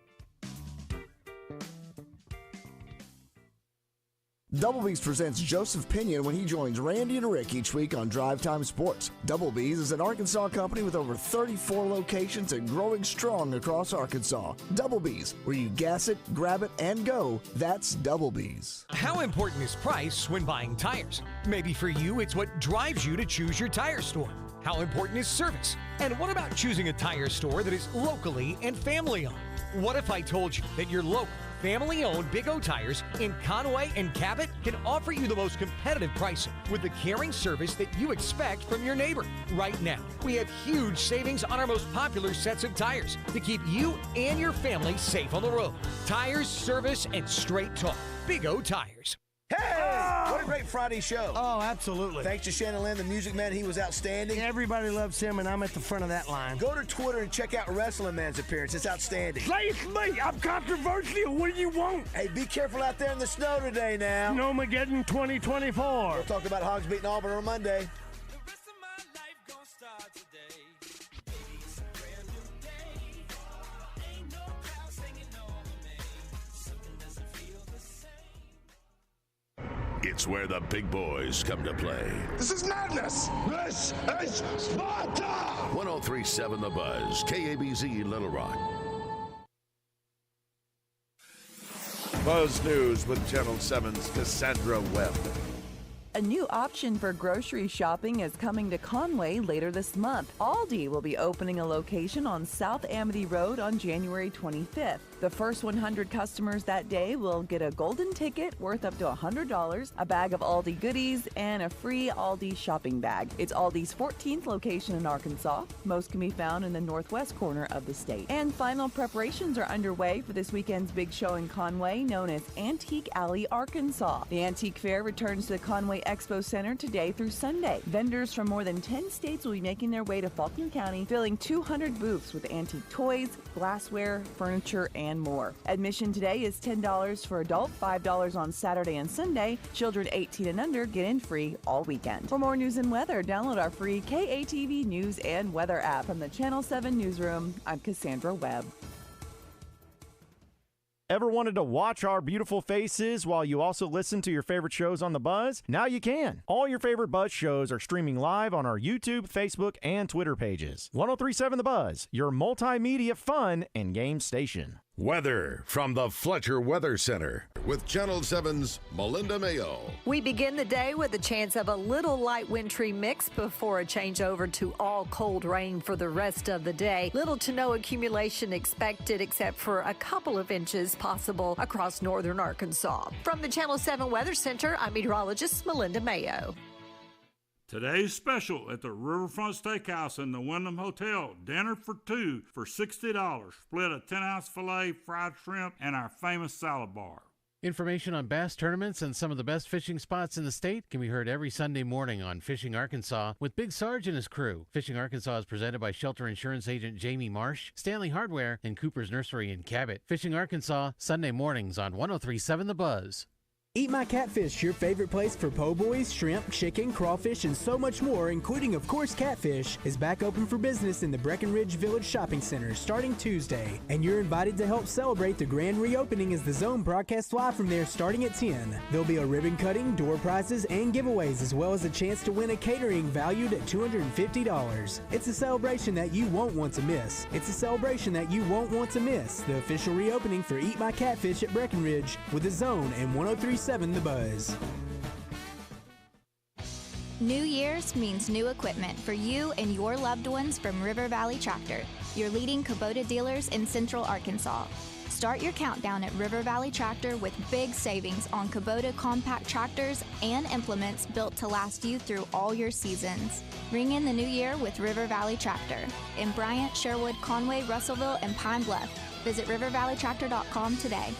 Double B's presents Joseph Pinion when he joins Randy and Rick each week on Drive Time Sports. Double B's is an Arkansas company with over 34 locations and growing strong across Arkansas. Double B's, where you gas it, grab it, and go. That's Double B's. How important is price when buying tires? Maybe for you, it's what drives you to choose your tire store. How important is service? And what about choosing a tire store that is locally and family-owned? What if I told you that your local, family-owned Big O Tires in Conway and Cabot can offer you the most competitive pricing with the caring service that you expect from your neighbor? Right now, we have huge savings on our most popular sets of tires to keep you and your family safe on the road. Tires, service, and straight talk. Big O Tires. Hey! What a great Friday show. Oh, absolutely. Thanks to Shannon Lynn, the music man. He was outstanding. Everybody loves him, and I'm at the front of that line. Go to Twitter and check out Wrestling Man's appearance. It's outstanding. Place me! I'm controversial. What do you want? Hey, be careful out there in the snow today now. Snowmageddon 2024. We'll talk about Hogs beating Auburn on Monday. It's where the big boys come to play. This is madness. This is Sparta. 103.7 The Buzz, KABZ Little Rock. Buzz News with Channel 7's Cassandra Webb. A new option for grocery shopping is coming to Conway later this month. Aldi will be opening a location on South Amity Road on January 25th. The first 100 customers that day will get a golden ticket worth up to $100, a bag of Aldi goodies, and a free Aldi shopping bag. It's Aldi's 14th location in Arkansas. Most can be found in the northwest corner of the state. And final preparations are underway for this weekend's big show in Conway, known as Antique Alley, Arkansas. The Antique Fair returns to the Conway Expo Center today through Sunday. Vendors from more than 10 states will be making their way to Fulton County, filling 200 booths with antique toys, glassware, furniture, and more. Admission today is $10 for adults, $5 on Saturday and Sunday. Children 18 and under get in free all weekend. For more news and weather, download our free KATV News and Weather app from the Channel 7 Newsroom. I'm Cassandra Webb. Ever wanted to watch our beautiful faces while you also listen to your favorite shows on The Buzz? Now you can. All your favorite Buzz shows are streaming live on our YouTube, Facebook, and Twitter pages. 103.7 The Buzz, your multimedia fun and game station. Weather from the Fletcher Weather Center with Channel 7's Melinda Mayo. We begin the day with a chance of a little light wintry mix before a changeover to all cold rain for the rest of the day. Little to no accumulation expected except for a couple of inches possible across northern Arkansas. From the Channel 7 Weather Center, I'm meteorologist Melinda Mayo. Today's special at the Riverfront Steakhouse in the Wyndham Hotel. Dinner for two for $60. Split a 10-ounce filet, fried shrimp, and our famous salad bar. Information on bass tournaments and some of the best fishing spots in the state can be heard every Sunday morning on Fishing Arkansas with Big Sarge and his crew. Fishing Arkansas is presented by Shelter Insurance Agent Jamie Marsh, Stanley Hardware, and Cooper's Nursery in Cabot. Fishing Arkansas, Sunday mornings on 103.7 The Buzz. Eat My Catfish, your favorite place for po' boys, shrimp, chicken, crawfish, and so much more, including, of course, catfish, is back open for business in the Breckenridge Village Shopping Center starting Tuesday. And you're invited to help celebrate the grand reopening as the Zone broadcasts live from there starting at 10. There'll be a ribbon cutting, door prizes, and giveaways, as well as a chance to win a catering valued at $250. It's a celebration that you won't want to miss. It's a celebration that you won't want to miss. The official reopening for Eat My Catfish at Breckenridge with the Zone and 103.7 The Buzz. New Year's means new equipment for you and your loved ones from River Valley Tractor, your leading Kubota dealers in Central Arkansas. Start your countdown at River Valley Tractor with big savings on Kubota compact tractors and implements built to last you through all your seasons. Ring in the new year with River Valley Tractor in Bryant, Sherwood, Conway, Russellville, and Pine Bluff. Visit rivervalleytractor.com today.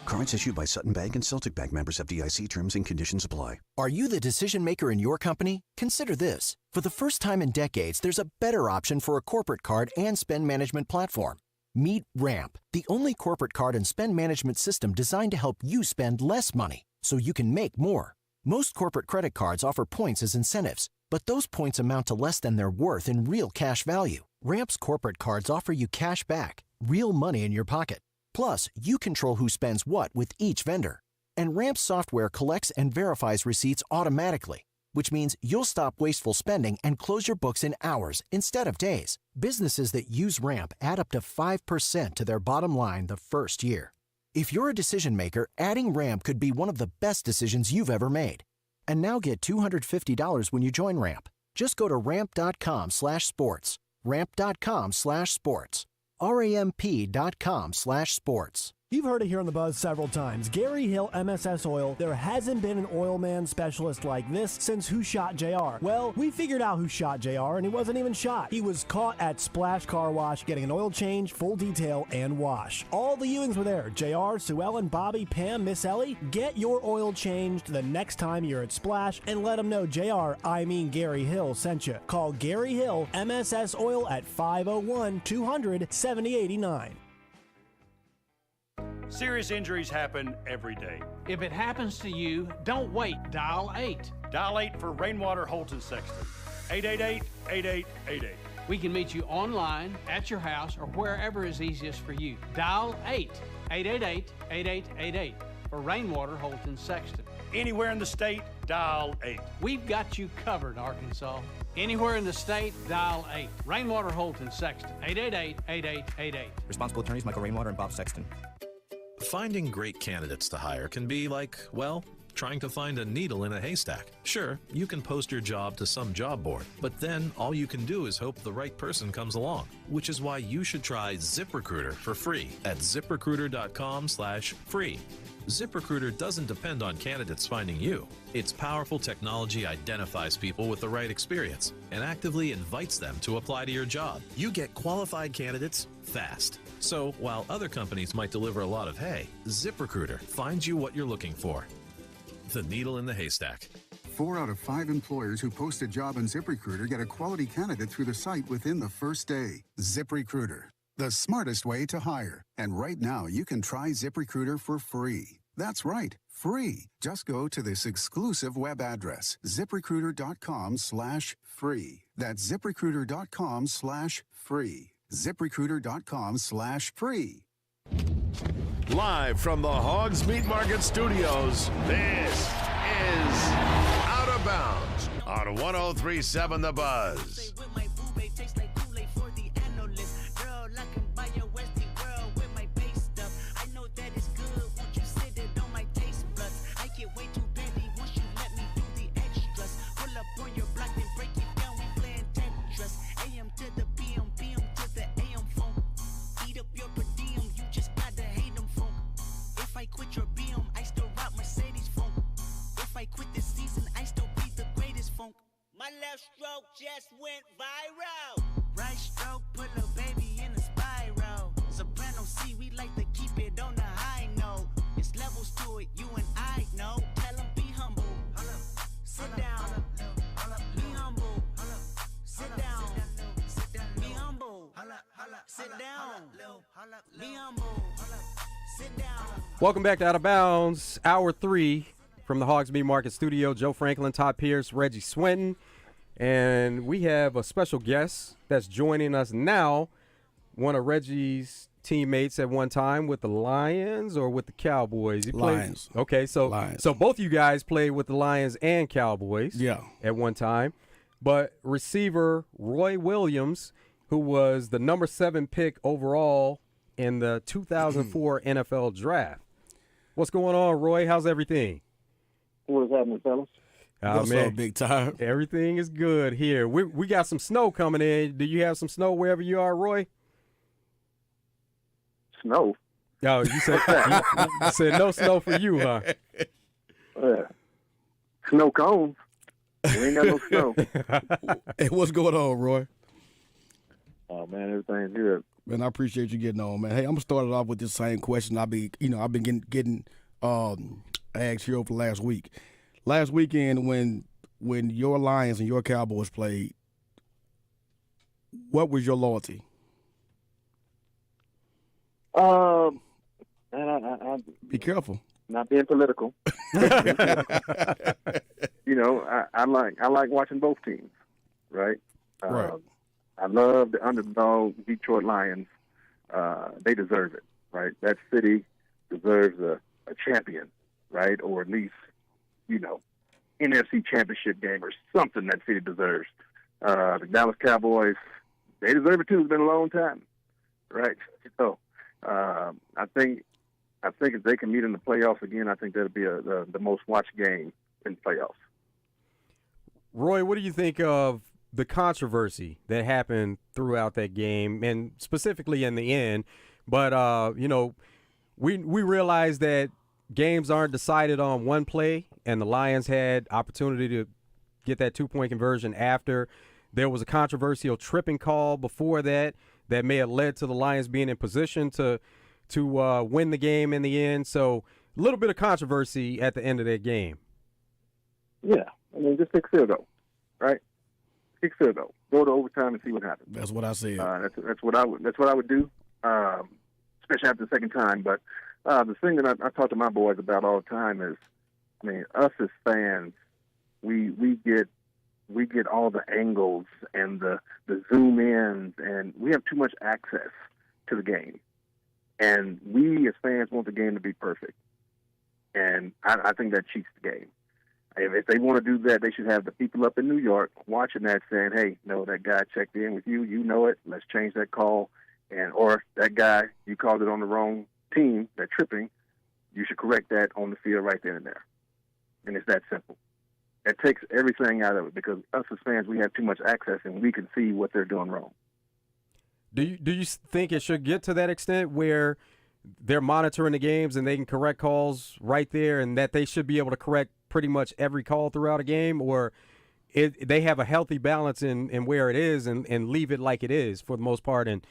Cards issued by Sutton Bank and Celtic Bank, members FDIC. Terms and conditions apply. Are you the decision maker in your company? Consider this. For the first time in decades, there's a better option for a corporate card and spend management platform. Meet Ramp, the only corporate card and spend management system designed to help you spend less money so you can make more. Most corporate credit cards offer points as incentives, but those points amount to less than their worth in real cash value. Ramp's corporate cards offer you cash back, real money in your pocket. Plus, you control who spends what with each vendor. And Ramp's software collects and verifies receipts automatically, which means you'll stop wasteful spending and close your books in hours instead of days. Businesses that use Ramp add up to 5% to their bottom line the first year. If you're a decision maker, adding Ramp could be one of the best decisions you've ever made. And now get $250 when you join Ramp. Just go to ramp.com/sports. Ramp.com/sports. ramp.com/sports. You've heard it here on The Buzz several times. Gary Hill MSS Oil, there hasn't been an oil man specialist like this since Who Shot JR. Well, we figured out who shot JR, and he wasn't even shot. He was caught at Splash Car Wash getting an oil change, full detail, and wash. All the Ewings were there. JR, Sue Ellen, Bobby, Pam, Miss Ellie. Get your oil changed the next time you're at Splash and let them know JR, I mean Gary Hill, sent you. Call Gary Hill MSS Oil at 501-200-7089. Serious injuries happen every day. If it happens to you, don't wait. Dial 8. Dial 8 for Rainwater Holton Sexton. 888-8888. We can meet you online, at your house, or wherever is easiest for you. Dial 8. 888-8888 for Rainwater Holton Sexton. Anywhere in the state, dial 8. We've got you covered, Arkansas. Anywhere in the state, dial 8. Rainwater Holton Sexton. 888-8888. Responsible attorneys Michael Rainwater and Bob Sexton. Finding great candidates to hire can be like, well, trying to find a needle in a haystack. Sure, you can post your job to some job board, but then all you can do is hope the right person comes along, which is why you should try ZipRecruiter for free at ziprecruiter.com/free. ZipRecruiter doesn't depend on candidates finding you. Its powerful technology identifies people with the right experience and actively invites them to apply to your job. You get qualified candidates fast. So while other companies might deliver a lot of hay, ZipRecruiter finds you what you're looking for. The needle in the haystack. 4 out of 5 employers who post a job on ZipRecruiter get a quality candidate through the site within the first day. ZipRecruiter, the smartest way to hire. And right now, you can try ZipRecruiter for free. That's right, free. Just go to this exclusive web address, ZipRecruiter.com/free. That's ZipRecruiter.com/free. ZipRecruiter.com/free. Live from the Hogs Meat Market Studios, this is Out of Bounds on 103.7 The Buzz. My left stroke just went viral. Right stroke put a baby in a spiral. Soprano C, we like to keep it on the high note. It's levels to it, you and I know. Tell them be humble. Sit down. Be humble. Sit down. Be humble. Sit down. Be humble. Sit down. Welcome back to Out of Bounds, Hour 3 from the Hogs Meat Market Studio. Joe Franklin, Todd Pierce, Reggie Swinton. And we have a special guest that's joining us now, one of Reggie's teammates at one time with the Lions or with the Cowboys. He Lions. Played, okay, so Lions. So both you guys played with the Lions and Cowboys at one time. But receiver Roy Williams, who was the number 7 pick overall in the 2004 NFL Draft. What's going on, Roy? How's everything? What's happening, fellas? What's up, big time? Everything is good here. We got some snow coming in. Do you have some snow wherever you are, Roy? Snow? Oh, you said you said no snow for you, huh? Snow cones. We ain't got no snow. Hey, what's going on, Roy? Oh man, everything's good. Man, I appreciate you getting on, man. Hey, I'm gonna start it off with this same question. I've been getting asked here over the last week. Last weekend, when your Lions and your Cowboys played, what was your loyalty? Man, I be careful. Not being political. You know, I like watching both teams, right? Right. I love the underdog Detroit Lions. They deserve it, right? That city deserves a champion, right? Or at least, you know, NFC championship game or something that city deserves. The Dallas Cowboys, they deserve it too. It's been a long time, right? So I think if they can meet in the playoffs again, I think that'll be the most watched game in the playoffs. Roy, what do you think of the controversy that happened throughout that game, and specifically in the end? But you know, we realize that games aren't decided on one play, and the Lions had opportunity to get that 2-point conversion after. There was a controversial tripping call before that may have led to the Lions being in position to win the game in the end. So a little bit of controversy at the end of that game. Yeah, I mean, just kick field goal, right? Kick field goal. Go to overtime and see what happens. That's what I said. That's what I would do, especially after the second time. But the thing that I talk to my boys about all the time is, I mean, us as fans, we get all the angles and the zoom ins, and we have too much access to the game. And we as fans want the game to be perfect. And I think that cheats the game. If they want to do that, they should have the people up in New York watching that saying, hey, no, that guy checked in with you. You know it. Let's change that call. Or that guy, you called it on the wrong team, that tripping. You should correct that on the field right then and there. And it's that simple. It takes everything out of it because us as fans, we have too much access and we can see what they're doing wrong. Do you think it should get to that extent where they're monitoring the games and they can correct calls right there, and that they should be able to correct pretty much every call throughout a game, or they have a healthy balance in where it is and leave it like it is for the most part and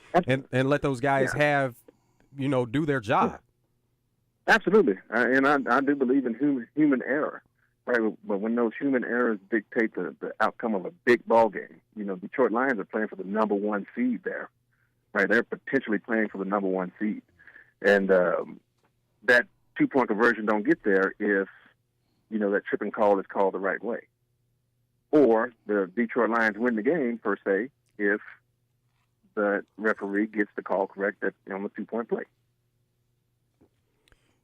let those guys have, do their job? Absolutely. And I do believe in human error. right? But when those human errors dictate the outcome of a big ball game, Detroit Lions are playing for the number one seed there, right? They're potentially playing for the number one seed. And that two-point conversion don't get there if, that tripping call is called the right way. Or the Detroit Lions win the game, per se, if the referee gets the call correct on the two-point play.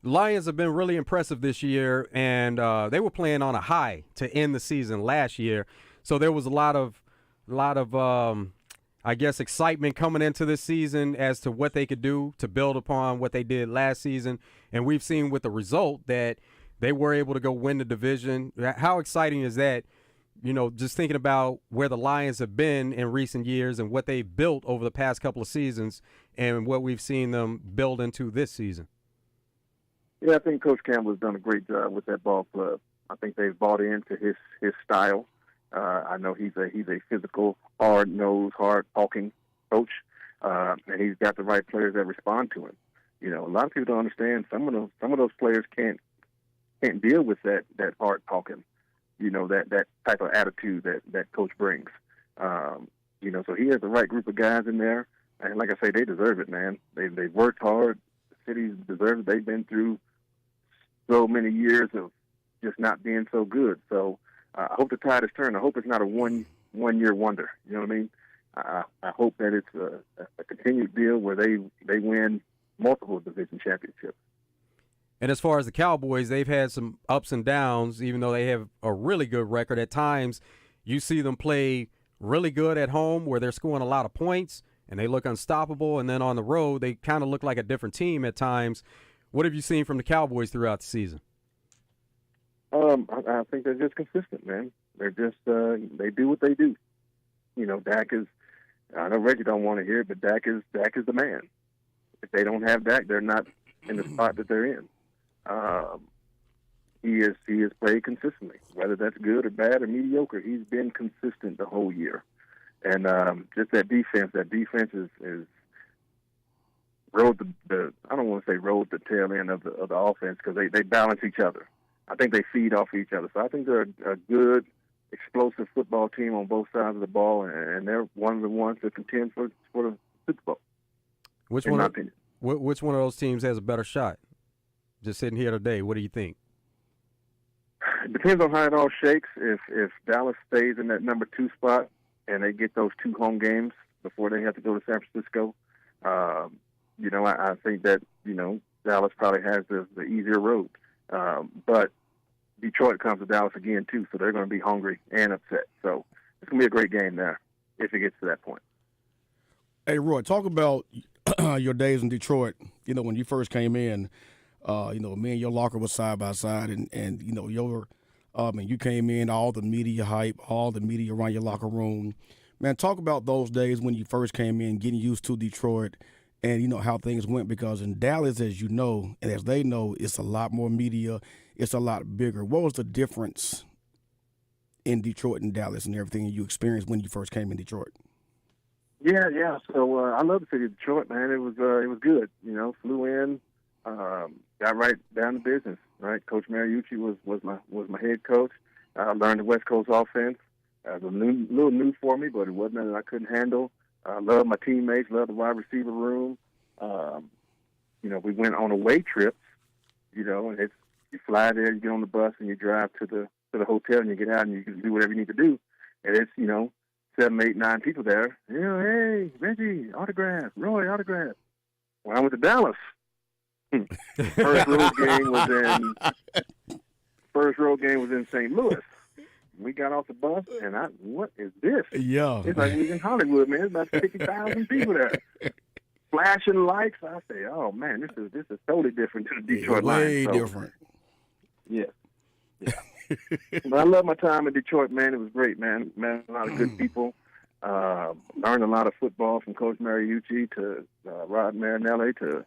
Lions have been really impressive this year, and they were playing on a high to end the season last year. So there was a lot of I guess, excitement coming into this season as to what they could do to build upon what they did last season. And we've seen with the result that they were able to go win the division. How exciting is that, just thinking about where the Lions have been in recent years and what they've built over the past couple of seasons and what we've seen them build into this season? Yeah, I think Coach Campbell has done a great job with that ball club. I think they've bought into his style. I know he's a physical, hard-nosed, hard-talking coach, and he's got the right players that respond to him. A lot of people don't understand some of those players can't deal with that hard-talking, that type of attitude that coach brings. So he has the right group of guys in there, and like I say, they deserve it, man. They've worked hard. The city deserves it. They've been through so many years of just not being so good. So I hope the tide has turned. I hope it's not a one-year wonder. You know what I mean? I hope that it's a continued deal where they win multiple division championships. And as far as the Cowboys, they've had some ups and downs, even though they have a really good record. At times, you see them play really good at home where they're scoring a lot of points and they look unstoppable. And then on the road, they kind of look like a different team at times. What have you seen from the Cowboys throughout the season? I think they're just consistent, man. They're just they do what they do. Dak is. I know Reggie don't want to hear it, but Dak is the man. If they don't have Dak, they're not in the spot that they're in. He is played consistently, whether that's good or bad or mediocre. He's been consistent the whole year, and just that defense. That defense is rode the I don't want to say rode the tail end of the offense because they balance each other. I think they feed off each other. So I think they're a good, explosive football team on both sides of the ball, and they're one of the ones that contend for the Super Bowl. Which one of those teams has a better shot? Just sitting here today, what do you think? It depends on how it all shakes. If Dallas stays in that number 2 spot and they get those 2 home games before they have to go to San Francisco, I think that Dallas probably has the easier road. But Detroit comes to Dallas again, too, so they're going to be hungry and upset. So it's going to be a great game there if it gets to that point. Hey, Roy, talk about your days in Detroit. When you first came in, me and your locker was side by side, and you came in, all the media hype, all the media around your locker room. Man, talk about those days when you first came in, getting used to Detroit, and how things went, because in Dallas, as you know, and as they know, it's a lot more media. It's a lot bigger. What was the difference in Detroit and Dallas and everything you experienced when you first came in Detroit? Yeah. So I love the city of Detroit, man. It was good. Flew in, got right down to business. Right, Coach Mariucci was my head coach. I learned the West Coast offense. It was a little new for me, but it wasn't that I couldn't handle. Loved my teammates, loved the wide receiver room. We went on away trips, and you fly there, you get on the bus, and you drive to the hotel, and you get out, and you can do whatever you need to do. And it's, 7, 8, 9 people there. Hey, Reggie, autograph. Roy, autograph. When I went to Dallas, first road game was in St. Louis. We got off the bus, and what is this? Yeah. It's like we was in Hollywood, man. There's about 50,000 people there. Flashing lights. I say, oh, man, this is totally different to the Detroit Lions. Way different. Yeah. But I love my time in Detroit, man. It was great, man. Met a lot of good people. Learned a lot of football from Coach Mariucci to Rod Marinelli to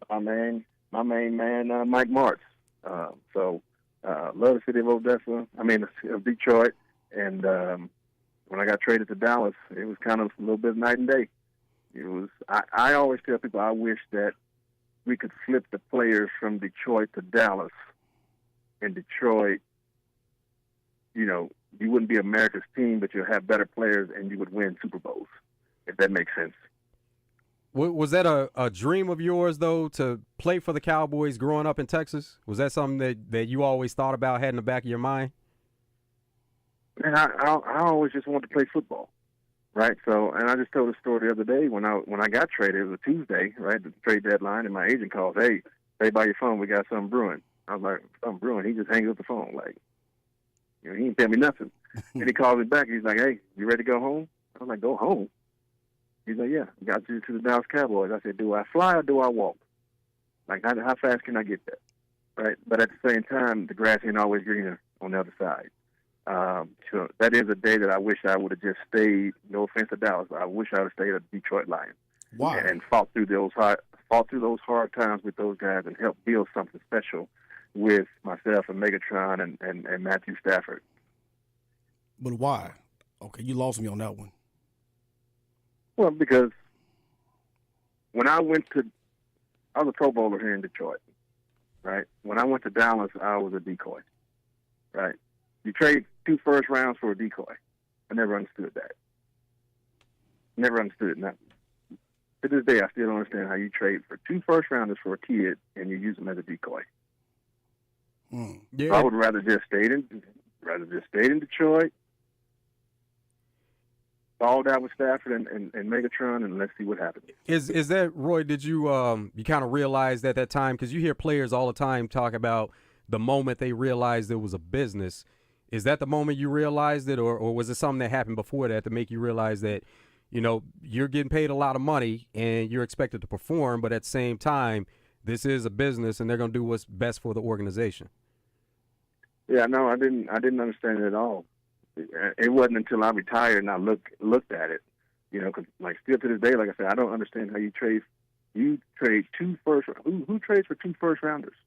my main man, Mike Martz. Love the city of Detroit. And when I got traded to Dallas, it was kind of a little bit night and day. It was. I always tell people I wish that we could flip the players from Detroit to Dallas, and Detroit you wouldn't be America's team, but you'll have better players and you would win Super Bowls, if that makes sense. Was that a dream of yours, though, to play for the Cowboys growing up in Texas? Was that something that you always thought about, had in the back of your mind? Man, I always just wanted to play football, right? So, and I just told a story the other day when I got traded. It was a Tuesday, right, the trade deadline, and my agent calls, hey, stay by your phone, we got something brewing. I was like, something brewing? He just hangs up the phone, like, he didn't tell me nothing. And he calls me back, he's like, hey, you ready to go home? I was like, go home? He's like, yeah, got you to the Dallas Cowboys. I said, do I fly or do I walk? Like, how fast can I get there? Right? But at the same time, the grass ain't always greener on the other side. So that is a day that I wish I would have just stayed. No offense to Dallas, I wish I would have stayed at the Detroit Lions. Wow. And fought through those hard times with those guys and helped build something special with myself and Megatron and Matthew Stafford. But why? Okay, you lost me on that one. Well, because when I was a Pro Bowler here in Detroit, right? When I went to Dallas, I was a decoy, right? You trade 2 first rounds for a decoy. I never understood that. Never understood it. Now, to this day, I still don't understand how you trade for 2 first rounders for a kid and you use them as a decoy. Yeah. I would rather just stayed in Detroit, balled out with Stafford and Megatron, and let's see what happens. Is that, Roy, did you you kind of realize at that time, because you hear players all the time talk about the moment they realized it was a business. Is that the moment you realized it, or was it something that happened before that to make you realize that, you're getting paid a lot of money and you're expected to perform, but at the same time, this is a business and they're going to do what's best for the organization? Yeah, no, I didn't understand it at all. It wasn't until I retired and I looked at it, because like still to this day, like I said, I don't understand how you trade 2 first. Who trades for 2 first rounders?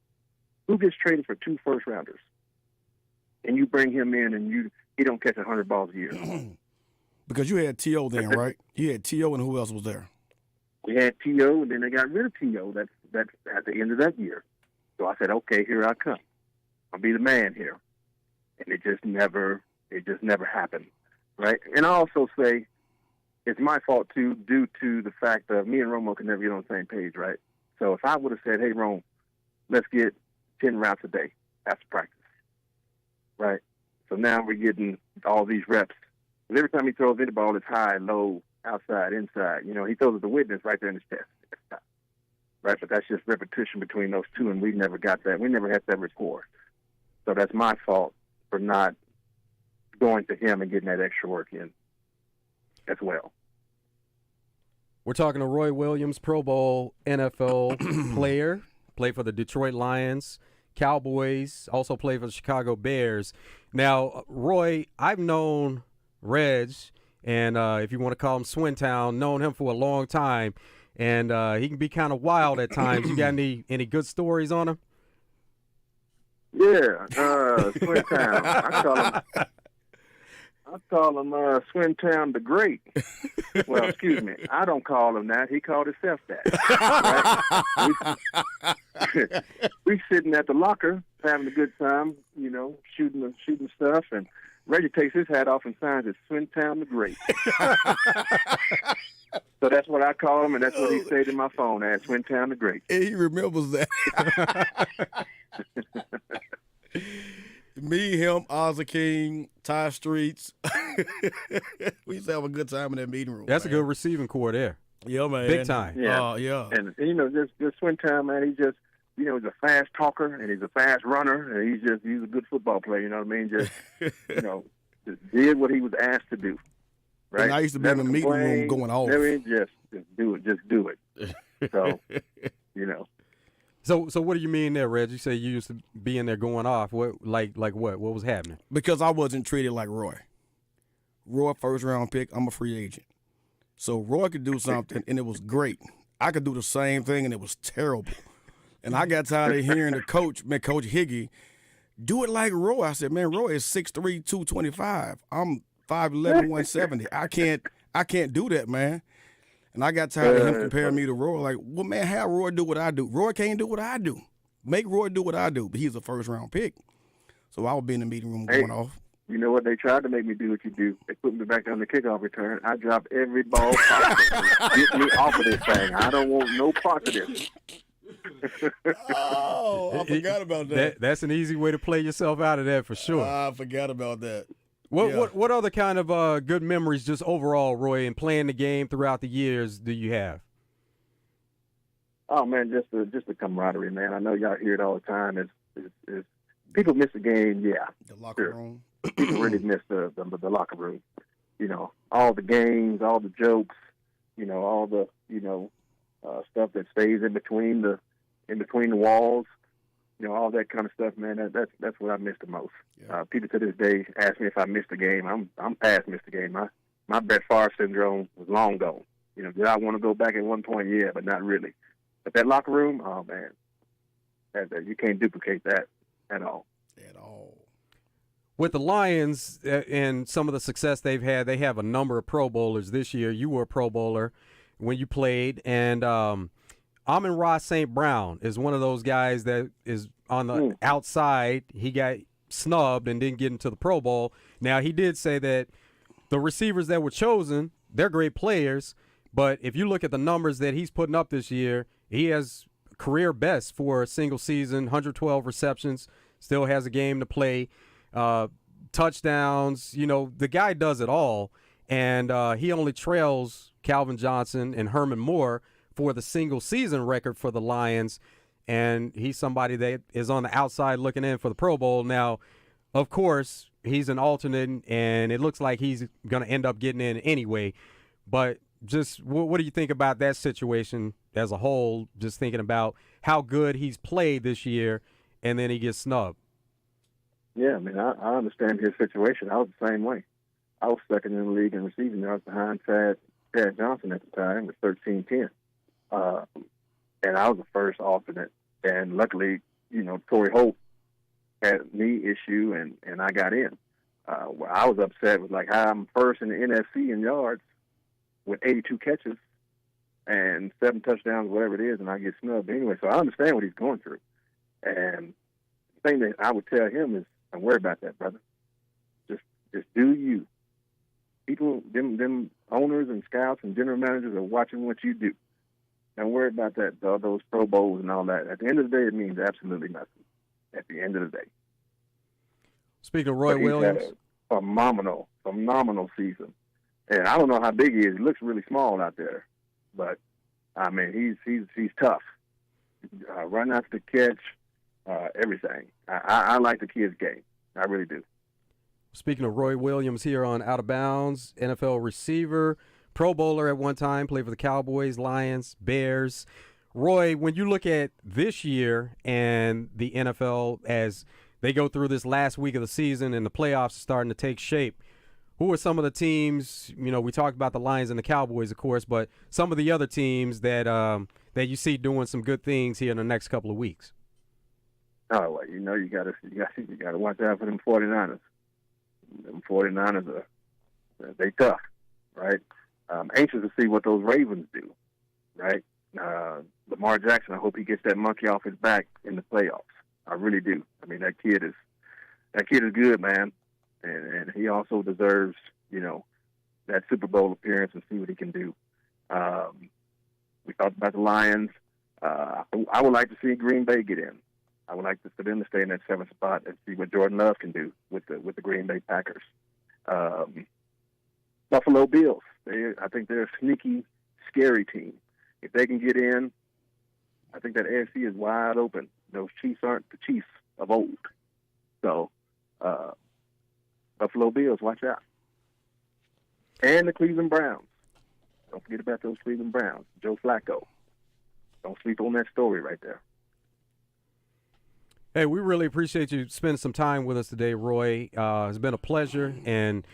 Who gets traded for 2 first rounders? And you bring him in and he don't catch 100 balls a year. Because you had T.O. then, right? You had T.O. and who else was there? We had T.O. and then they got rid of T.O. That's at the end of that year. So I said, okay, here I come. I'll be the man here. And it just never happened, right? And I also say it's my fault, too, due to the fact that me and Romo could never get on the same page, right? So if I would have said, hey, Rome, let's get 10 routes a day after practice, right? So now we're getting all these reps. Because every time he throws any ball, it's high, low, outside, inside. He throws it to witness right there in his chest, right? But that's just repetition between those two, and we never got that. We never had that rapport. So that's my fault for not going to him and getting that extra work in as well. We're talking to Roy Williams, Pro Bowl NFL player, played for the Detroit Lions, Cowboys, also played for the Chicago Bears. Now, Roy, I've known Reg, and if you want to call him Swintown, known him for a long time, and he can be kind of wild at times. You got any good stories on him? Yeah, Swintown. I call him Swintown the Great. Well, excuse me. I don't call him that. He called himself that. Right? We sitting at the locker having a good time, shooting stuff, and Reggie takes his hat off and signs it Swintown the Great. So that's what I call him, and that's what he saved in my phone as Swintown the Great. He remembers that. Me, him, Ozzie, Ty Streets. We used to have a good time in that meeting room. That's a good receiving core there. Yeah, man. Big time. Yeah. Yeah. And just Swintown, man, he's just, he's a fast talker and he's a fast runner and he's a good football player, you know what I mean? Just, just did what he was asked to do. Right? And I used to be in the meeting room going off. Just do it. So, So what do you mean there, Reg? You say you used to be in there going off. What, like what? What was happening? Because I wasn't treated like Roy. Roy, first round pick. I'm a free agent. So Roy could do something, and it was great. I could do the same thing, and it was terrible. And I got tired of hearing the coach, Coach Higgy, do it like Roy. I said, man, Roy is 6'3", 225. I'm 5'11", 170. I can't do that, man. And I got tired of him comparing me to Roy. Like, well, man, have Roy do what I do. Roy can't do what I do. Make Roy do what I do. But he's a first-round pick. So I would be in the meeting room going off. You know what? They tried to make me do what you do. They put me back on the kickoff return. I dropped every ball possible. Get me off of this thing. I don't want no part of this. Oh, I forgot about that. That's an easy way to play yourself out of that for sure. I forgot about that. What other kind of good memories just overall, Roy, in playing the game throughout the years do you have? Oh man, just the camaraderie, man. I know y'all hear it all the time. Is people miss the game? Yeah, the locker room. People really miss the locker room. You know, all the games, all the jokes. You know, all the stuff that stays in between the walls. You know, all that kind of stuff, man. That's what I miss the most. Yeah. People to this day ask me if I missed the game. I'm past missed the game. My Brett Favre syndrome was long gone. You know, did I want to go back at one point? Yeah, but not really. But that locker room, oh man, you can't duplicate that at all. At all. With the Lions and some of the success they've had, they have a number of Pro Bowlers this year. You were a Pro Bowler when you played, and Amon-Ra St. Brown is one of those guys that is on the outside. He got snubbed and didn't get into the Pro Bowl. Now, he did say that the receivers that were chosen, they're great players, but if you look at the numbers that he's putting up this year, he has career best for a single season, 112 receptions, still has a game to play, touchdowns. You know, the guy does it all, and he only trails Calvin Johnson and Herman Moore for the single season record for the Lions, and he's somebody that is on the outside looking in for the Pro Bowl. Now, of course, he's an alternate, and it looks like he's going to end up getting in anyway, but just what do you think about that situation as a whole, just thinking about how good he's played this year, and then he gets snubbed? Yeah, I mean, I understand his situation. I was the same way. I was second in the league in receiving yards behind Chad Johnson at the time with 13-10. And I was the first alternate. And luckily, you know, Torrey Holt had a knee issue, and I got in. Where I was upset was like how I'm first in the NFC in yards with 82 catches and 7 touchdowns, whatever it is, and I get snubbed anyway. So I understand what he's going through. And the thing that I would tell him is, don't worry about that, brother. Just do you. People, them owners and scouts and general managers are watching what you do. Don't worry about that, those Pro Bowls and all that. At the end of the day, it means absolutely nothing. At the end of the day. Speaking of Roy Williams. Had a phenomenal season. And I don't know how big he is. He looks really small out there. But, I mean, he's tough. Run after the catch, everything. I like the kid's game. I really do. Speaking of Roy Williams here on Out of Bounds, NFL receiver, Pro Bowler at one time, played for the Cowboys, Lions, Bears. Roy, when you look at this year and the NFL as they go through this last week of the season and the playoffs are starting to take shape, who are some of the teams, you know, we talked about the Lions and the Cowboys, of course, but some of the other teams that that you see doing some good things here in the next couple of weeks? Oh, well, you know, you got to watch out for them 49ers. Them 49ers they tough, right? I'm anxious to see what those Ravens do, right? Lamar Jackson, I hope he gets that monkey off his back in the playoffs. I really do. I mean, that kid is good, man, and he also deserves, you know, that Super Bowl appearance and see what he can do. We talked about the Lions. I would like to see Green Bay get in. I would like for them to stay in that 7th spot and see what Jordan Love can do with the Green Bay Packers. Buffalo Bills. I think they're a sneaky, scary team. If they can get in, I think that AFC is wide open. Those Chiefs aren't the Chiefs of old. So, Buffalo Bills, watch out. And the Cleveland Browns. Don't forget about those Cleveland Browns. Joe Flacco. Don't sleep on that story right there. Hey, we really appreciate you spending some time with us today, Roy. It's been a pleasure, and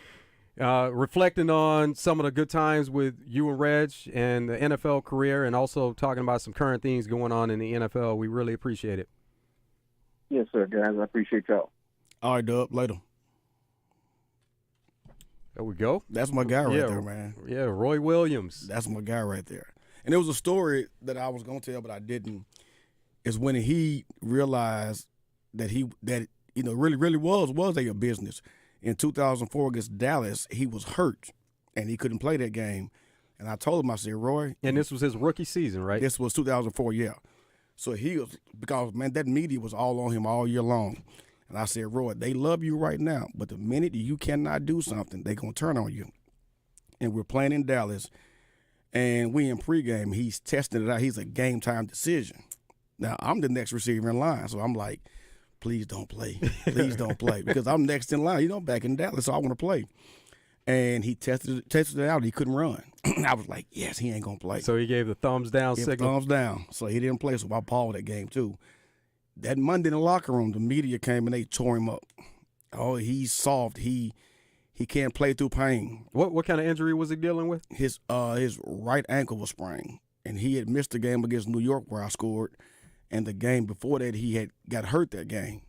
reflecting on some of the good times with you and Reg and the NFL career, and also talking about some current things going on in the NFL. We really appreciate it. Yes, sir, guys. I appreciate y'all. All right, Dub. Later. There we go. That's my guy right there, man. Yeah, Roy Williams. That's my guy right there. And it was a story that I was going to tell, but I didn't, is when he realized that really was a business. In 2004 against Dallas, he was hurt, and he couldn't play that game. And I told him, I said, Roy. And this was his rookie season, right? This was 2004, yeah. So he was, because, man, that media was all on him all year long. And I said, Roy, they love you right now, but the minute you cannot do something, they're going to turn on you. And we're playing in Dallas, and we in pregame. He's testing it out. He's a game-time decision. Now, I'm the next receiver in line, so I'm like, please don't play. Please don't play. Because I'm next in line, back in Dallas, so I want to play. And he tested it out. He couldn't run. I was like, yes, he ain't going to play. So he gave the thumbs down signal. Thumbs down. So he didn't play, so I paused that game too. That Monday in the locker room, the media came and they tore him up. Oh, he's soft. He can't play through pain. What kind of injury was he dealing with? His right ankle was sprained. And he had missed the game against New York where I scored. And the game before that, he had got hurt that game.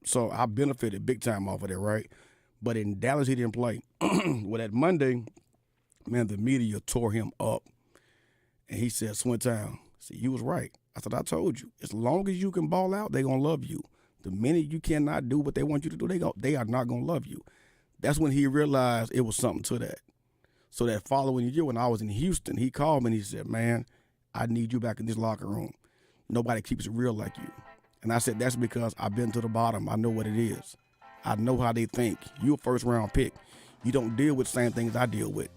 So I benefited big time off of that, right? But in Dallas, he didn't play. Well, that Monday, man, the media tore him up. And he said, Swintown, see, you was right. I said, I told you. As long as you can ball out, they're going to love you. The minute you cannot do what they want you to do, they are not going to love you. That's when he realized it was something to that. So that following year when I was in Houston, he called me and he said, man, I need you back in this locker room. Nobody keeps it real like you. And I said, that's because I've been to the bottom. I know what it is. I know how they think. You're a first-round pick. You don't deal with the same things I deal with.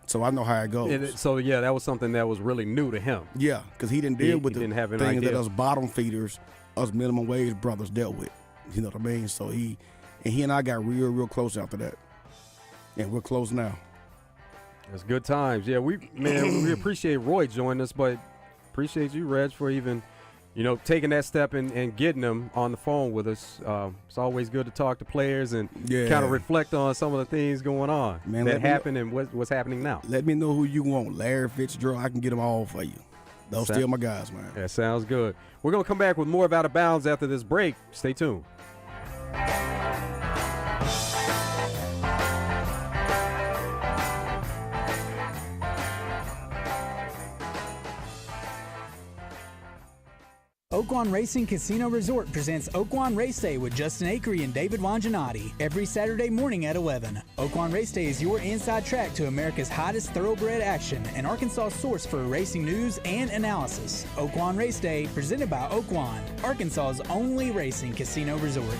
So I know how it goes. That was something that was really new to him. Yeah, because he didn't deal with the have an things idea. that us bottom feeders, us minimum wage brothers dealt with. You know what I mean? So he and I got real, real close after that. And we're close now. It's good times. Yeah, we appreciate Roy joining us, but appreciate you, Reg, for even, taking that step and getting them on the phone with us. It's always good to talk to players and kind of reflect on some of the things going on that happened and what's happening now. Let me know who you want. Larry Fitzgerald, I can get them all for you. Those still my guys, man. That sounds good. We're going to come back with more of Out of Bounds after this break. Stay tuned. Oaklawn Racing Casino Resort presents Oaklawn Race Day with Justin Akery and David Wanginati every Saturday morning at 11. Oaklawn Race Day is your inside track to America's hottest thoroughbred action and Arkansas' source for racing news and analysis. Oaklawn Race Day, presented by Oaklawn, Arkansas's only racing casino resort.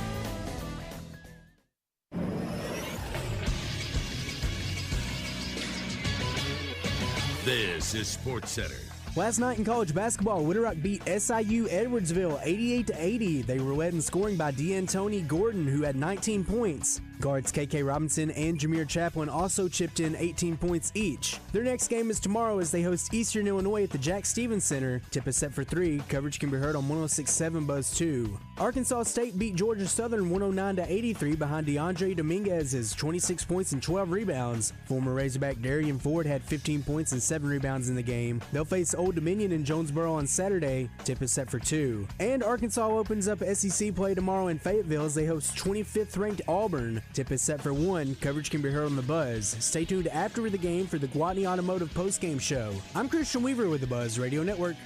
This is SportsCenter. Last night in college basketball, Little Rock beat SIU Edwardsville 88-80. They were led in scoring by D'Antoni Gordon, who had 19 points. Guards KK Robinson and Jameer Chaplin also chipped in 18 points each. Their next game is tomorrow as they host Eastern Illinois at the Jack Stevens Center. Tip is set for 3. Coverage can be heard on 106.7 Buzz 2. Arkansas State beat Georgia Southern 109-83 behind DeAndre Dominguez's 26 points and 12 rebounds. Former Razorback Darian Ford had 15 points and 7 rebounds in the game. They'll face Old Dominion in Jonesboro on Saturday. Tip is set for 2. And Arkansas opens up SEC play tomorrow in Fayetteville as they host 25th ranked Auburn. Tip is set for 1. Coverage can be heard on The Buzz. Stay tuned after the game for the Gwatney Automotive postgame show. I'm Christian Weaver with The Buzz Radio Network.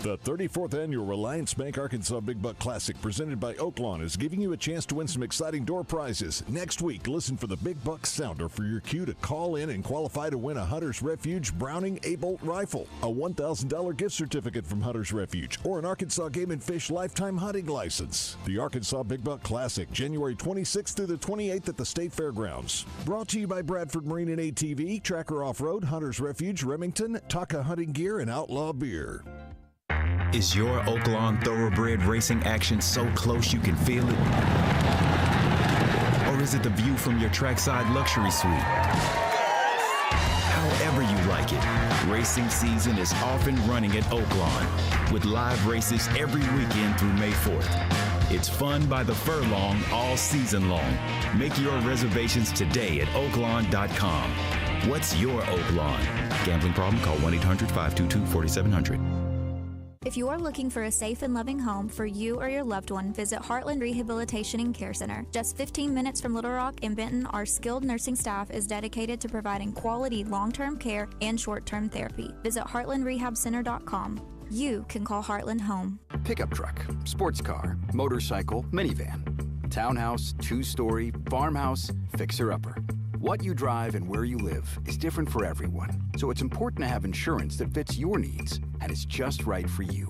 The 34th Annual Reliance Bank Arkansas Big Buck Classic presented by Oaklawn is giving you a chance to win some exciting door prizes. Next week, listen for the Big Buck Sounder for your cue to call in and qualify to win a Hunter's Refuge Browning A-Bolt rifle, a $1,000 gift certificate from Hunter's Refuge, or an Arkansas Game & Fish lifetime hunting license. The Arkansas Big Buck Classic, January 26th through the 28th at the State Fairgrounds. Brought to you by Bradford Marine and ATV, Tracker Off-Road, Hunter's Refuge, Remington, Taka Hunting Gear, and Outlaw Beer. Is your Oaklawn thoroughbred racing action so close you can feel it? Or is it the view from your trackside luxury suite? However you like it, racing season is off and running at Oaklawn with live races every weekend through May 4th. It's fun by the furlong all season long. Make your reservations today at oaklawn.com. What's your Oaklawn? Gambling problem? Call 1-800-522-4700. If you are looking for a safe and loving home for you or your loved one, visit Heartland Rehabilitation and Care Center. Just 15 minutes from Little Rock and Benton, our skilled nursing staff is dedicated to providing quality long-term care and short-term therapy. Visit heartlandrehabcenter.com. You can call Heartland home. Pickup truck, sports car, motorcycle, minivan. Townhouse, two-story, farmhouse, fixer-upper. What you drive and where you live is different for everyone, so it's important to have insurance that fits your needs and is just right for you.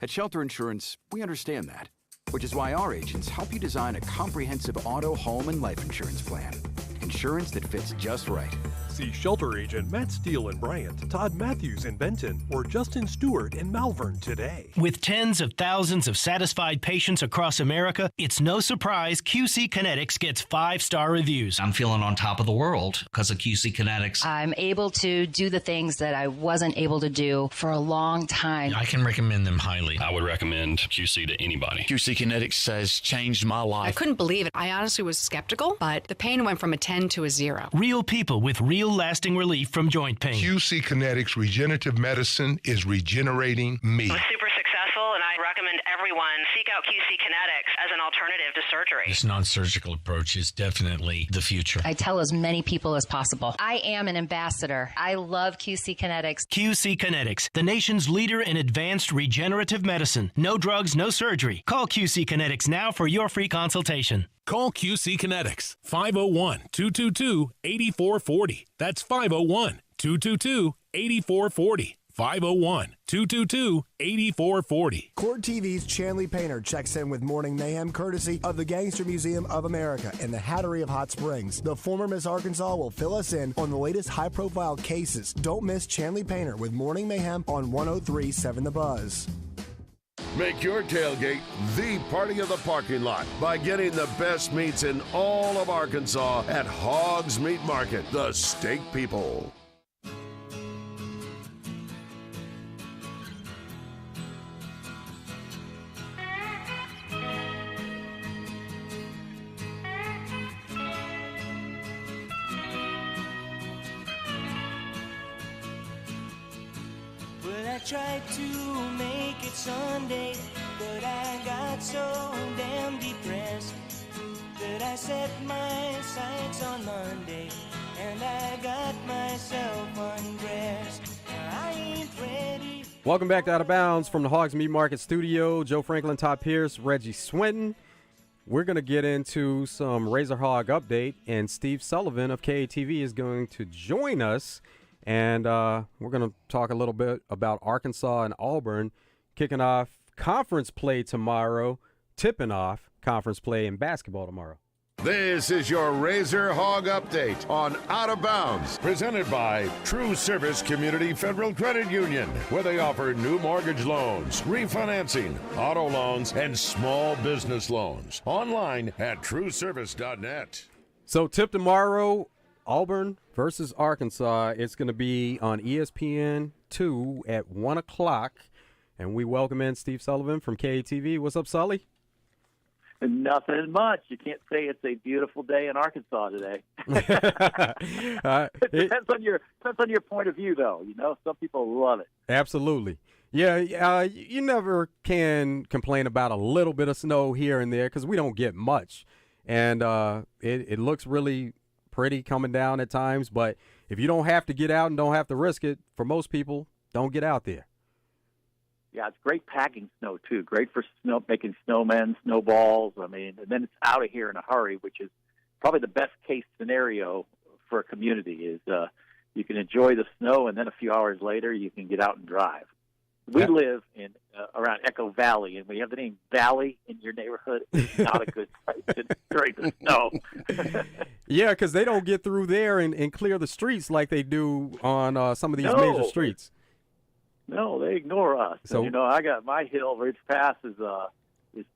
At Shelter Insurance, we understand that, which is why our agents help you design a comprehensive auto, home, and life insurance plan. Insurance that fits just right. See Shelter Agent Matt Steele in Bryant, Todd Matthews in Benton, or Justin Stewart in Malvern today. With tens of thousands of satisfied patients across America, it's no surprise QC Kinetics gets 5-star reviews. I'm feeling on top of the world because of QC Kinetics. I'm able to do the things that I wasn't able to do for a long time. I can recommend them highly. I would recommend QC to anybody. QC Kinetics has changed my life. I couldn't believe it. I honestly was skeptical, but the pain went from a 10 to a 0. Real people with real lasting relief from joint pain. QC Kinetics Regenerative Medicine is regenerating me. I was super successful, and I recommend everyone seek out QC Kinetics as an alternative to surgery. This non-surgical approach is definitely the future. I tell as many people as possible. I am an ambassador. I love QC Kinetics. QC Kinetics, the nation's leader in advanced regenerative medicine. No drugs, no surgery. Call QC Kinetics now for your free consultation. Call QC Kinetics, 501-222-8440. That's 501-222-8440. 501-222-8440. Court TV's Chanley Painter checks in with Morning Mayhem courtesy of the Gangster Museum of America in the Hattery of Hot Springs. The former Miss Arkansas will fill us in on the latest high-profile cases. Don't miss Chanley Painter with Morning Mayhem on 103.7 The Buzz. Make your tailgate the party of the parking lot by getting the best meats in all of Arkansas at Hogs Meat Market, the steak people. Well, I tried to make it Sunday, but I got so damn depressed that I set my sights on Monday, and I got myself undressed. I ain't ready. Welcome back to Out of Bounds from the Hogs Meat Market Studio. Joe Franklin, Todd Pierce, Reggie Swinton. We're going to get into some Razor Hog update, and Steve Sullivan of KATV is going to join us. And we're going to talk a little bit about Arkansas and Auburn kicking off conference play tomorrow, tipping off conference play in basketball tomorrow. This is your Razor Hog Update on Out of Bounds, presented by True Service Community Federal Credit Union, where they offer new mortgage loans, refinancing, auto loans, and small business loans. Online at trueservice.net. So tip tomorrow, Auburn versus Arkansas. It's going to be on ESPN2 at 1 o'clock. And we welcome in Steve Sullivan from KATV. What's up, Sully? Nothing much. You can't say it's a beautiful day in Arkansas today. It depends on your point of view, though. You know, some people love it. Absolutely. Yeah, you never can complain about a little bit of snow here and there because we don't get much. And it looks really pretty coming down at times. But if you don't have to get out and don't have to risk it, for most people, don't get out there. Yeah, it's great packing snow, too. Great for making snowmen, snowballs. I mean, and then it's out of here in a hurry, which is probably the best case scenario for a community is you can enjoy the snow, and then a few hours later you can get out and drive. We live in around Echo Valley, and when you have the name Valley in your neighborhood, it's not a good place to enjoy the snow. Yeah, because they don't get through there and clear the streets like they do on some of these major streets. No, they ignore us. So, and, you know, I got my hill, Ridge Pass is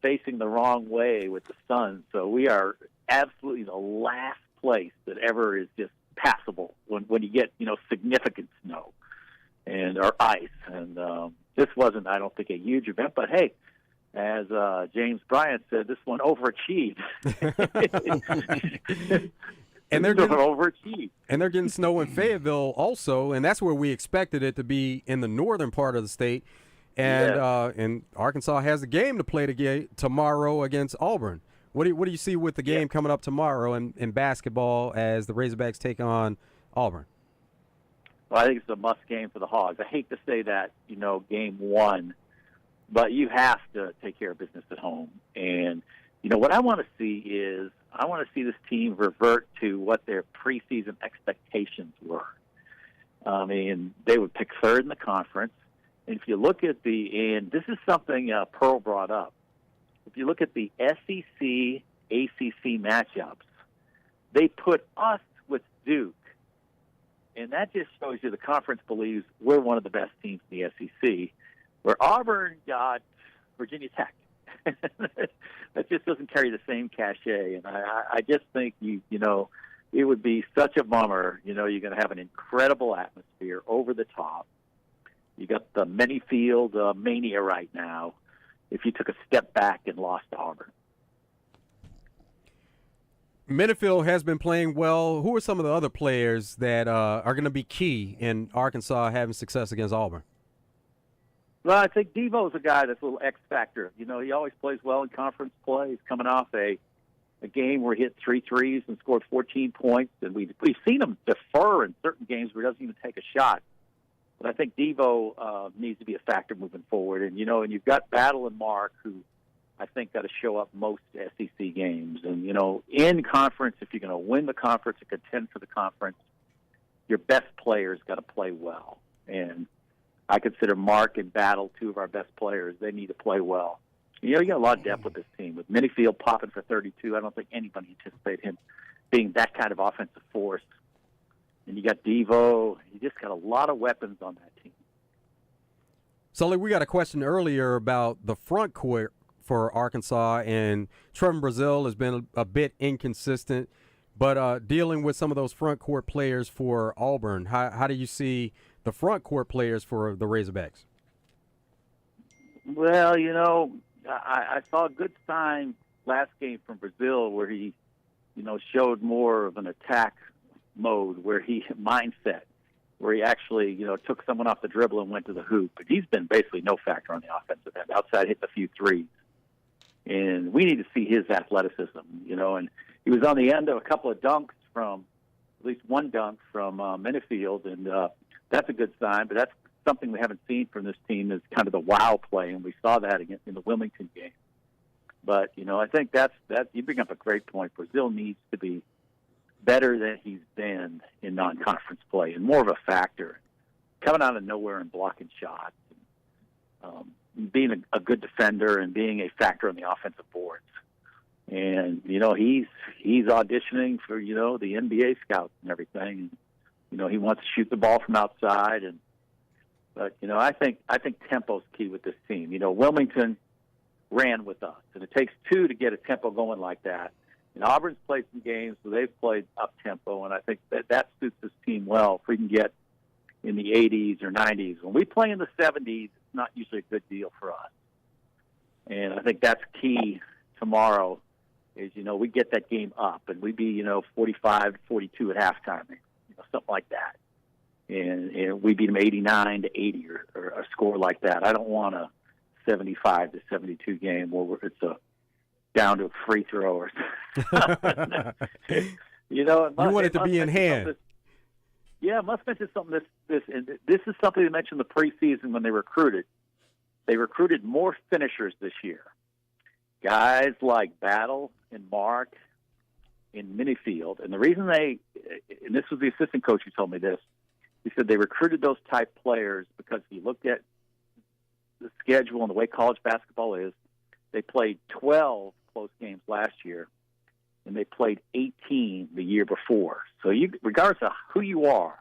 facing the wrong way with the sun. So we are absolutely the last place that ever is just passable when you get, you know, significant snow and or ice. And this wasn't, I don't think, a huge event. But, hey, as James Bryant said, this one overachieved. And they're getting snow in Fayetteville also, and that's where we expected it to be in the northern part of the state. And and Arkansas has a game to play tomorrow against Auburn. What do you see with the game coming up tomorrow in basketball as the Razorbacks take on Auburn? Well, I think it's a must game for the Hogs. I hate to say that, you know, game one but you have to take care of business at home. And, what I want to see is I want to see this team revert to what their preseason expectations were. I mean, they would pick third in the conference. And if you look at and this is something Pearl brought up, if you look at the SEC, ACC matchups, they put us with Duke. And that just shows you the conference believes we're one of the best teams in the SEC, where Auburn got Virginia Tech. That just doesn't carry the same cachet. And I just think, it would be such a bummer. You're going to have an incredible atmosphere over the top. You got the Minifield mania right now if you took a step back and lost to Auburn. Minifield has been playing well. Who are some of the other players that are going to be key in Arkansas having success against Auburn? Well, I think Devo's a guy that's a little X factor. He always plays well in conference play. He's coming off a game where he hit 3 threes and scored 14 points, and we've seen him defer in certain games where he doesn't even take a shot. But I think Devo needs to be a factor moving forward. And, and you've got Battle and Mark, who I think got to show up most SEC games. And, in conference, if you're going to win the conference and contend for the conference, your best players got to play well. And I consider Mark and Battle two of our best players. They need to play well. You got a lot of depth with this team. With Minifield popping for 32, I don't think anybody anticipated him being that kind of offensive force. And you got Devo. You just got a lot of weapons on that team. Sully, we got a question earlier about the front court for Arkansas, and Trevor Brazile has been a bit inconsistent. But dealing with some of those front court players for Auburn, how do you see the front court players for the Razorbacks? Well, I saw a good sign last game from Brazile where he, showed more of an attack mode, where mindset, where he actually, took someone off the dribble and went to the hoop. But he's been basically no factor on the offensive end, outside hitting a few threes. And we need to see his athleticism, and he was on the end of a couple of dunks from, at least one dunk from Minifield, and that's a good sign, but that's something we haven't seen from this team is kind of the wow play, and we saw that in the Wilmington game. But, I think that you bring up a great point. Brazile needs to be better than he's been in non-conference play and more of a factor, coming out of nowhere and blocking shots, and being a good defender and being a factor on the offensive boards. And, he's auditioning for, the NBA scouts and everything. And, he wants to shoot the ball from outside. But, I think tempo's key with this team. Wilmington ran with us, and it takes two to get a tempo going like that. And Auburn's played some games where they've played up-tempo, and I think that suits this team well. If we can get in the 80s or 90s. When we play in the 70s, it's not usually a good deal for us. And I think that's key tomorrow is, we get that game up, and we be, 45-42 at halftime, something like that. And we beat them 89-80 or a score like that. I don't want a 75-72 game where it's down to a free throw or something. You want it to be in hand. Yeah, it must mention something. This is something they mentioned in the preseason when they recruited. They recruited more finishers this year. Guys like Battle and Mark and Minifield. And the reason and this was the assistant coach who told me this, he said they recruited those type players because he looked at the schedule and the way college basketball is. They played 12 close games last year, and they played 18 the year before. So regardless of who you are,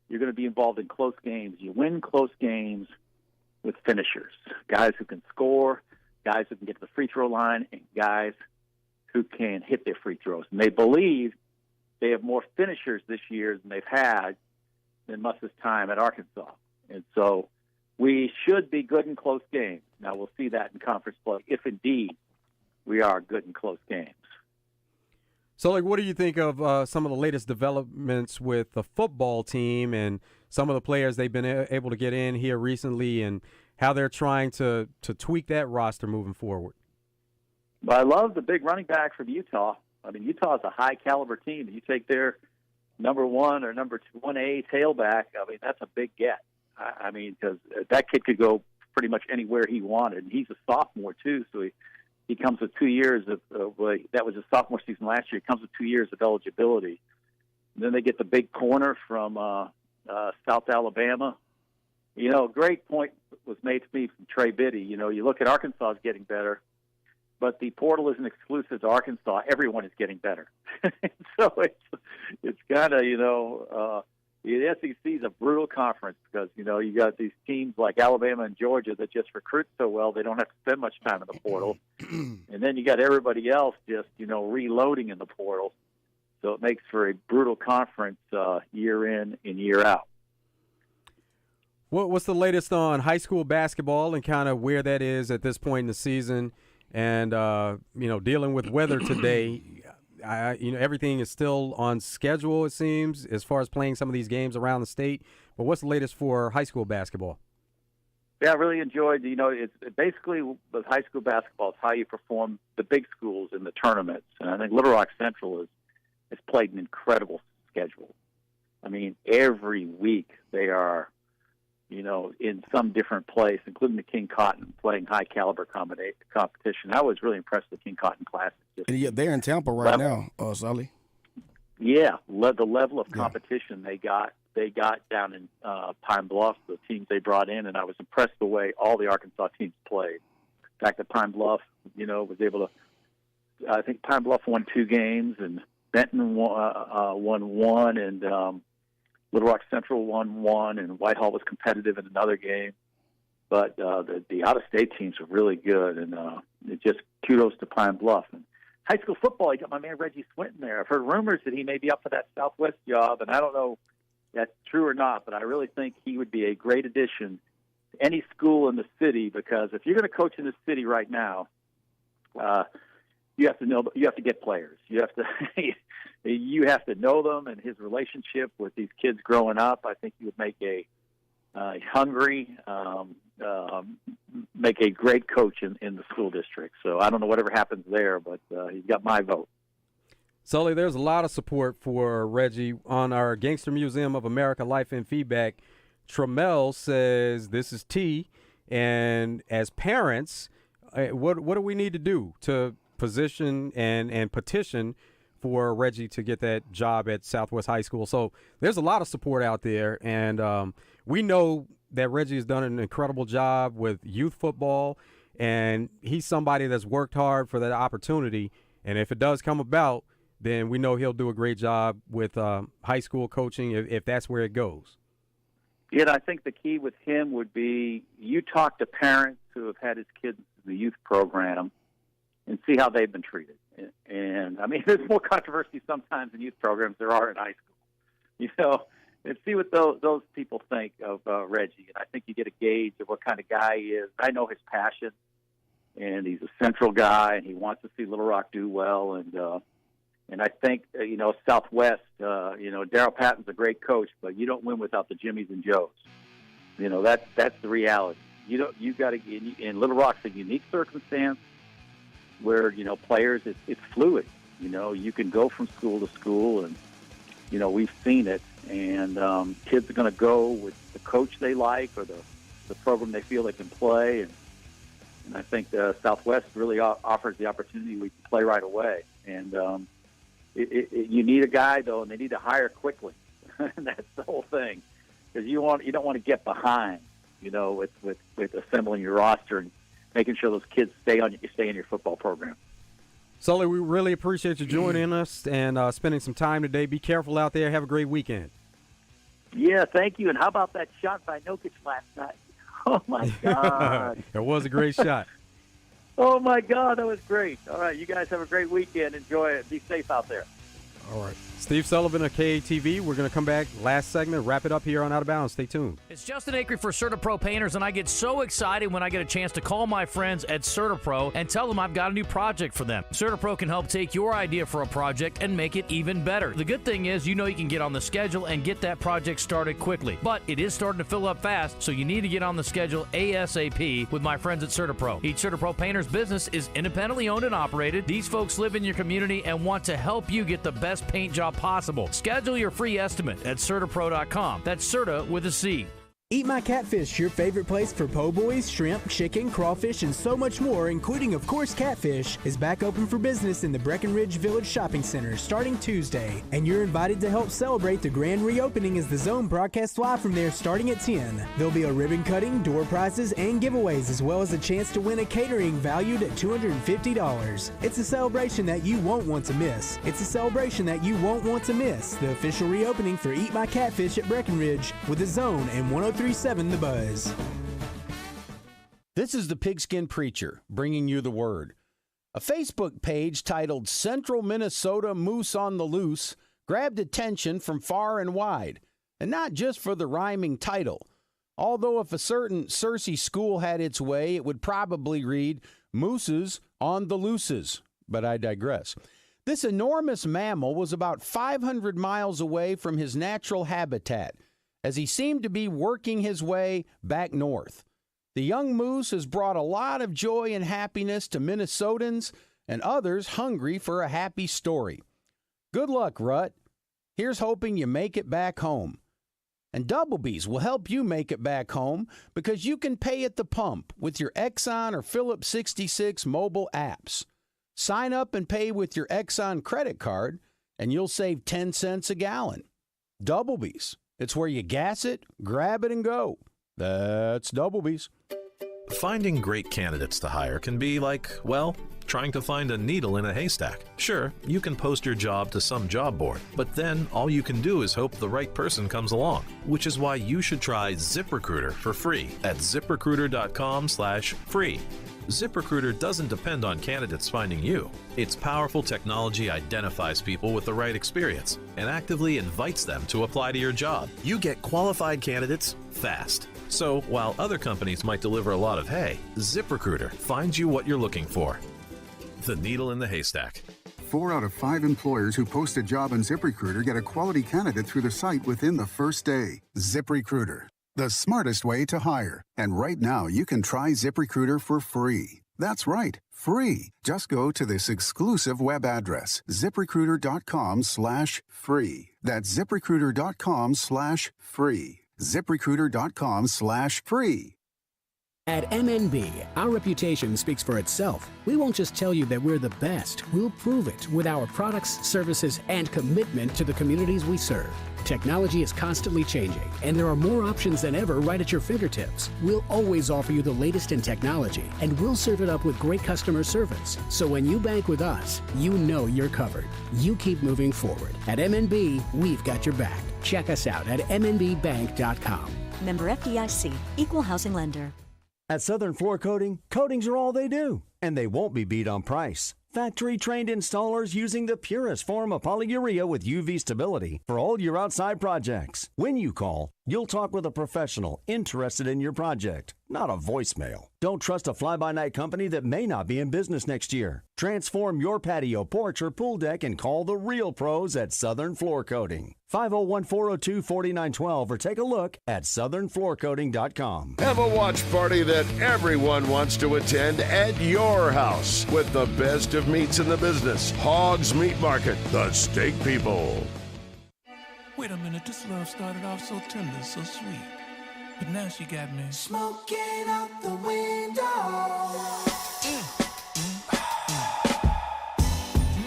you're going to be involved in close games. You win close games with finishers, guys who can score, guys who can get to the free throw line, and guys who can hit their free throws. And they believe they have more finishers this year than they've had than Muss's time at Arkansas. And so we should be good in close games. Now, we'll see that in conference play, if indeed we are good in close games. So, what do you think of some of the latest developments with the football team and some of the players they've been able to get in here recently and how they're trying to tweak that roster moving forward? Well, I love the big running back from Utah. I mean, Utah is a high-caliber team. You take their number 1 or number 1A tailback, I mean, that's a big get. I mean, because that kid could go pretty much anywhere he wanted. And he's a sophomore too, so he comes with 2 years of that was his sophomore season last year. He comes with 2 years of eligibility. And then they get the big corner from South Alabama. You know, a great point was made to me from Trey Biddy. You know, you look at Arkansas is getting better, but the portal isn't exclusive to Arkansas. Everyone is getting better. So it's kind of, you know, the SEC is a brutal conference because, you know, you got these teams like Alabama and Georgia that just recruit so well they don't have to spend much time in the portal. And then you got everybody else just, you know, reloading in the portal. So it makes for a brutal conference year in and year out. What's the latest on high school basketball and kind of where that is at this point in the season? And, you know, dealing with weather today, you know, everything is still on schedule, it seems, as far as playing some of these games around the state. But what's the latest for high school basketball? Yeah, I really enjoyed, you know, it's basically with high school basketball, it's how you perform the big schools in the tournaments. And I think Little Rock Central has played an incredible schedule. I mean, every week they are, you know, in some different place, including the King Cotton, playing high-caliber competition. I was really impressed with the King Cotton Classic. And they're in Tampa right now, Sully. Yeah, the level of competition they got down in Pine Bluff, the teams they brought in, and I was impressed the way all the Arkansas teams played. The fact that Pine Bluff, you know, was able to, I think Pine Bluff won 2 games, and Benton won 1, and Little Rock Central won 1, and Whitehall was competitive in another game. But the out-of-state teams were really good, and it just kudos to Pine Bluff. And high school football, you got my man Reggie Swinton there. I've heard rumors that he may be up for that Southwest job, and I don't know if that's true or not, but I really think he would be a great addition to any school in the city, because if you're going to coach in the city right now, you have to get players. You have to know them, and his relationship with these kids growing up, I think he would make a make a great coach in the school district. So I don't know whatever happens there, but he's got my vote. Sully, there's a lot of support for Reggie on our Gangster Museum of America Life and Feedback. Trammell says this is T, and as parents, what do we need to do to position and petition for Reggie to get that job at Southwest High School? So there's a lot of support out there, and we know that Reggie has done an incredible job with youth football, and he's somebody that's worked hard for that opportunity. And if it does come about, then we know he'll do a great job with high school coaching if that's where it goes. Yeah, I think the key with him would be you talk to parents who have had his kids in the youth program and see how they've been treated. And I mean, there's more controversy sometimes in youth programs there are in high school, you know, and see what those people think of Reggie. And I think you get a gauge of what kind of guy he is. I know his passion, and he's a central guy, and he wants to see Little Rock do well. And I think, you know, Southwest, you know, Darryl Patton's a great coach, but you don't win without the Jimmies and Joes. You know, that's the reality. You got to, in Little Rock's a unique circumstance where, you know, players, it's fluid. You know, you can go from school to school, and, you know, we've seen it. And kids are going to go with the coach they like or the program they feel they can play. And I think Southwest really offers the opportunity we can play right away. And you need a guy, though, and they need to hire quickly. And that's the whole thing, because you don't want to get behind, you know, with assembling your roster and making sure those kids stay in your football program. Sully, we really appreciate you joining us and spending some time today. Be careful out there. Have a great weekend. Yeah, thank you. And how about that shot by Jokic last night? Oh, my God. It was a great shot. Oh, my God, that was great. All right, you guys have a great weekend. Enjoy it. Be safe out there. All right. Steve Sullivan of KATV. We're going to come back last segment, wrap it up here on Out of Bounds. Stay tuned. It's Justin Acri for CertaPro Painters, and I get so excited when I get a chance to call my friends at CertaPro and tell them I've got a new project for them. CertaPro can help take your idea for a project and make it even better. The good thing is, you know, you can get on the schedule and get that project started quickly. But it is starting to fill up fast, so you need to get on the schedule ASAP with my friends at CertaPro. Each CertaPro Painters business is independently owned and operated. These folks live in your community and want to help you get the best paint job possible. Schedule your free estimate at CertaPro.com. That's Certa with a C. Eat My Catfish, your favorite place for po' boys, shrimp, chicken, crawfish, and so much more, including, of course, catfish, is back open for business in the Breckenridge Village Shopping Center starting Tuesday. And you're invited to help celebrate the grand reopening as the Zone broadcasts live from there starting at 10. There'll be a ribbon cutting, door prizes, and giveaways, as well as a chance to win a catering valued at $250. It's a celebration that you won't want to miss. It's a celebration that you won't want to miss. The official reopening for Eat My Catfish at Breckenridge with the Zone and 103.7 The Buzz. This is the Pigskin Preacher bringing you the word. A Facebook page titled Central Minnesota Moose on the Loose grabbed attention from far and wide, and not just for the rhyming title. Although if a certain Searcy school had its way, it would probably read Mooses on the Looses, but I digress. This enormous mammal was about 500 miles away from his natural habitat, as he seemed to be working his way back north. The young moose has brought a lot of joy and happiness to Minnesotans and others hungry for a happy story. Good luck, Rut. Here's hoping you make it back home. And Doublebees will help you make it back home because you can pay at the pump with your Exxon or Phillips 66 mobile apps. Sign up and pay with your Exxon credit card, and you'll save 10 cents a gallon. Doublebees. It's where you gas it, grab it, and go. That's Doublebees. Finding great candidates to hire can be like, well, trying to find a needle in a haystack. Sure, you can post your job to some job board, but then all you can do is hope the right person comes along, which is why you should try ZipRecruiter for free at ZipRecruiter.com/free. ZipRecruiter doesn't depend on candidates finding you. Its powerful technology identifies people with the right experience and actively invites them to apply to your job. You get qualified candidates fast. So while other companies might deliver a lot of hay, ZipRecruiter finds you what you're looking for. The needle in the haystack. 4 out of 5 employers who post a job on ZipRecruiter get a quality candidate through the site within the first day. ZipRecruiter, the smartest way to hire. And right now, you can try ZipRecruiter for free. That's right, free. Just go to this exclusive web address, ZipRecruiter.com/free. That's ZipRecruiter.com/free. ZipRecruiter.com/free. At MNB, our reputation speaks for itself. We won't just tell you that we're the best. We'll prove it with our products, services, and commitment to the communities we serve. Technology is constantly changing, and there are more options than ever right at your fingertips. We'll always offer you the latest in technology, and we'll serve it up with great customer service. So when you bank with us, you know you're covered. You keep moving forward. At MNB, we've got your back. Check us out at mnbbank.com. Member FDIC, Equal Housing Lender. At Southern Floor Coating, coatings are all they do, and they won't be beat on price. Factory-trained installers using the purest form of polyurea with UV stability for all your outside projects. When you call, you'll talk with a professional interested in your project, not a voicemail. Don't trust a fly-by-night company that may not be in business next year. Transform your patio, porch, or pool deck and call the real pros at Southern Floor Coating. 501-402-4912 or take a look at southernfloorcoating.com. Have a watch party that everyone wants to attend at your house with the best of meats in the business. Hogs Meat Market, the steak people. Wait a minute, this love started off so tender, so sweet. But now she got me smoking out the window.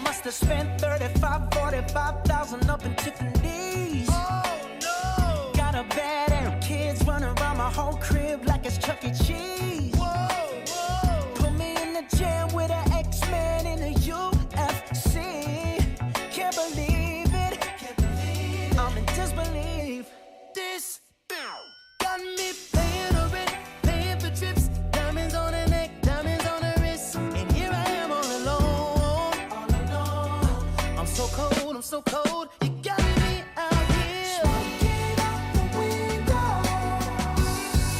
Must have spent 45,000 up in Tiffany's. Oh no! Got a bad and kids running around my whole crib like it's Chuck E. Cheese. Whoa, whoa! Put me in the jam with an X-Men in the UFC. Can't believe it. I'm in disbelief. This got me paying a rent, paying for trips, diamonds on the neck, diamonds on the wrist, and here I am all alone. I'm so cold, I'm so cold. You got me out here. Smoking out the window.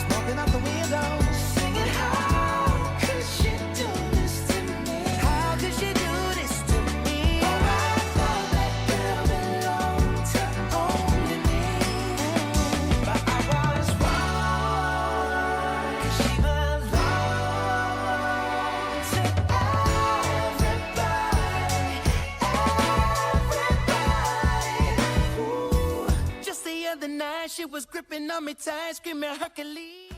Smoking out the window. Singing, how could she do this to me? How could she do this to me? Oh, I thought that girl belonged to only me. But I was wrong, 'cause she belonged to everybody. gripping on me tight, screaming Hercules.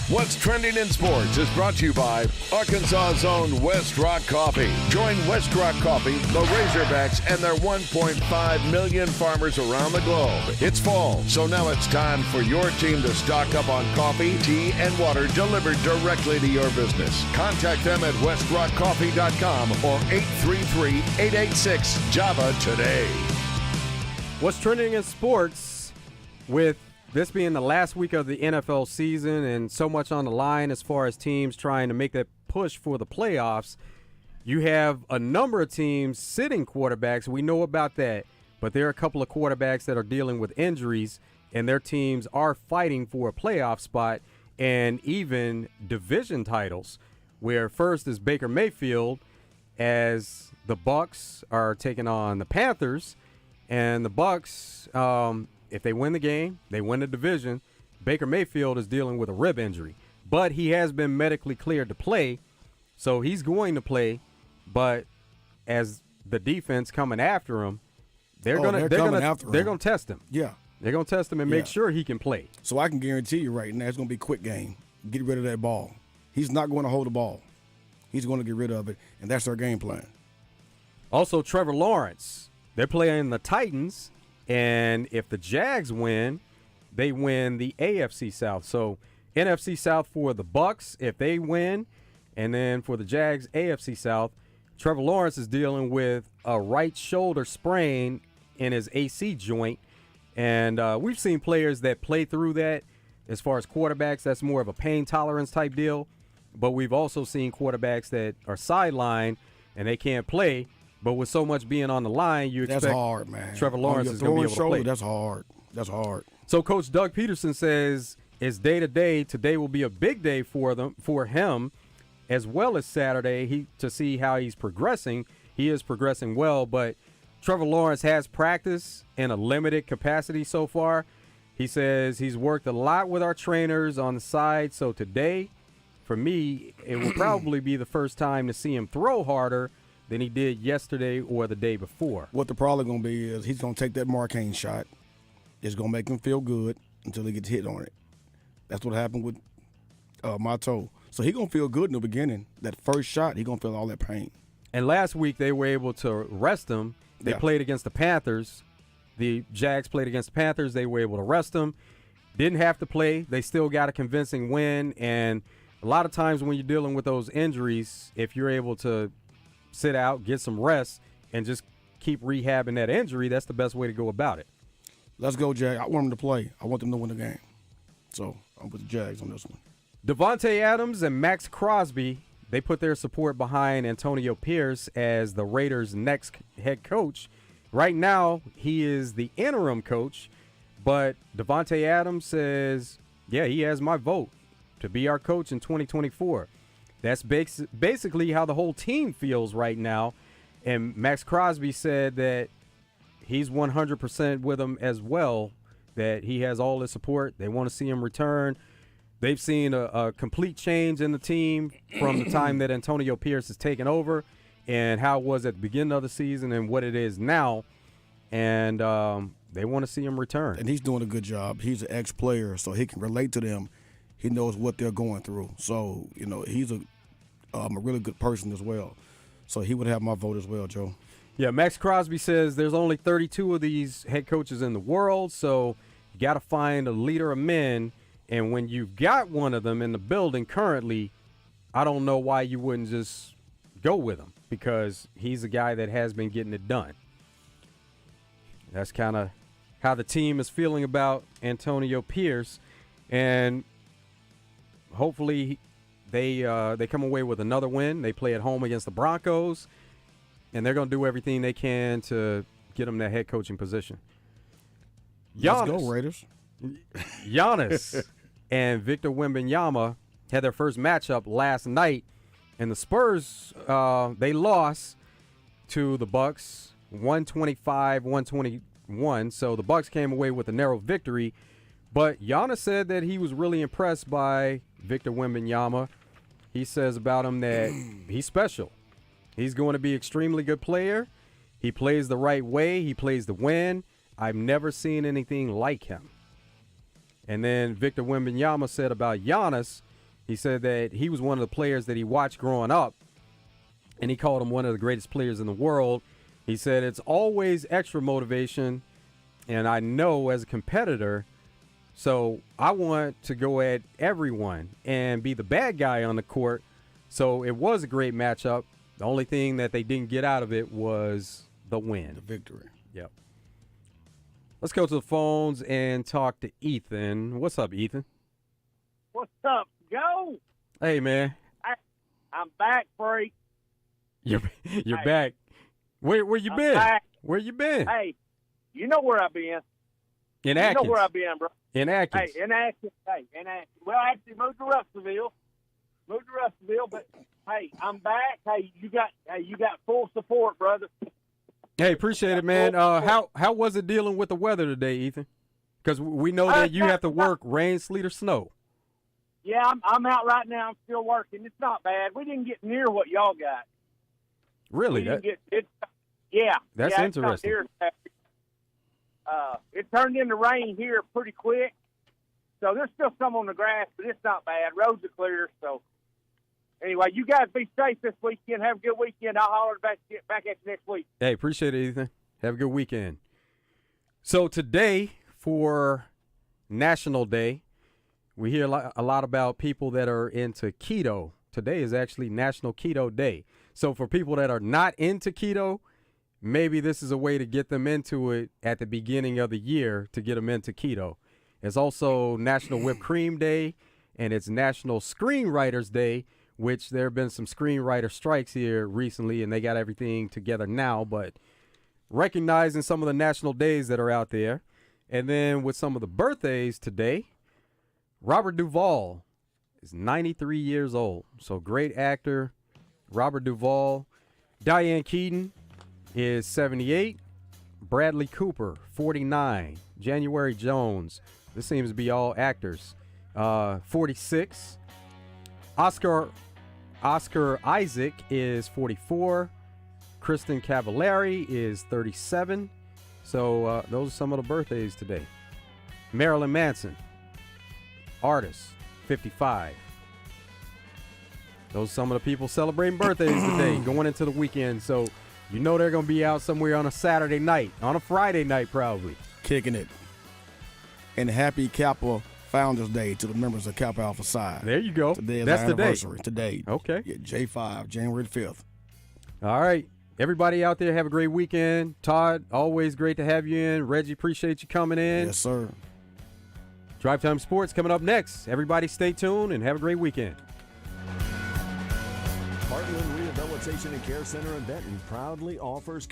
What's Trending in Sports is brought to you by Arkansas's own West Rock Coffee. Join West Rock Coffee, the Razorbacks, and their 1.5 million farmers around the globe. It's fall, so now it's time for your team to stock up on coffee, tea, and water delivered directly to your business. Contact them at westrockcoffee.com or 833-886-JAVA today. What's trending in sports, with this being the last week of the NFL season and so much on the line as far as teams trying to make that push for the playoffs, you have a number of teams sitting quarterbacks. We know about that, but there are a couple of quarterbacks that are dealing with injuries, and their teams are fighting for a playoff spot and even division titles, where first is Baker Mayfield as the Bucs are taking on the Panthers, and the Bucs, if they win the game, they win the division. Baker Mayfield is dealing with a rib injury, but he has been medically cleared to play, so he's going to play. But as the defense coming after him, they're gonna test him. Yeah, they're gonna test him and make sure he can play. So I can guarantee you right now, it's gonna be a quick game. Get rid of that ball. He's not going to hold the ball. He's going to get rid of it, and that's their game plan. Also, Trevor Lawrence. They're playing the Titans. And if the Jags win, they win the AFC South. So NFC South for the Bucs if they win, and then for the Jags AFC South, Trevor Lawrence is dealing with a right shoulder sprain in his AC joint. And we've seen players that play through that. As far as quarterbacks, that's more of a pain tolerance type deal. But we've also seen quarterbacks that are sidelined and they can't play. But with so much being on the line, you expect that's hard, man. Trevor Lawrence is going to be able to play. That's hard. That's hard. So Coach Doug Peterson says it's day-to-day. Today will be a big day for him, as well as Saturday to see how he's progressing. He is progressing well, but Trevor Lawrence has practiced in a limited capacity so far. He says he's worked a lot with our trainers on the side. So today, for me, it will probably be the first time to see him throw harder than he did yesterday or the day before. What the problem going to be is he's going to take that Marcane shot. It's going to make him feel good until he gets hit on it. That's what happened with my toe. So he's going to feel good in the beginning. That first shot, he's going to feel all that pain. And last week they were able to rest him. They played against the Panthers. The Jags played against the Panthers. They were able to rest him. Didn't have to play. They still got a convincing win. And a lot of times when you're dealing with those injuries, if you're able to sit out, get some rest, and just keep rehabbing that injury, that's the best way to go about it. Let's go, Jag. I want them to play. I want them to win the game. So I'm with the Jags on this one. Devontae Adams and Max Crosby, they put their support behind Antonio Pierce as the Raiders' next head coach. Right now, he is the interim coach, but Devontae Adams says, yeah, he has my vote to be our coach in 2024. That's basically how the whole team feels right now. And Max Crosby said that he's 100% with him as well, that he has all the support. They want to see him return. They've seen a complete change in the team from the time that Antonio Pierce has taken over and how it was at the beginning of the season and what it is now. And they want to see him return. And he's doing a good job. He's an ex-player, so he can relate to them. He knows what they're going through. So, he's a really good person as well. So he would have my vote as well, Joe. Yeah, Max Crosby says there's only 32 of these head coaches in the world, so you got to find a leader of men. And when you've got one of them in the building currently, I don't know why you wouldn't just go with him, because he's a guy that has been getting it done. That's kind of how the team is feeling about Antonio Pierce. And hopefully they come away with another win. They play at home against the Broncos, and they're going to do everything they can to get him that head coaching position. Let's go, Raiders. Giannis and Victor Wembanyama had their first matchup last night, and the Spurs, they lost to the Bucks 125-121. So the Bucks came away with a narrow victory, but Giannis said that he was really impressed by Victor Wembanyama. He says about him that he's special. He's going to be an extremely good player. He plays the right way. He plays to win. I've never seen anything like him. And then Victor Wembanyama said about Giannis, he said that he was one of the players that he watched growing up, and he called him one of the greatest players in the world. He said it's always extra motivation, and I know as a competitor, so I want to go at everyone and be the bad guy on the court. So it was a great matchup. The only thing that they didn't get out of it was the win. The victory. Yep. Let's go to the phones and talk to Ethan. What's up, Ethan? What's up, Joe? Hey, man. I'm back, freak. You're Hey. back. Where you I'm been? back. Where you been? Hey, you know where I've been. In You Atkins. know where I've been, bro. In Atkins. Hey, in Atkins. Well, I actually moved to Russellville. But hey, I'm back. Hey, you got full support, brother. Hey, appreciate it, man. How was it dealing with the weather today, Ethan? Because we know that you have to work rain, sleet, or snow. Yeah, I'm out right now. I'm still working. It's not bad. We didn't get near what y'all got. Really? We didn't get it. Yeah. That's yeah, it's not interesting. near as bad. It turned into rain here pretty quick. So there's still some on the grass, but it's not bad. Roads are clear. So anyway, you guys be safe this weekend. Have a good weekend. I'll holler back at you next week. Hey, appreciate it, Ethan. Have a good weekend. So today, for National Day, we hear a lot about people that are into keto. Today is actually National Keto Day. So for people that are not into keto, maybe this is a way to get them into it at the beginning of the year to get them into keto. It's also National Whipped Cream Day, and it's National Screenwriters Day, which there have been some screenwriter strikes here recently, and they got everything together now. But recognizing some of the national days that are out there, and then with some of the birthdays today, Robert Duvall is 93 years old. So great actor, Robert Duvall. Diane Keaton is 78. Bradley Cooper, 49. January Jones, this seems to be all actors, 46. Oscar Isaac is 44. Kristen Cavallari is 37. So those are some of the birthdays today. Marilyn Manson, artist, 55. Those are some of the people celebrating birthdays today, going into the weekend. So you know they're going to be out somewhere on a Saturday night, on a Friday night probably. Kicking it. And happy Kappa Founders Day to the members of Kappa Alpha Psi. There you go. Today is That's our the day. anniversary. Today. Okay. Yeah, J5, January 5th. All right. Everybody out there, have a great weekend. Todd, always great to have you in. Reggie, appreciate you coming in. Yes, sir. Drive Time Sports coming up next. Everybody stay tuned and have a great weekend. Heartland Rehabilitation and Care Center in Benton proudly offers